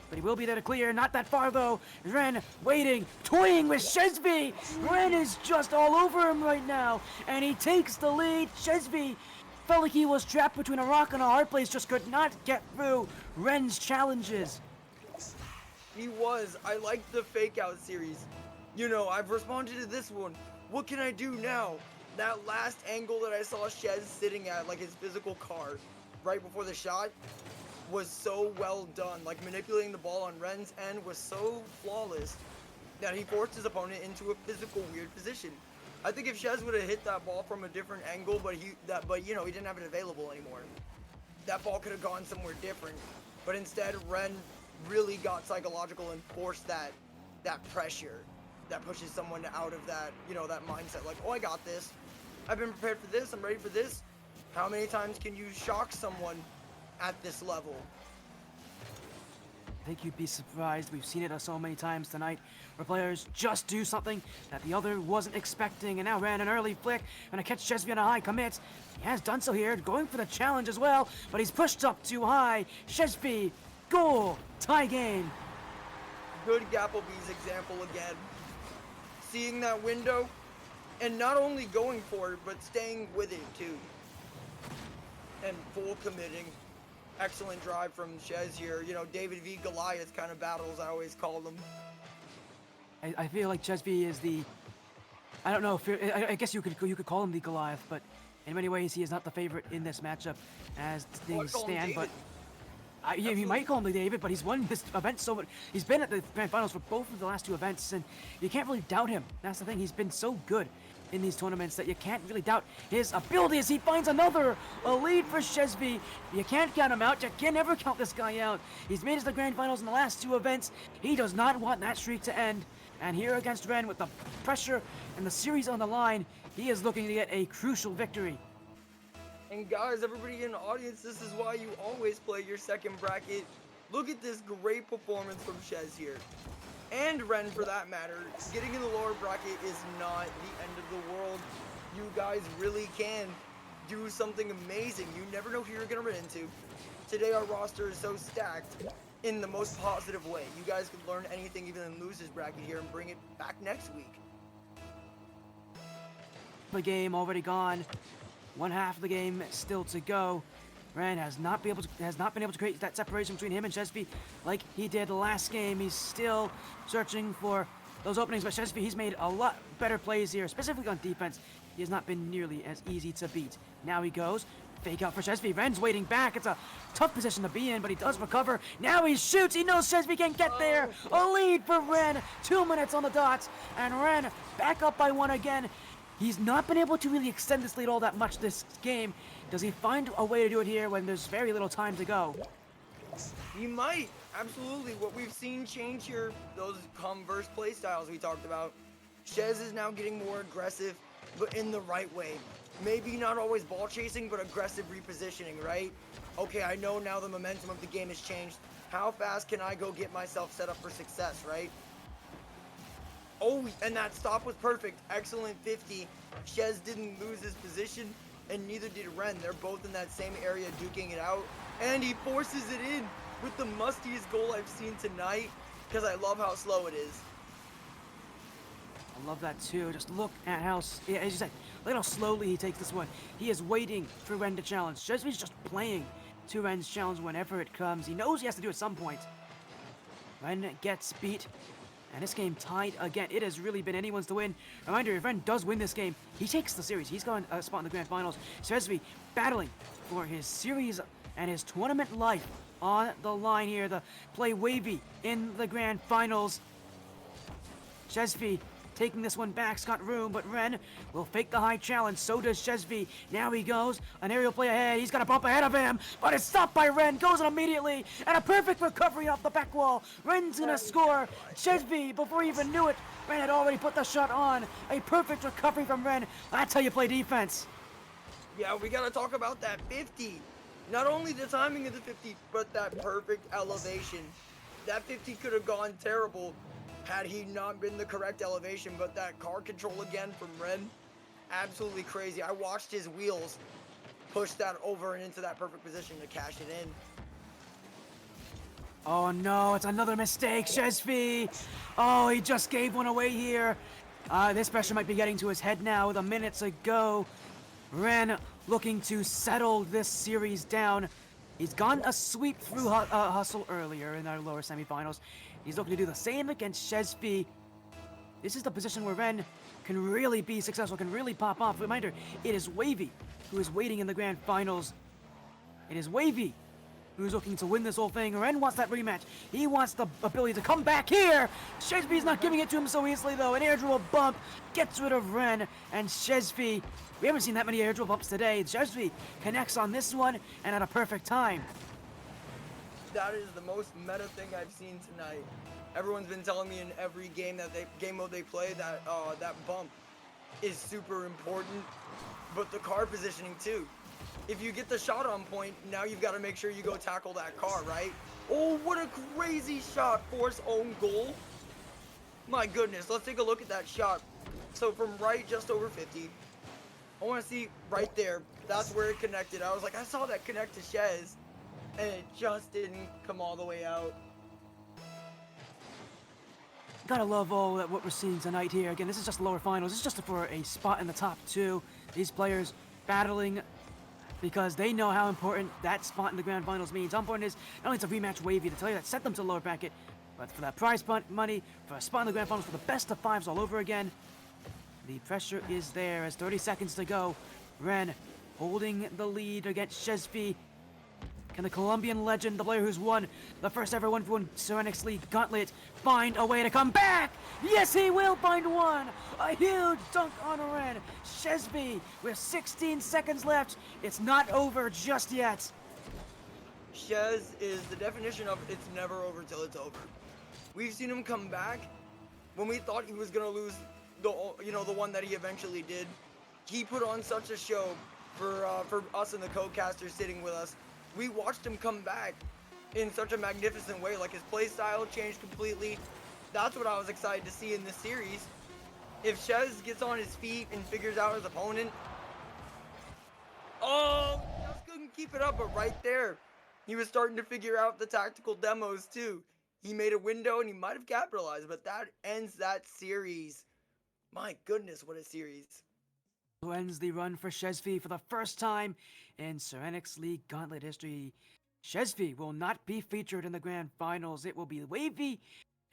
but he will be there to clear. Not that far though. Ren waiting, toying with Shezzffy. Ren is just all over him right now, and he takes the lead. Shezzffy felt like he was trapped between a rock and a hard place, just could not get through Ren's challenges. He was. I like the fake out series. You know, I've responded to this one. What can I do now? That last angle that I saw Shez sitting at, like his physical car, right before the shot, was so well done. Like manipulating the ball on Ren's end was so flawless that he forced his opponent into a physical weird position. I think if Shez would have hit that ball from a different angle, but you know, he didn't have it available anymore, that ball could have gone somewhere different. But instead, Ren really got psychological and forced that pressure that pushes someone out of that, you know, that mindset. Like, oh, I got this. I've been prepared for this. I'm ready for this. How many times can you shock someone at this level? I think you'd be surprised. We've seen it so many times tonight where players just do something that the other wasn't expecting, and now ran an early flick. Gonna catch Shezzffy on a high commit. He has done so here, going for the challenge as well, but he's pushed up too high. Shezzffy, goal, tie game. Good Gapplebee's example again. Seeing that window and not only going for it, but staying with it too. And full committing. Excellent drive from Shez here. You know, David v. Goliath kind of battles, I always call them. I feel like Shezzffy is the, I don't know, if I guess you could call him the Goliath, but in many ways he is not the favorite in this matchup as things stand. But yeah, you might call him the David, but he's won this event so much. He's been at the grand finals for both of the last two events, and you can't really doubt him. That's the thing. He's been so good in these tournaments that you can't really doubt his ability as he finds another lead for Shezzffy. You can't count him out. You can never count this guy out. He's made it to the grand finals in the last two events. He does not want that streak to end. And here against Ren, with the pressure and the series on the line, he is looking to get a crucial victory. And guys, everybody in the audience, this is why you always play your second bracket. Look at this great performance from Shez here. And Ren, for that matter. Getting in the lower bracket is not the end of the world. You guys really can do something amazing. You never know who you're going to run into. Today our roster is so stacked in the most positive way. You guys could learn anything even in losers bracket here and bring it back next week. The game already gone. One half of the game still to go. Ren has not been able to create that separation between him and Shezzffy like he did last game. He's still searching for those openings, but Shezzffy, he's made a lot better plays here, specifically on defense. He has not been nearly as easy to beat. Now he goes. Fake out for Shezzffy. Ren's waiting back. It's a tough position to be in, but he does recover. Now he shoots. He knows Shezzffy can't get there. A lead for Ren. 2 minutes on the dot. And Ren back up by one again. He's not been able to really extend this lead all that much this game. Does he find a way to do it here when there's very little time to go? He might. Absolutely. What we've seen change here, those converse play styles we talked about. Shez is now getting more aggressive, but in the right way. Maybe not always ball chasing, but aggressive repositioning, right? Okay, I know now the momentum of the game has changed. How fast can I go get myself set up for success, right? Oh, and that stop was perfect. Excellent 50. Shez didn't lose his position, and neither did Ren. They're both in that same area duking it out, and he forces it in with the mustiest goal I've seen tonight, because I love how slow it is. I love that too. Just look at how, as you said, look at how slowly he takes this one. He is waiting for Ren to challenge. Shezzffy's just playing to Ren's challenge whenever it comes. He knows he has to do it at some point. Ren gets beat. And this game tied again. It has really been anyone's to win. Reminder, if Ren does win this game, he takes the series. He's got a spot in the grand finals. Shezzffy battling for his series and his tournament life on the line here. The play Wahvey in the grand finals. Shezzffy taking this one back. Got room, but Ren will fake the high challenge. So does Shezzffy. Now he goes. An aerial play ahead. He's got a bump ahead of him, but it's stopped by Ren. Goes in immediately, and a perfect recovery off the back wall. Ren's gonna score. Shezzffy, before he even knew it, Ren had already put the shot on. A perfect recovery from Ren. That's how you play defense. Yeah, we gotta talk about that 50. Not only the timing of the 50, but that perfect elevation. That 50 could have gone terrible had he not been the correct elevation, but that car control again from Ren, absolutely crazy. I watched his wheels push that over and into that perfect position to cash it in. Oh no, it's another mistake, Shezzffy! Oh, he just gave one away here. This pressure might be getting to his head now with a minute to go. Ren looking to settle this series down. He's gotten a sweep through Hustle earlier in our lower semifinals. He's looking to do the same against Shezzffy. This is the position where Ren can really be successful, can really pop off. Reminder, it is Wahvey who is waiting in the grand finals. It is Wahvey who's looking to win this whole thing. Ren wants that rematch. He wants the ability to come back here. Shezzffy's not giving it to him so easily, though. An air drill bump gets rid of Ren, and Shezzffy, we haven't seen that many air drill bumps today. Shezzffy connects on this one, and at a perfect time. That is the most meta thing I've seen tonight. Everyone's been telling me in every game mode they play that that bump is super important, but the car positioning too. If you get the shot on point, now you've got to make sure you go tackle that car, right? Oh, what a crazy shot. Force own goal. My goodness, let's take a look at that shot. So from right just over 50, I want to see right there. That's where it connected. I was like, I saw that connect to Shez, and it just didn't come all the way out. Gotta love all that what we're seeing tonight here. Again, this is just lower finals. This is just for a spot in the top two. These players battling because they know how important that spot in the grand finals means. How important it is not only to rematch Wahvey, to tell you that set them to the lower bracket, but for that prize money, for a spot in the grand finals, for the best of fives all over again. The pressure is there as 30 seconds to go. Ren holding the lead against Shezzffy. Can the Colombian legend, the player who's won the first ever 1v1 Serenyx League Gauntlet, find a way to come back? Yes, he will find one! A huge dunk on Ren. Shezzffy with 16 seconds left. It's not over just yet. Shez is the definition of it's never over till it's over. We've seen him come back when we thought he was gonna lose the one that he eventually did. He put on such a show for us and the co-casters sitting with us. We watched him come back in such a magnificent way. Like, his play style changed completely. That's what I was excited to see in this series. If Shez gets on his feet and figures out his opponent, oh, just couldn't keep it up. But right there, he was starting to figure out the tactical demos too. He made a window and he might have capitalized, but that ends that series. My goodness, what a series. Who ends the run for Shezzffy for the first time in Serenyx League Gauntlet history. Shezzffy will not be featured in the grand finals. It will be Wahvey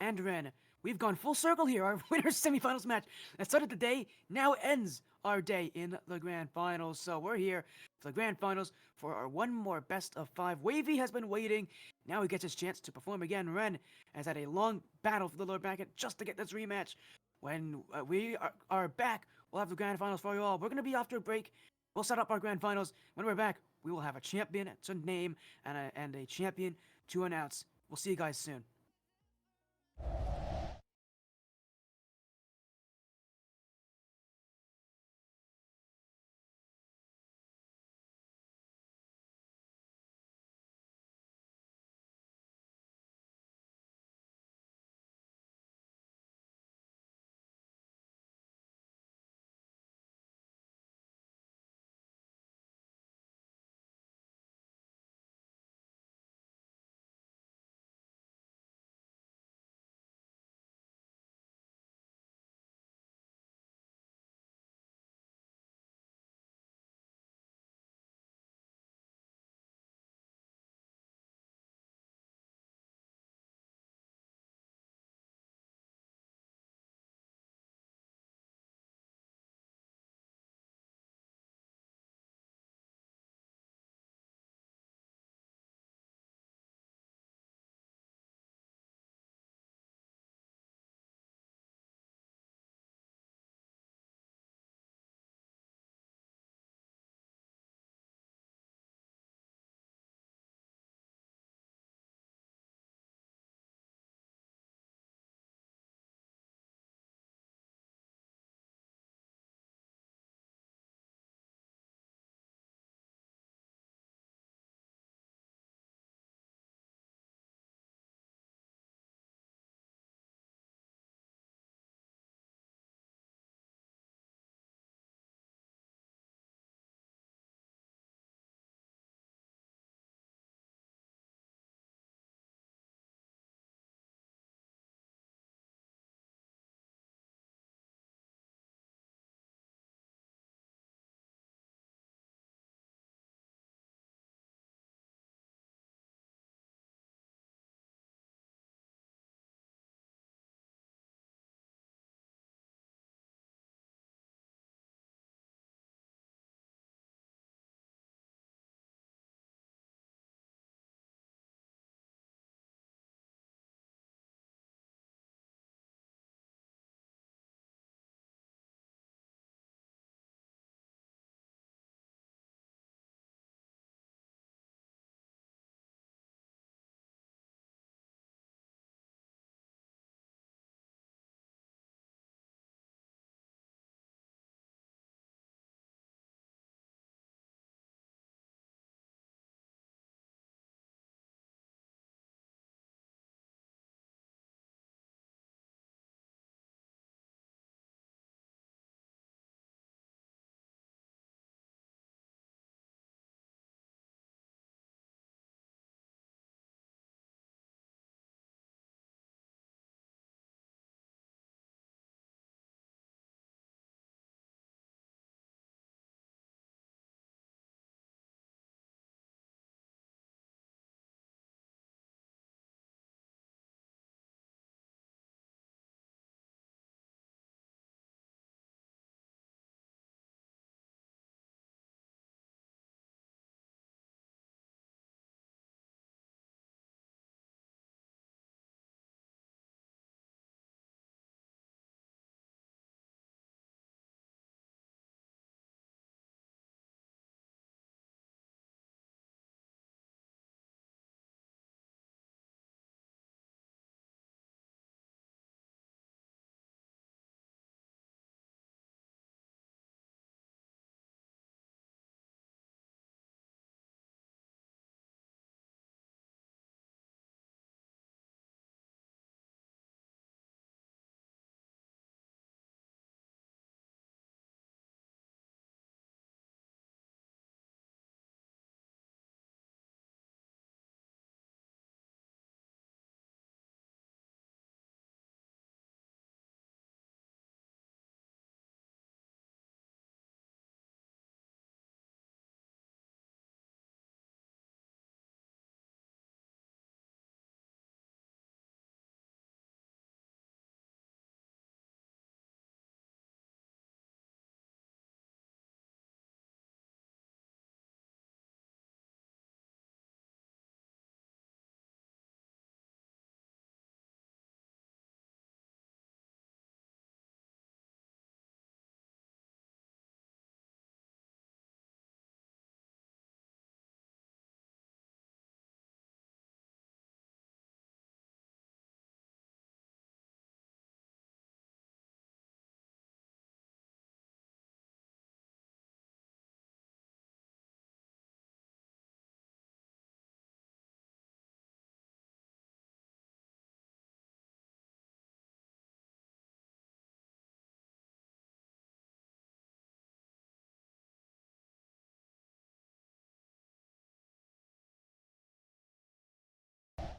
and Ren. We've gone full circle here. Our winner's semifinals match that started today now ends our day in the grand finals. So we're here for the grand finals for our one more best of five. Wahvey has been waiting. Now he gets his chance to perform again. Ren has had a long battle for the lower bracket just to get this rematch. When we are back, we'll have the grand finals for you all. We're going to be after a break. We'll set up our grand finals. When we're back, we will have a champion to name and a champion to announce. We'll see you guys soon.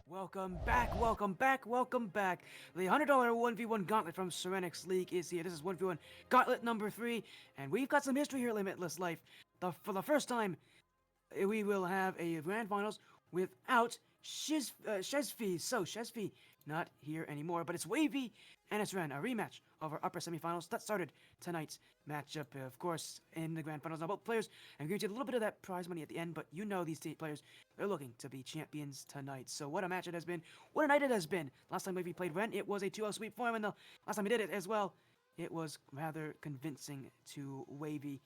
Welcome back, welcome back, welcome back. The $100 1v1 Gauntlet from Serenyx League is here. This is 1v1 Gauntlet number 3, and we've got some history here at Limitless Life. For the first time, we will have a Grand Finals without Shezzffy. So, Shezzffy not here anymore, but it's Wahvey and it's Ren, a rematch of our upper semifinals that started tonight's matchup, of course, in the Grand Finals. Now, both players are guaranteed a little bit of that prize money at the end, but you know these players, they're looking to be champions tonight. So, what a match it has been. What a night it has been. Last time Wahvey played Ren, it was a 2-0 sweep for him, and the last time he did it as well, it was rather convincing to Wahvey.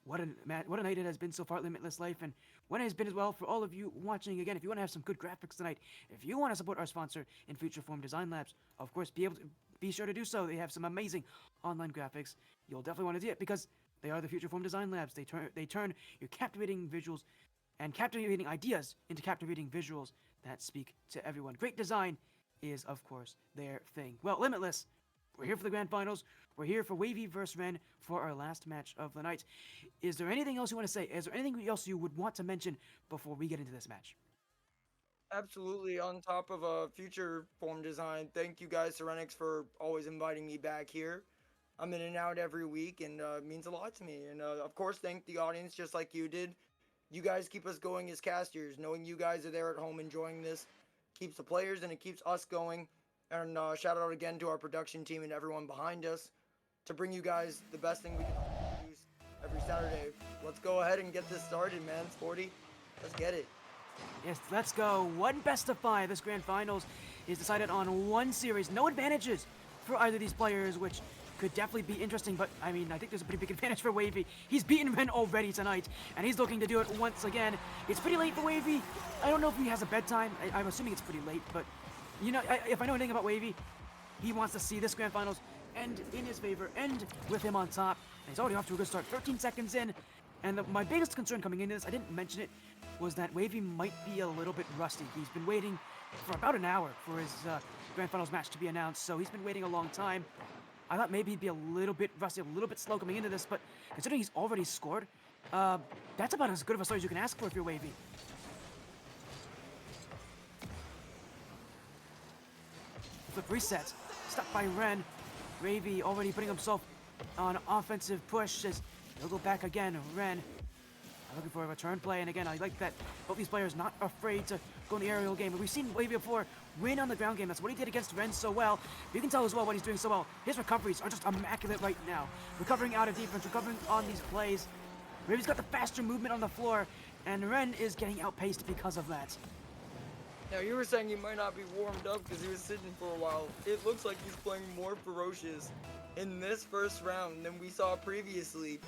What a night it has been so far at Limitless Life, and what it has been as well for all of you watching. Again, if you want to have some good graphics tonight, if you want to support our sponsor in Future Form Design Labs, of course, be sure to do so. They have some amazing online graphics. You'll definitely want to do it because they are the Future Form Design Labs. They turn your captivating visuals and captivating ideas into captivating visuals that speak to everyone. Great design is, of course, their thing. Well, Limitless, we're here for the Grand Finals. We're here for Wahvey vs. Ren for our last match of the night. Is there anything else you want to say? Is there anything else you would want to mention before we get into this match? Absolutely. On top of a future form design, thank you guys, Serenyx, for always inviting me back here. I'm in and out every week, and it means a lot to me. And of course, thank the audience, just like you did. You guys keep us going as casters. Knowing you guys are there at home enjoying this keeps the players and it keeps us going. And shout out again to our production team and everyone behind us to bring you guys the best thing we can produce every Saturday. Let's go ahead and get this started, man. Sporty, let's get it. Yes, let's go. One best of 5. This Grand Finals is decided on one series. No advantages for either of these players, which could definitely be interesting, but I mean, I think there's a pretty big advantage for Wahvey. He's beaten Ren already tonight, and he's looking to do it once again. It's pretty late for Wahvey. I don't know if he has a bedtime. I'm assuming it's pretty late, but you know, if I know anything about Wahvey, he wants to see this Grand Finals end in his favor, end with him on top. And he's already off to a good start, 13 seconds in. And my biggest concern coming into this, I didn't mention it, was that Wahvey might be a little bit rusty. He's been waiting for about an hour for his Grand Finals match to be announced, so he's been waiting a long time. I thought maybe he'd be a little bit rusty, a little bit slow coming into this, but considering he's already scored, that's about as good of a start as you can ask for if you're Wahvey. Flip reset, stuck by Ren. Wahvey already putting himself on offensive push as he'll go back again. Ren looking for a return play, and again, I like that both these players not afraid to go in the aerial game. We've seen Wahvey before win on the ground game. That's what he did against Ren so well. You can tell as well what he's doing so well. His recoveries are just immaculate right now. Recovering out of defense, recovering on these plays. Wahvey's got the faster movement on the floor, and Ren is getting outpaced because of that. Now, you were saying he might not be warmed up because he was sitting for a while. It looks like he's playing more ferocious in this first round than we saw previously.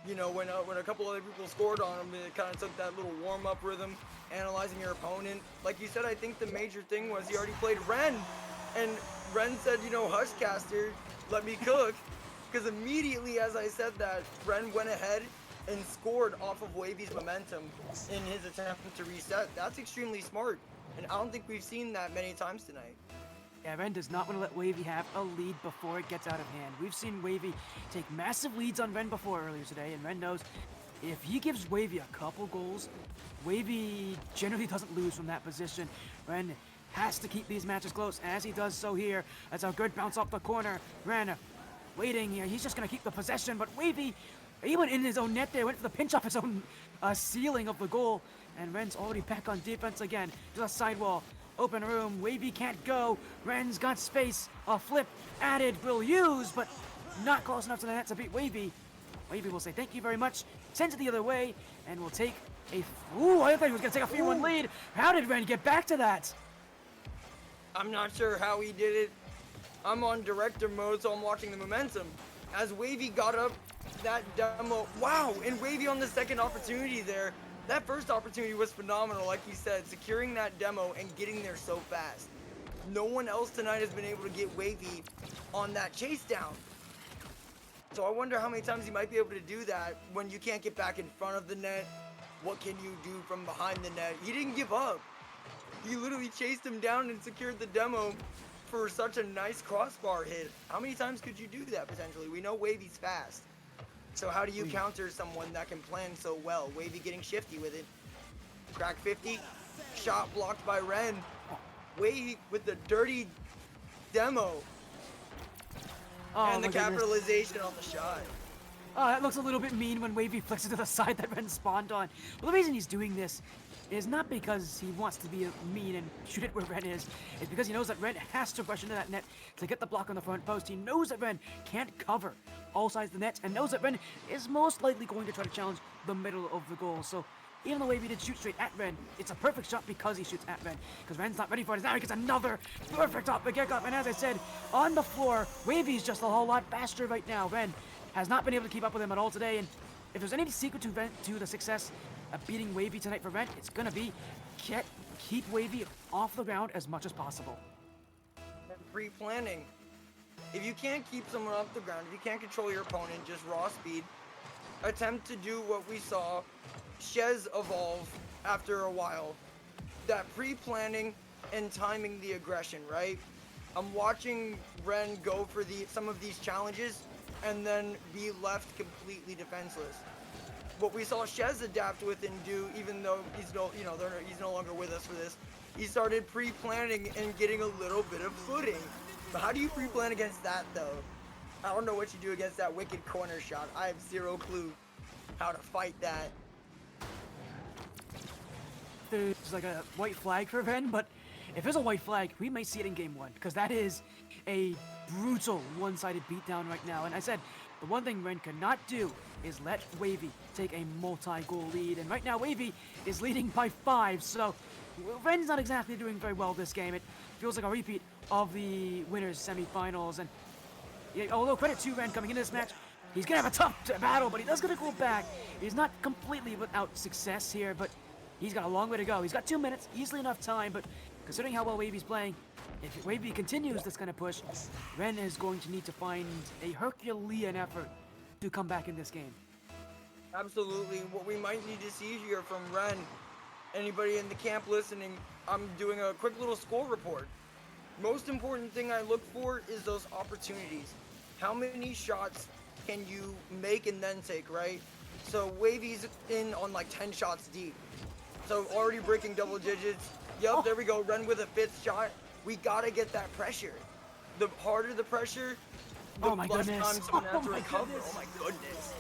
You know, when a couple other people scored on him, it kind of took that little warm-up rhythm, analyzing your opponent. Like you said, I think the major thing was he already played Ren, and Ren said, you know, hush, caster, let me cook. Because immediately as I said that, Ren went ahead and scored off of Wahvey's momentum in his attempt to reset. That's extremely smart, and I don't think we've seen that many times tonight. Yeah, Ren does not want to let Wahvey have a lead before it gets out of hand. We've seen Wahvey take massive leads on Ren before earlier today, and Ren knows if he gives Wahvey a couple goals, Wahvey generally doesn't lose from that position. Ren has to keep these matches close, as he does so here. That's a good bounce off the corner. Ren waiting here. He's just going to keep the possession, but Wahvey, he went in his own net there, went for the pinch off his own ceiling of the goal, and Ren's already back on defense again. Just a sidewall. Open room, Wahvey can't go. Ren's got space. A flip added will use, but not close enough to the net to beat Wahvey. Wahvey will say thank you very much, sends it the other way, and will take a... Ooh, I thought he was going to take a 3-1 lead. How did Ren get back to that? I'm not sure how he did it. I'm on director mode, so I'm watching the momentum. As Wahvey got up that demo, wow, and Wahvey on the second opportunity there. That first opportunity was phenomenal, like you said, securing that demo and getting there so fast. No one else tonight has been able to get Wahvey on that chase down. So I wonder how many times he might be able to do that when you can't get back in front of the net. What can you do from behind the net? He didn't give up. He literally chased him down and secured the demo for such a nice crossbar hit. How many times could you do that potentially? We know Wahvey's fast. So how do you counter someone that can plan so well? Wahvey getting shifty with it. Crack 50. Shot blocked by Ren. Wait with the dirty demo Oh, and the my goodness. capitalization on the shot. Oh, that looks a little bit mean when Wahvey flicks it to the side that Ren spawned on. But the reason he's doing this is not because he wants to be mean and shoot it where Ren is. It's because he knows that Ren has to rush into that net to get the block on the front post. He knows that Ren can't cover all sides of the net and knows that Ren is most likely going to try to challenge the middle of the goal. So even though Wahvey did shoot straight at Ren, it's a perfect shot because he shoots at Ren. Because Ren's not ready for it. Now he gets another perfect up, kick up. And as I said, on the floor, Wavey's just a whole lot faster right now. Ren has not been able to keep up with him at all today. And if there's any secret to the success of beating Wahvey tonight for Ren, it's going to be keep Wahvey off the ground as much as possible. And pre-planning. If you can't keep someone off the ground, if you can't control your opponent, just raw speed, attempt to do what we saw Shez evolve after a while. That pre-planning and timing the aggression, right? I'm watching Ren go for some of these challenges and then be left completely defenseless. What we saw Shez adapt with and do, even though he's no longer with us for this, he started pre-planning and getting a little bit of footing. But how do you pre-plan against that though? I don't know what you do against that wicked corner shot. I have zero clue how to fight that. There's like a white flag for Ren, but if there's a white flag, we may see it in game one, because that is a brutal one-sided beatdown right now. And I said, the one thing Ren cannot do is let Wahvey take a multi-goal lead. And right now, Wahvey is leading by 5, so Ren's not exactly doing very well this game. It feels like a repeat of the winners' semifinals. And yeah, although credit to Ren coming into this match, he's gonna have a tough battle, but he does gonna go back. He's not completely without success here, but he's got a long way to go. He's got 2 minutes, easily enough time, but considering how well Wavey's playing, if Wahvey continues this kind of push, Ren is going to need to find a Herculean effort to come back in this game. Absolutely. What we might need to see here from Ren, anybody in the camp listening, I'm doing a quick little score report. Most important thing I look for is those opportunities. How many shots can you make and then take, right? So Wavey's in on like 10 shots deep. So already breaking double digits. Yup, there we go. Ren with a 5th shot. We gotta get that pressure. The harder the pressure, the Oh my less goodness. time someone has to Oh my recover. goodness. Oh my goodness.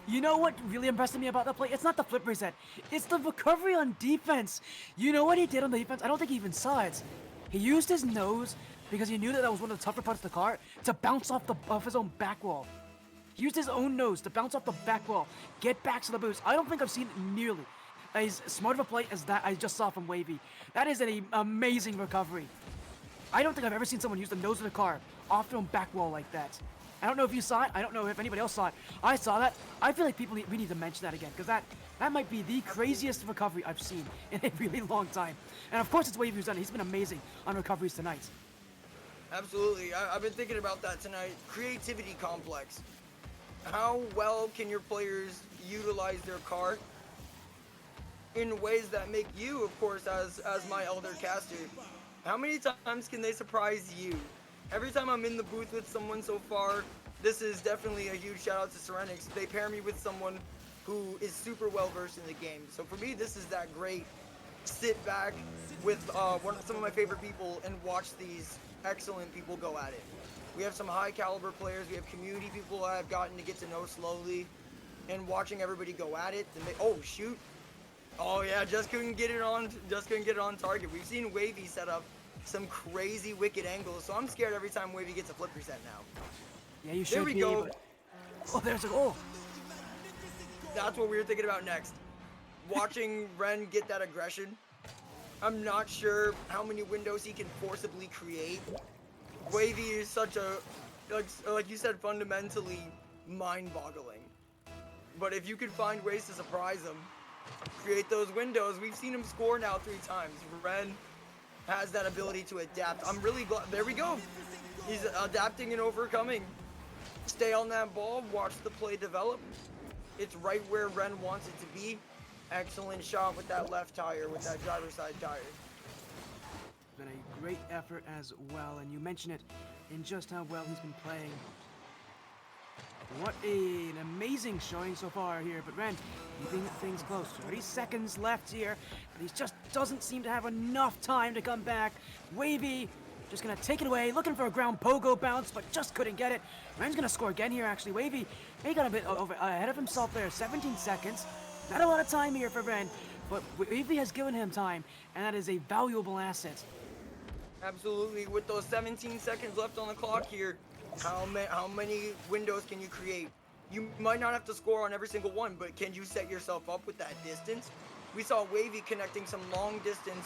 You know what really impressed me about that play? It's not the flip reset. It's the recovery on defense. You know what he did on the defense? I don't think he even saw it. He used his nose because he knew that was one of the tougher parts of the car to bounce off his own back wall. He used his own nose to bounce off the back wall, get back to the boost. I don't think I've seen nearly as smart of a play as that I just saw from Wahvey. That is an amazing recovery. I don't think I've ever seen someone use the nose of the car off their own back wall like that. I don't know if you saw it. I don't know if anybody else saw it. I saw that. I feel like we need to mention that again, because that might be the craziest recovery I've seen in a really long time. And of course it's Wahvey who's done it. He's been amazing on recoveries tonight. Absolutely. I've been thinking about that tonight. Creativity complex. How well can your players utilize their car in ways that make you, of course, as my elder caster, how many times can they surprise you? Every time I'm in the booth with someone so far, this is definitely a huge shout out to Serenyx. They pair me with someone who is super well versed in the game. So for me, this is that great sit back with some of my favorite people and watch these excellent people go at it. We have some high caliber players. We have community people I've gotten to get to know slowly, and watching everybody go at it. Oh shoot! Oh yeah, just couldn't get it on target. We've seen Wahvey set up some crazy wicked angles, so I'm scared every time Wahvey gets a flip reset now. Yeah, you should There we be. go. But... Oh, there's a goal. That's what we were thinking about next. Watching Ren get that aggression. I'm not sure how many windows he can forcibly create. Wahvey is such a, like you said, fundamentally mind-boggling. But if you could find ways to surprise him, create those windows. We've seen him score now 3 times. Ren has that ability to adapt. I'm really glad. There we go. He's adapting and overcoming. Stay on that ball. Watch the play develop. It's right where Ren wants it to be. Excellent shot with that left tire, with that driver's side tire. Been a great effort as well, and you mentioned it in just how well he's been playing. What an amazing showing so far here, but Ren keeping things close. 30 seconds left here, but he just doesn't seem to have enough time to come back. Wahvey just gonna take it away, looking for a ground pogo bounce, but just couldn't get it. Ren's gonna score again here, actually. Wahvey, he got a bit ahead of himself there. 17 seconds. Not a lot of time here for Ren, but Wahvey has given him time, and that is a valuable asset. Absolutely. With those 17 seconds left on the clock here, how many windows can you create? You might not have to score on every single one, but can you set yourself up with that distance? We saw Wahvey connecting some long distance,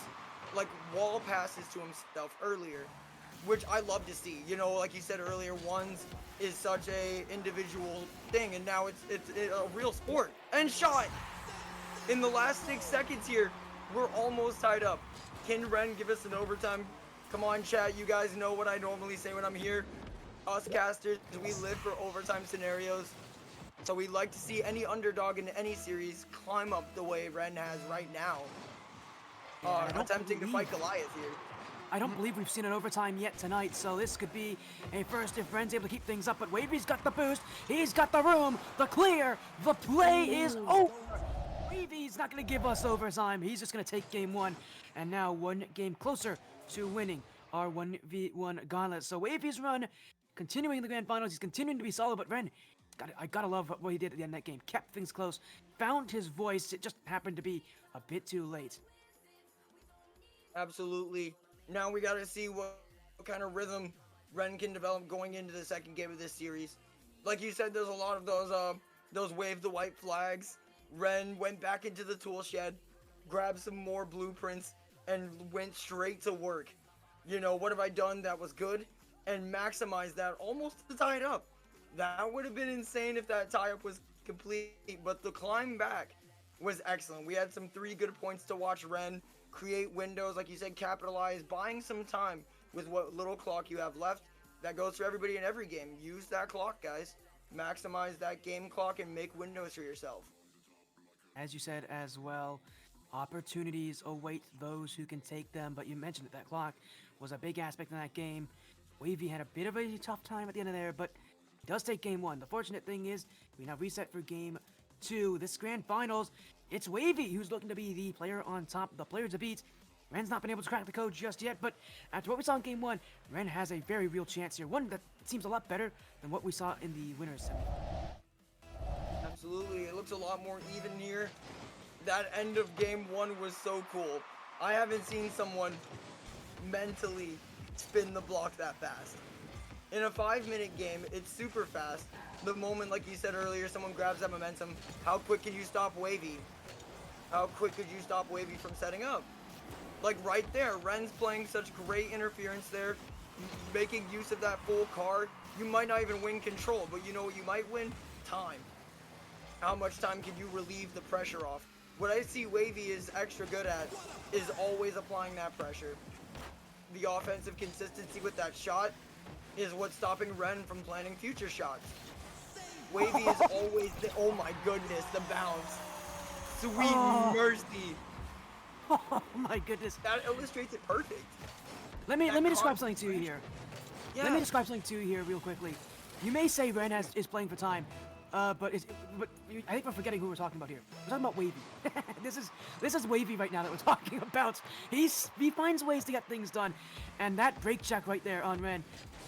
like wall passes to himself earlier, which I love to see. You know, like you said earlier, ones is such a individual thing, and now it's a real sport. And shot! In the last 6 seconds here, we're almost tied up. Can Ren give us an overtime? Come on, chat. You guys know what I normally say when I'm here. Us casters, we live for overtime scenarios. So we like to see any underdog in any series climb up the way Ren has right now. Attempting to fight Goliath here. I don't believe we've seen an overtime yet tonight, so this could be a first if Ren's able to keep things up. But Wahvey's got the boost. He's got the room, the clear. The play is over. Wahvey's not going to give us overtime. He's just going to take game one. And now one game closer to winning our 1v1 Gauntlet. So Wahvey's run, continuing in the grand finals. He's continuing to be solid, but Ren, I gotta love what he did at the end of that game. Kept things close, found his voice. It just happened to be a bit too late. Absolutely. Now we gotta see what kind of rhythm Ren can develop going into the second game of this series. Like you said, there's a lot of those wave the white flags. Ren went back into the tool shed, grabbed some more blueprints, and went straight to work. You know, what have I done that was good? And maximized that almost to tie it up. That would have been insane if that tie-up was complete, but the climb back was excellent. We had some 3 good points to watch Ren create windows, like you said, capitalize, buying some time with what little clock you have left. That goes for everybody in every game. Use that clock, guys. Maximize that game clock and make windows for yourself. As you said as well, opportunities await those who can take them, but you mentioned that clock was a big aspect in that game. Wahvey had a bit of a tough time at the end of there, but he does take game one. The fortunate thing is we now reset for game two. This grand finals, it's Wahvey who's looking to be the player on top, the player to beat. Ren's not been able to crack the code just yet, but after what we saw in game one, Ren has a very real chance here. One that seems a lot better than what we saw in the winners semi. Absolutely, it looks a lot more even here. That end of game one was so cool. I haven't seen someone mentally spin the block that fast. In a 5-minute game, it's super fast. The moment, like you said earlier, someone grabs that momentum, how quick can you stop Wahvey? How quick could you stop Wahvey from setting up? Like right there, Ren's playing such great interference there, making use of that full card. You might not even win control, but you know what you might win? Time. How much time can you relieve the pressure off? What I see Wahvey is extra good at is always applying that pressure. The offensive consistency with that shot is what's stopping Ren from planning future shots. Wahvey is always the, oh my goodness, the bounce. Sweet mercy. Oh my goodness. That illustrates it perfect. Let me describe something to you here. Yeah. Let me describe something to you here real quickly. You may say Ren is playing for time, but I think we're forgetting who we're talking about here. We're talking about Wahvey. This is Wahvey right now that we're talking about. He finds ways to get things done, and that break check right there on Ren.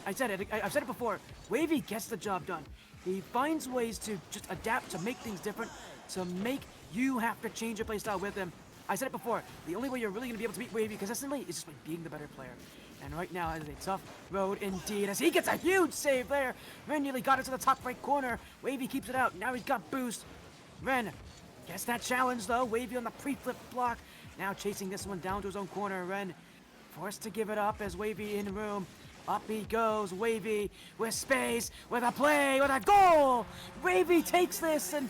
I've said it before. Wahvey gets the job done. He finds ways to just adapt, to make things different, to make you have to change your playstyle with him. I said it before, the only way you're really going to be able to beat Wahvey consistently is just by being the better player. And right now, it is a tough road indeed, as he gets a huge save there. Ren nearly got it to the top right corner. Wahvey keeps it out. Now he's got boost. Ren gets that challenge, though. Wahvey on the pre-flip block. Now chasing this one down to his own corner. Ren forced to give it up as Wahvey in room. Up he goes, Wahvey with space, with a play, with a goal! Wahvey takes this, and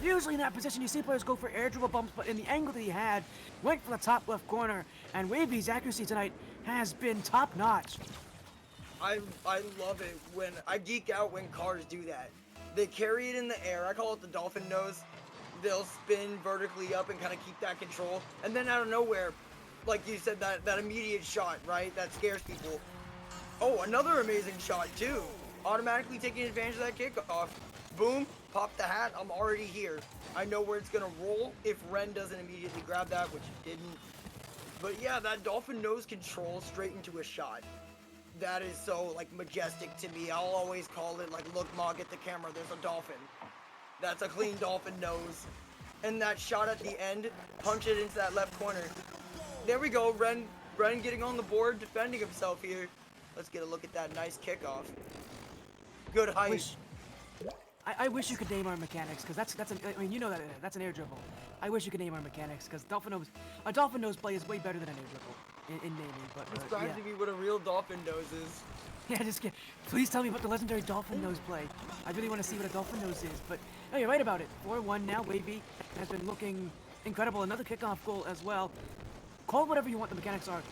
usually in that position you see players go for air dribble bumps, but in the angle that he had, went for the top left corner, and Wahvey's accuracy tonight has been top-notch. I love it when, I geek out when cars do that. They carry it in the air, I call it the dolphin nose. They'll spin vertically up and kind of keep that control, and then out of nowhere, like you said, that immediate shot, right, that scares people. Oh, another amazing shot, too. Automatically taking advantage of that kickoff. Boom, pop the hat, I'm already here. I know where it's gonna roll if Ren doesn't immediately grab that, which he didn't. But yeah, that dolphin nose control straight into a shot. That is so, like, majestic to me. I'll always call it, like, look, Ma, get the camera, there's a dolphin. That's a clean dolphin nose. And that shot at the end, punch it into that left corner. There we go, Ren getting on the board, defending himself here. Let's get a look at that nice kickoff. Good height. I wish you could name our mechanics, because that's an, I mean, you know that's an air dribble. I wish you could name our mechanics, because a dolphin nose play is way better than an air dribble in naming, but Describe yeah. to me what a real dolphin nose is. Yeah, please tell me about the legendary dolphin nose play. I really want to see what a dolphin nose is, but no, you're right about it. 4-1 now, Wahvey has been looking incredible. Another kickoff goal as well. Call it whatever you want the mechanics are.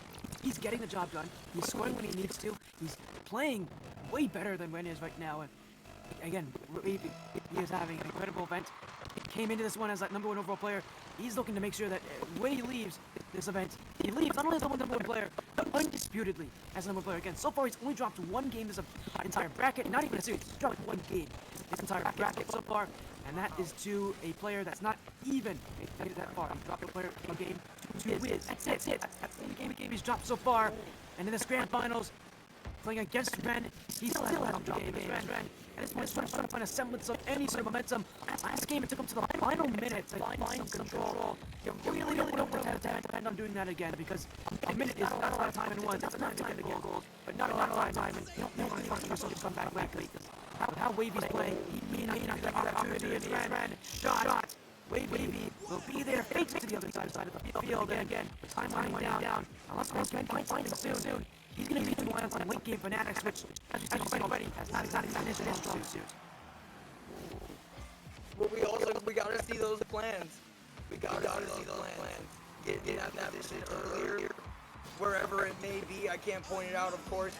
He's getting the job done. He's scoring when he needs to. He's playing way better than Ren is right now, and again, he is having an incredible event. Came into this one as that number 1 overall player. He's looking to make sure that when he leaves this event, he leaves not only as the number 1 player, but undisputedly as the number 1 player. Again, so far he's only dropped 1 game this entire bracket, not even a series. He's dropped 1 game this entire bracket so far, and that is to a player that's not even made it that far. He dropped a game to Wiz. That's it. That's the only game he's dropped so far. And in this grand finals, playing against Ren, he still hasn't dropped against Ren. And this one's trying to find a semblance of any sort of momentum. Last game, it took him to the final minutes to find some control. You really don't want to depend on doing that again, because a minute is not a lot of time in one. That's enough time to get goals, but not a lot of time, and you don't want to force yourself to come back quickly. With how Wahvey's playing, he may not get that opportunity against Ren. Shot. Wahvey will be there, fakes to the other side of the field, and again, time winding down. Unless Ren can find him soon. He's going to be one on late game fanatics, which, as you've seen already, has not exactly been his strong suit. But we gotta see those plans. We gotta see those plans. Get that position earlier, wherever it may be. I can't point it out, of course,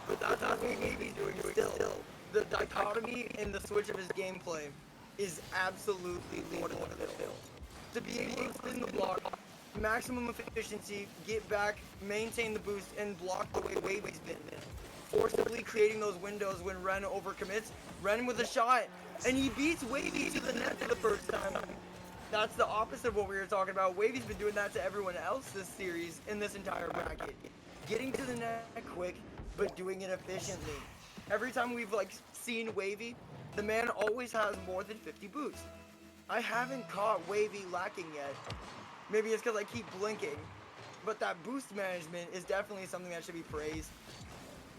but that's what Wahvey's doing still. The dichotomy in the switch of his gameplay is absolutely wonderful. To be able to spin the block, maximum efficiency, get back, maintain the boost, and block the way Wahvey's been. Forcibly creating those windows when Ren overcommits. Ren with a shot, and he beats Wahvey to the net for the first time. That's the opposite of what we were talking about. Wahvey's been doing that to everyone else this series, in this entire bracket. Getting to the net quick, but doing it efficiently. Every time we've seen Wahvey, the man always has more than 50 boosts. I haven't caught Wahvey lacking yet. Maybe it's because I keep blinking, but that boost management is definitely something that should be praised.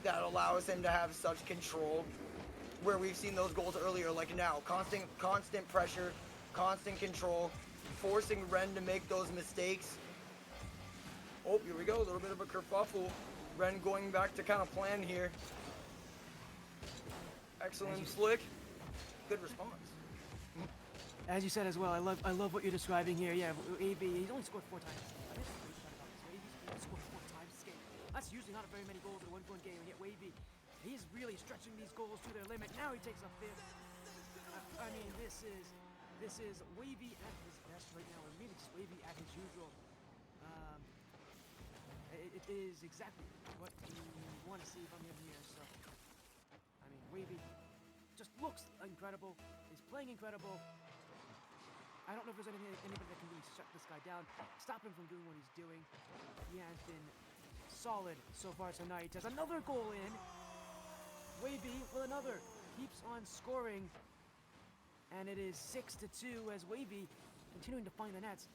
That allows him to have such control, where we've seen those goals earlier, like now. Constant pressure, constant control, forcing Ren to make those mistakes. Oh, here we go, a little bit of a kerfuffle. Ren going back to kind of plan here. Excellent flick. Good response. As you said as well, I love what you're describing here. Yeah, Wahvey, he's only scored 4 times. Wahvey's only scored 4 times this game. That's usually not very many goals in a 1-point game, and yet Wahvey, he's really stretching these goals to their limit. Now he takes a 5th. I mean, this is Wahvey at his best right now, or maybe just Wahvey at his usual. It is exactly what you want to see from him here. So, I mean, Wahvey just looks incredible. He's playing incredible. I don't know if there's anybody that can really shut this guy down, stop him from doing what he's doing. He has been solid so far tonight. Has another goal in. Wahvey with another. Keeps on scoring. And it is 6-2 as Wahvey continuing to find the nets.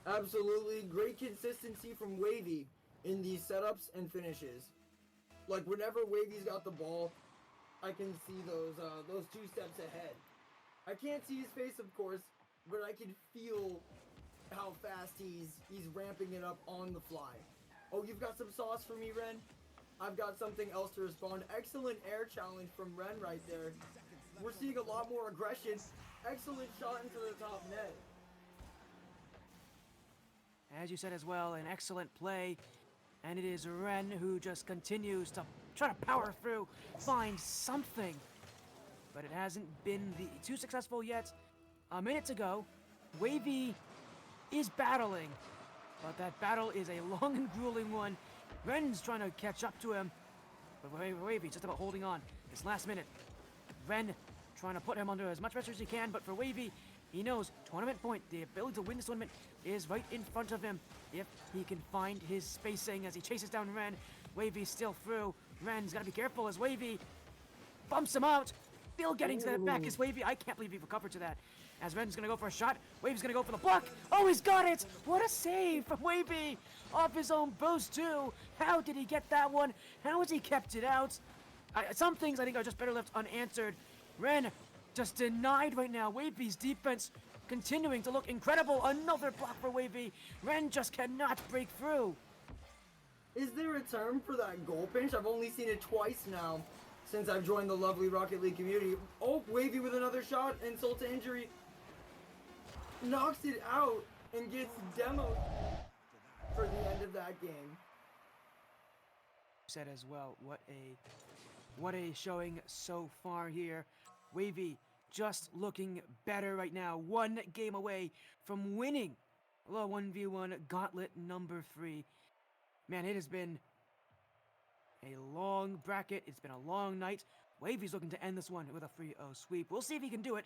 Absolutely great consistency from Wahvey in these setups and finishes. Like, whenever Wahvey's got the ball, I can see those 2 steps ahead. I can't see his face, of course, but I can feel how fast he's ramping it up on the fly. Oh, you've got some sauce for me, Ren? I've got something else to respond. Excellent air challenge from Ren right there. We're seeing a lot more aggression. Excellent shot into the top net. As you said as well, an excellent play. And it is Ren who just continues to try to power through, find something. But it hasn't been too successful yet. A minute to go. Wahvey is battling, but that battle is a long and grueling one. Ren's trying to catch up to him, but Wahvey just about holding on. This last minute, Ren trying to put him under as much pressure as he can, but for Wahvey, he knows tournament point, the ability to win this tournament is right in front of him if he can find his spacing as he chases down Ren. Wahvey's still through. Ren's got to be careful as Wahvey bumps him out. Still getting to that back is Wahvey. I can't believe he recovered to that. As Ren's going to go for a shot. Wavey's going to go for the block. Oh, he's got it. What a save from Wahvey. Off his own boost, too. How did he get that one? How has he kept it out? Some things I think are just better left unanswered. Ren just denied right now. Wavey's defense continuing to look incredible. Another block for Wahvey. Ren just cannot break through. Is there a term for that goal pinch? I've only seen it twice now since I've joined the lovely Rocket League community. Oh, Wahvey with another shot. Insult to injury. Knocks it out and gets demoed for the end of that game. Said as well, what a showing so far here. Wahvey just looking better right now. One game away from winning the 1v1 Gauntlet number 3. Man, it has been a long bracket. It's been a long night. Wahvey's looking to end this one with a 3-0 sweep. We'll see if he can do it.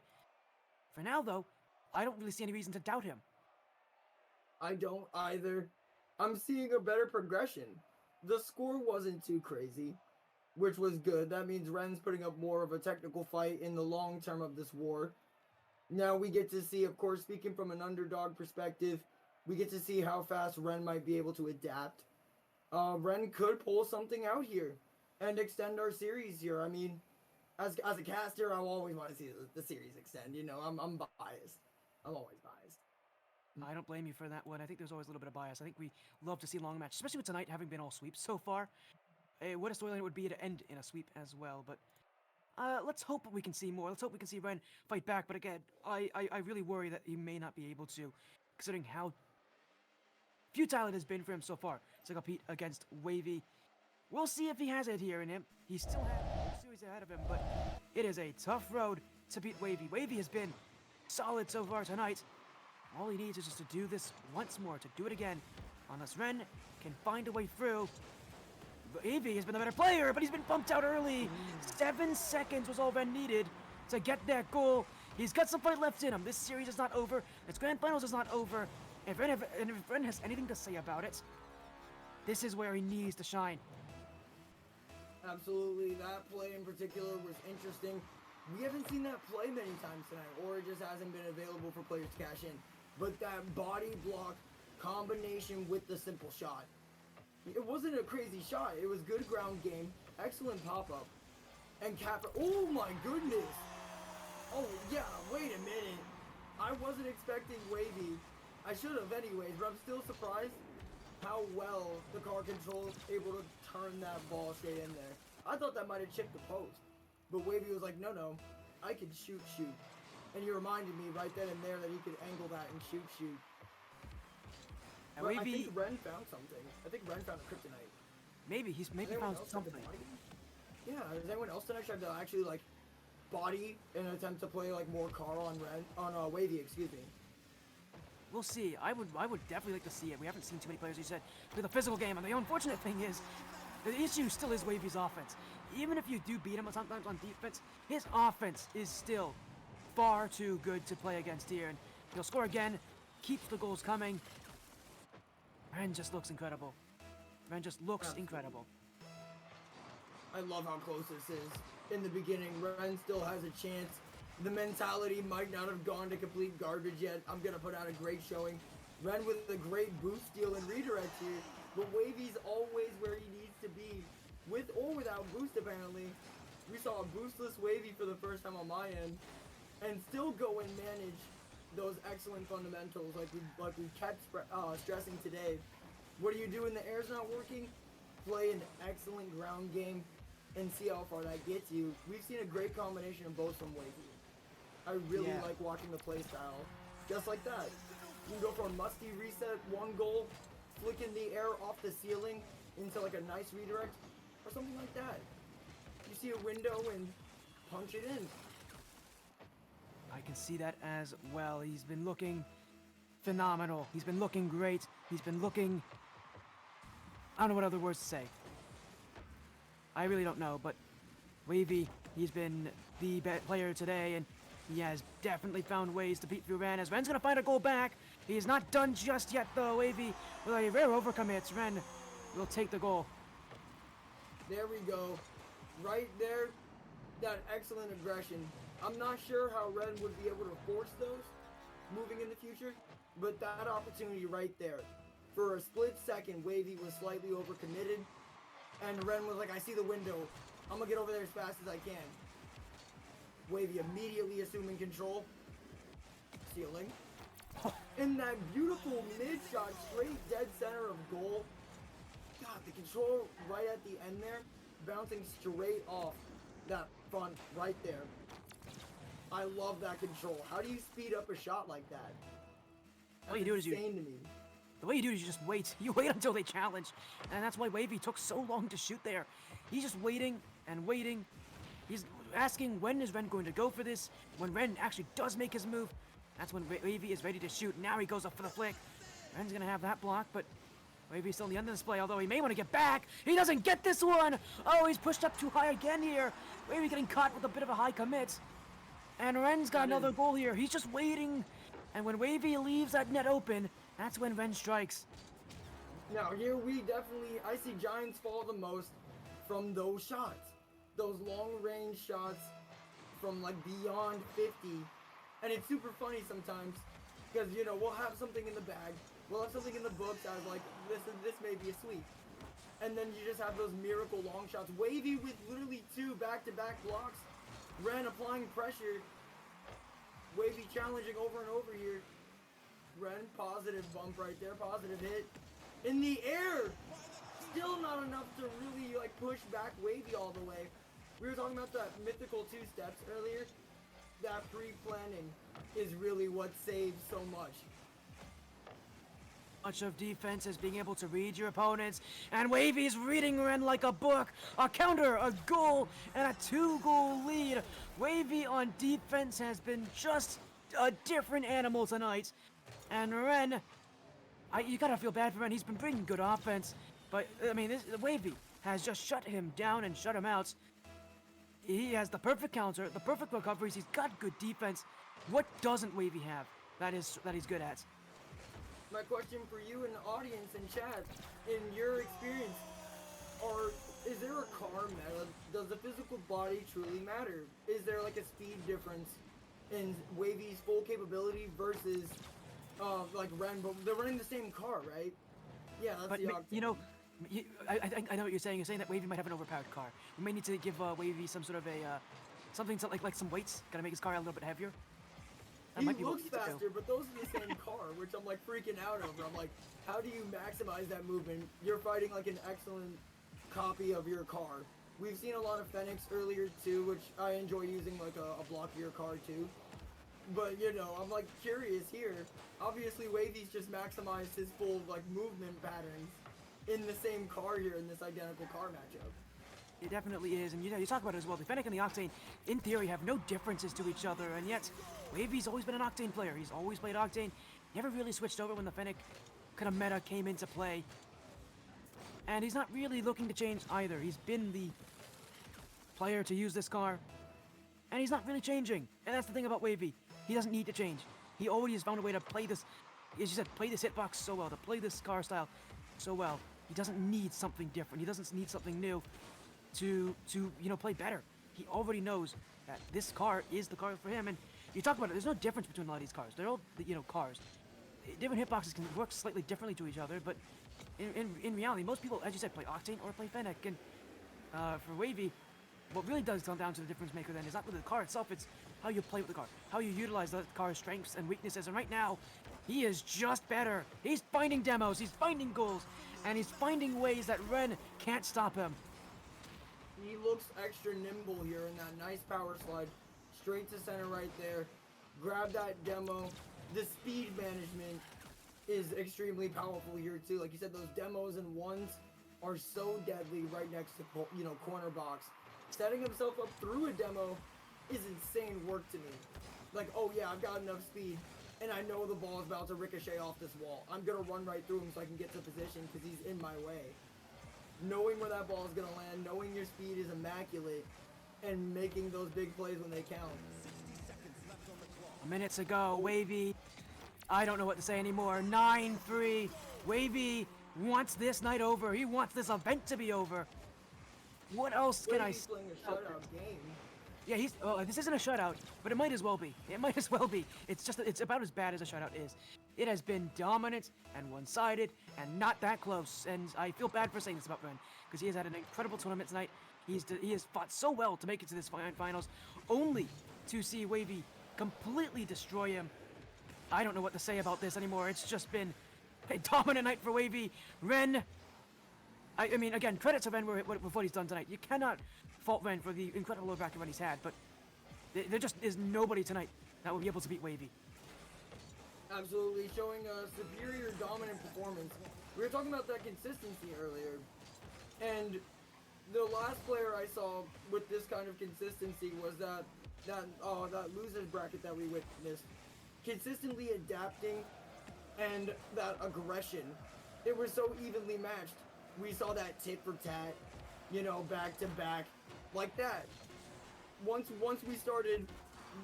For now, though, I don't really see any reason to doubt him. I don't either. I'm seeing a better progression. The score wasn't too crazy, which was good. That means Ren's putting up more of a technical fight in the long term of this war. Now we get to see, of course, speaking from an underdog perspective, we get to see how fast Ren might be able to adapt. Ren could pull something out here and extend our series here. I mean, as a caster, I always want to see the series extend. You know, I'm biased. I'm always biased. I don't blame you for that one. I think there's always a little bit of bias. I think we love to see long matches, especially with tonight having been all sweeps so far. What a storyline it would be to end in a sweep as well. But let's hope we can see more. Let's hope we can see Ren fight back. But again, I really worry that he may not be able to, considering how futile it has been for him so far to compete against Wahvey. We'll see if he has it here in him. He still has a series ahead of him, but it is a tough road to beat Wahvey. Wahvey has been solid so far tonight. All he needs is just to do this once more, to do it again. Unless Ren can find a way through. Wahvey has been the better player, but he's been bumped out early. 7 seconds was all Ren needed to get that goal. He's got some fight left in him. This series is not over. This Grand Finals is not over. If Ren has anything to say about it, this is where he needs to shine. Absolutely. That play in particular was interesting. We haven't seen that play many times tonight, or it just hasn't been available for players to cash in. But that body block combination with the simple shot. It wasn't a crazy shot. It was good ground game, excellent pop-up, and cap. Oh my goodness! Oh yeah, wait a minute. I wasn't expecting Wahvey. I should have anyways, but I'm still surprised how well the car control is able to turn that ball straight in there. I thought that might have chipped the post, but Wahvey was like, no, I can shoot. And he reminded me right then and there that he could angle that and shoot. And I think Ren found something. I think Ren found a kryptonite. Maybe he's found something. Yeah, has anyone else tonight tried to actually like body in an attempt to play like more Carl on Wahvey, excuse me? We'll see. I would definitely like to see it. We haven't seen too many players, you said, play the physical game. And the unfortunate thing is, the issue still is Wahvey's offense. Even if you do beat him sometimes on defense, his offense is still far too good to play against here. And he'll score again, keeps the goals coming. Ren just looks incredible. Ren just looks incredible. I love how close this is. In the beginning, Ren still has a chance. The mentality might not have gone to complete garbage yet. I'm going to put out a great showing. Ren with a great boost steal and redirect here. But Wahvey's always where he needs to be. With or without boost, apparently. We saw a boostless Wahvey for the first time on my end. And still go and manage those excellent fundamentals like we kept stressing today. What do you do when the air's not working? Play an excellent ground game and see how far that gets you. We've seen a great combination of both from Wahvey. I really like watching the play style. Just like that. You can go for a musty reset, one goal, flicking the air off the ceiling into like a nice redirect, or something like that. You see a window and punch it in. I can see that as well. He's been looking phenomenal. He's been looking great. He's been looking... I don't know what other words to say. I really don't know, but Wahvey He's been the player today, and he has definitely found ways to beat through Ren. As Ren's gonna find a goal back. He is not done just yet, though. Wahvey with a rare overcommit. Ren will take the goal. There we go. Right there, that excellent aggression. I'm not sure how Ren would be able to force those moving in the future, but that opportunity right there. For a split second, Wahvey was slightly overcommitted, and Ren was like, I see the window. I'm gonna get over there as fast as I can. Wahvey immediately assuming control. Sealing. And that beautiful mid shot, straight dead center of goal. God, the control right at the end there, bouncing straight off that front right there. I love that control. How do you speed up a shot like that? All you do is insane to me. The way you do it is you just wait. You wait until they challenge. And that's why Wahvey took so long to shoot there. He's just waiting and waiting. He's asking when is Ren going to go for this. When Ren actually does make his move, that's when Wahvey is ready to shoot. Now he goes up for the flick. Ren's going to have that block, but Wahvey's still in the end of this play, although he may want to get back. He doesn't get this one. Oh, he's pushed up too high again here. Wahvey getting caught with a bit of a high commit. And Ren's got another goal here. He's just waiting. And when Wahvey leaves that net open, that's when Ren strikes. Now here we definitely, I see Giants fall the most from those shots. Those long range shots from like beyond 50. And it's super funny sometimes because, you know, we'll have something in the bag. We'll have something in the books as like, this may be a sweep. And then you just have those miracle long shots. Wahvey with literally 2 back-to-back blocks. Ren applying pressure. Wahvey challenging over and over here. Ren, positive bump right there, positive hit. In the air! Still not enough to really like push back Wahvey all the way. We were talking about that mythical 2 steps earlier. That pre-planning is really what saves so much. Much of defense is being able to read your opponents, and Wahvey's reading Ren like a book. A counter, a goal, and a 2-goal lead. Wahvey on defense has been just a different animal tonight. And Ren, you gotta feel bad for Ren. He's been bringing good offense, but I mean, Wahvey has just shut him down and shut him out. He has the perfect counter, the perfect recoveries. He's got good defense. What doesn't Wahvey have that he's good at? My question for you in the audience and chat, in your experience, is there a car meta? Does the physical body truly matter? Is there like a speed difference in Wahvey's full capability versus like Ren? But they're running the same car, right? Yeah, that's the octane. You know, I know what you're saying. You're saying that Wahvey might have an overpowered car. We may need to give Wahvey some sort of a something to, like some weights. Gotta make his car a little bit heavier. That might He be what looks we need to do. faster, but those are the same car, which I'm like freaking out over. I'm like, how do you maximize that movement? You're fighting like an excellent copy of your car. We've seen a lot of Serenyx earlier too, which I enjoy using like a blockier car too. But you know, I'm like curious here. Obviously, Wahvey's just maximized his full like movement patterns in the same car here in this identical car matchup. It definitely is, and you know, you talk about it as well. The Fennec and the Octane, in theory, have no differences to each other, and yet Wahvey's always been an Octane player. He's always played Octane, never really switched over when the Fennec kind of meta came into play. And he's not really looking to change either. He's been the player to use this car, and he's not really changing. And that's the thing about Wahvey. He doesn't need to change. He already has found a way to play this, as you said, play this hitbox so well, to play this car style so well. He doesn't need something different. He doesn't need something new to you know, play better. He already knows that this car is the car for him. And you talk about it, there's no difference between a lot of these cars. They're all, you know, cars. Different hitboxes can work slightly differently to each other, but in reality, most people, as you said, play Octane or play Fennec. And for Wahvey, what really does come down to the difference maker then is not with the car itself, it's how you play with the car, how you utilize the car's strengths and weaknesses. And right now, he is just better. He's finding demos, he's finding goals, and he's finding ways that Ren can't stop him. He looks extra nimble here in that nice power slide. Straight to center right there. Grab that demo. The speed management is extremely powerful here too. Like you said, those demos and ones are so deadly right next to, you know, corner box. Setting himself up through a demo is insane work to me. Like, oh yeah, I've got enough speed and I know the ball is about to ricochet off this wall. I'm gonna run right through him so I can get to position because he's in my way. Knowing where that ball is going to land, knowing your speed is immaculate, and making those big plays when they count. Minutes ago, Wahvey, I don't know what to say anymore. 9-3. Wahvey wants this night over. He wants this event to be over. What else can I Wahvey's say? playing a shutout game. Yeah, this isn't a shutout, but it might as well be. It might as well be. It's about as bad as a shutout is. It has been dominant and one-sided and not that close. And I feel bad for saying this about Ren, because he has had an incredible tournament tonight. He has fought so well to make it to this finals, only to see Wahvey completely destroy him. I don't know what to say about this anymore. It's just been a dominant night for Wahvey. Ren, I mean, again, credit to Ren with what he's done tonight. You cannot fault Ren for the incredible low bracket run he's had, but there just is nobody tonight that will be able to beat Wahvey. Absolutely, showing a superior dominant performance. We were talking about that consistency earlier, and the last player I saw with this kind of consistency was that losers bracket that we witnessed. Consistently adapting and that aggression. It was so evenly matched. We saw that tit for tat, you know, back to back, like that. Once we started,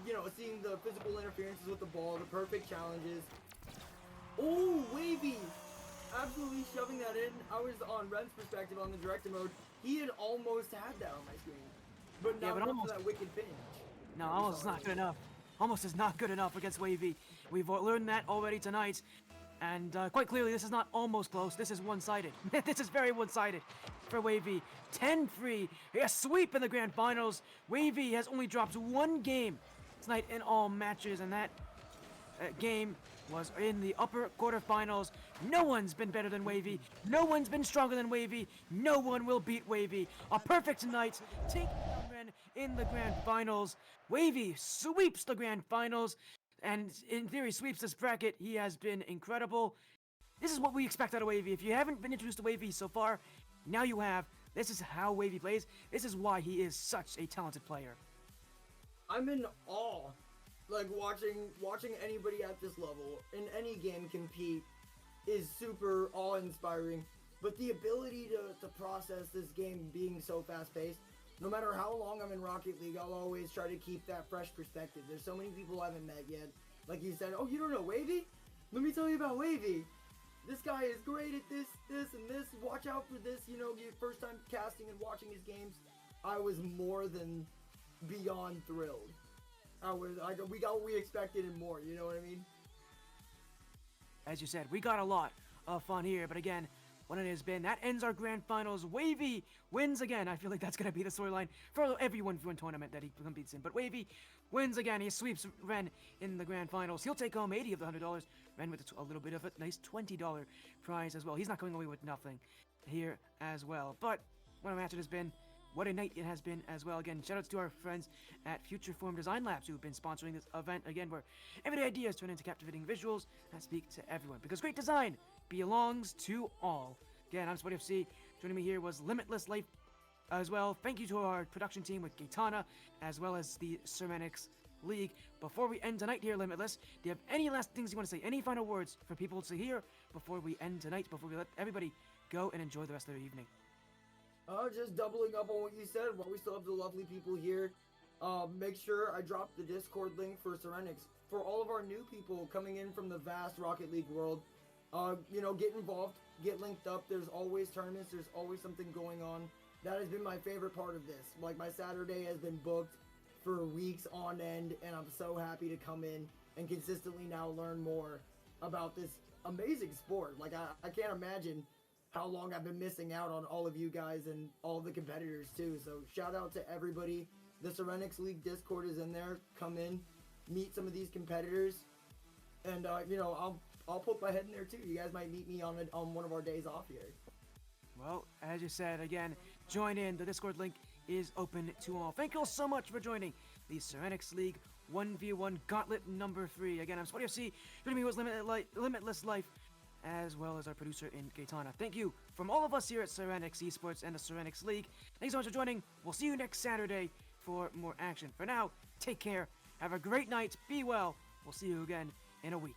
you know, seeing the physical interferences with the ball, the perfect challenges. Oh, Wahvey! Absolutely shoving that in. I was on Ren's perspective on the director mode. He had almost had that on my screen. But not enough for that wicked finish. No, almost is not good enough. Almost is not good enough against Wahvey. We've learned that already tonight. And quite clearly, this is not almost close. This is one-sided. This is very one-sided for Wahvey. 10-3. A sweep in the grand finals. Wahvey has only dropped one game tonight in all matches, and that game was in the upper quarterfinals. No one's been better than Wahvey. No one's been stronger than Wahvey. No one will beat Wahvey. A perfect night. Taking down Ren in the grand finals. Wahvey sweeps the grand finals, and in theory sweeps this bracket. He has been incredible. This is what we expect out of Wahvey. If you haven't been introduced to Wahvey so far, now you have. This is how Wahvey plays. This is why he is such a talented player. I'm in awe. Like, watching anybody at this level in any game compete is super awe-inspiring. But the ability to process this game being so fast-paced, no matter how long I'm in Rocket League, I'll always try to keep that fresh perspective. There's so many people I haven't met yet. Like you said, oh, you don't know Wahvey? Let me tell you about Wahvey. This guy is great at this, and this. Watch out for this, you know, your first time casting and watching his games. I was more than beyond thrilled. We got what we expected and more, you know what I mean? As you said, we got a lot of fun here, but again, what it has been, that ends our grand finals. Wahvey wins again. I feel like that's going to be the storyline for every 1v1 tournament that he competes in. But Wahvey wins again. He sweeps Ren in the grand finals. He'll take home 80 of the $100. Ren with a little bit of a nice $20 prize as well. He's not going away with nothing here as well. But what a match it has been. What a night it has been as well. Again, shoutouts to our friends at Future Form Design Labs who have been sponsoring this event. Again, where everyday ideas turn into captivating visuals that speak to everyone. Because great design belongs to all. Again, I'm Shezzffy. Joining me here was Limitless Life as well. Thank you to our production team with GAYTANA as well as the Serenyx League. Before we end tonight here, Limitless, do you have any last things you want to say? Any final words for people to hear before we end tonight, before we let everybody go and enjoy the rest of their evening? Just doubling up on what you said, while we still have the lovely people here, make sure I drop the Discord link for Serenyx. For all of our new people coming in from the vast Rocket League world, you know, get involved, get linked up. There's always tournaments, there's always something going on. That has been my favorite part of this. Like, my Saturday has been booked for weeks on end, and I'm so happy to come in and consistently now learn more about this amazing sport. Like, I can't imagine how long I've been missing out on all of you guys and all of the competitors too. So shout out to everybody. The Serenyx League Discord is in there. Come in, meet some of these competitors, and you know, I'll put my head in there too. You guys might meet me on one of our days off here. Well, as you said, again, join in. The Discord link is open to all. Thank you all so much for joining the Serenyx League 1v1 Gauntlet number 3. Again, I'm Shezzffy. Joining me was Limitless Life, as well as our producer in GAYTANA. Thank you from all of us here at Serenyx Esports and the Serenyx League. Thanks so much for joining. We'll see you next Saturday for more action. For now, take care. Have a great night. Be well. We'll see you again in a week.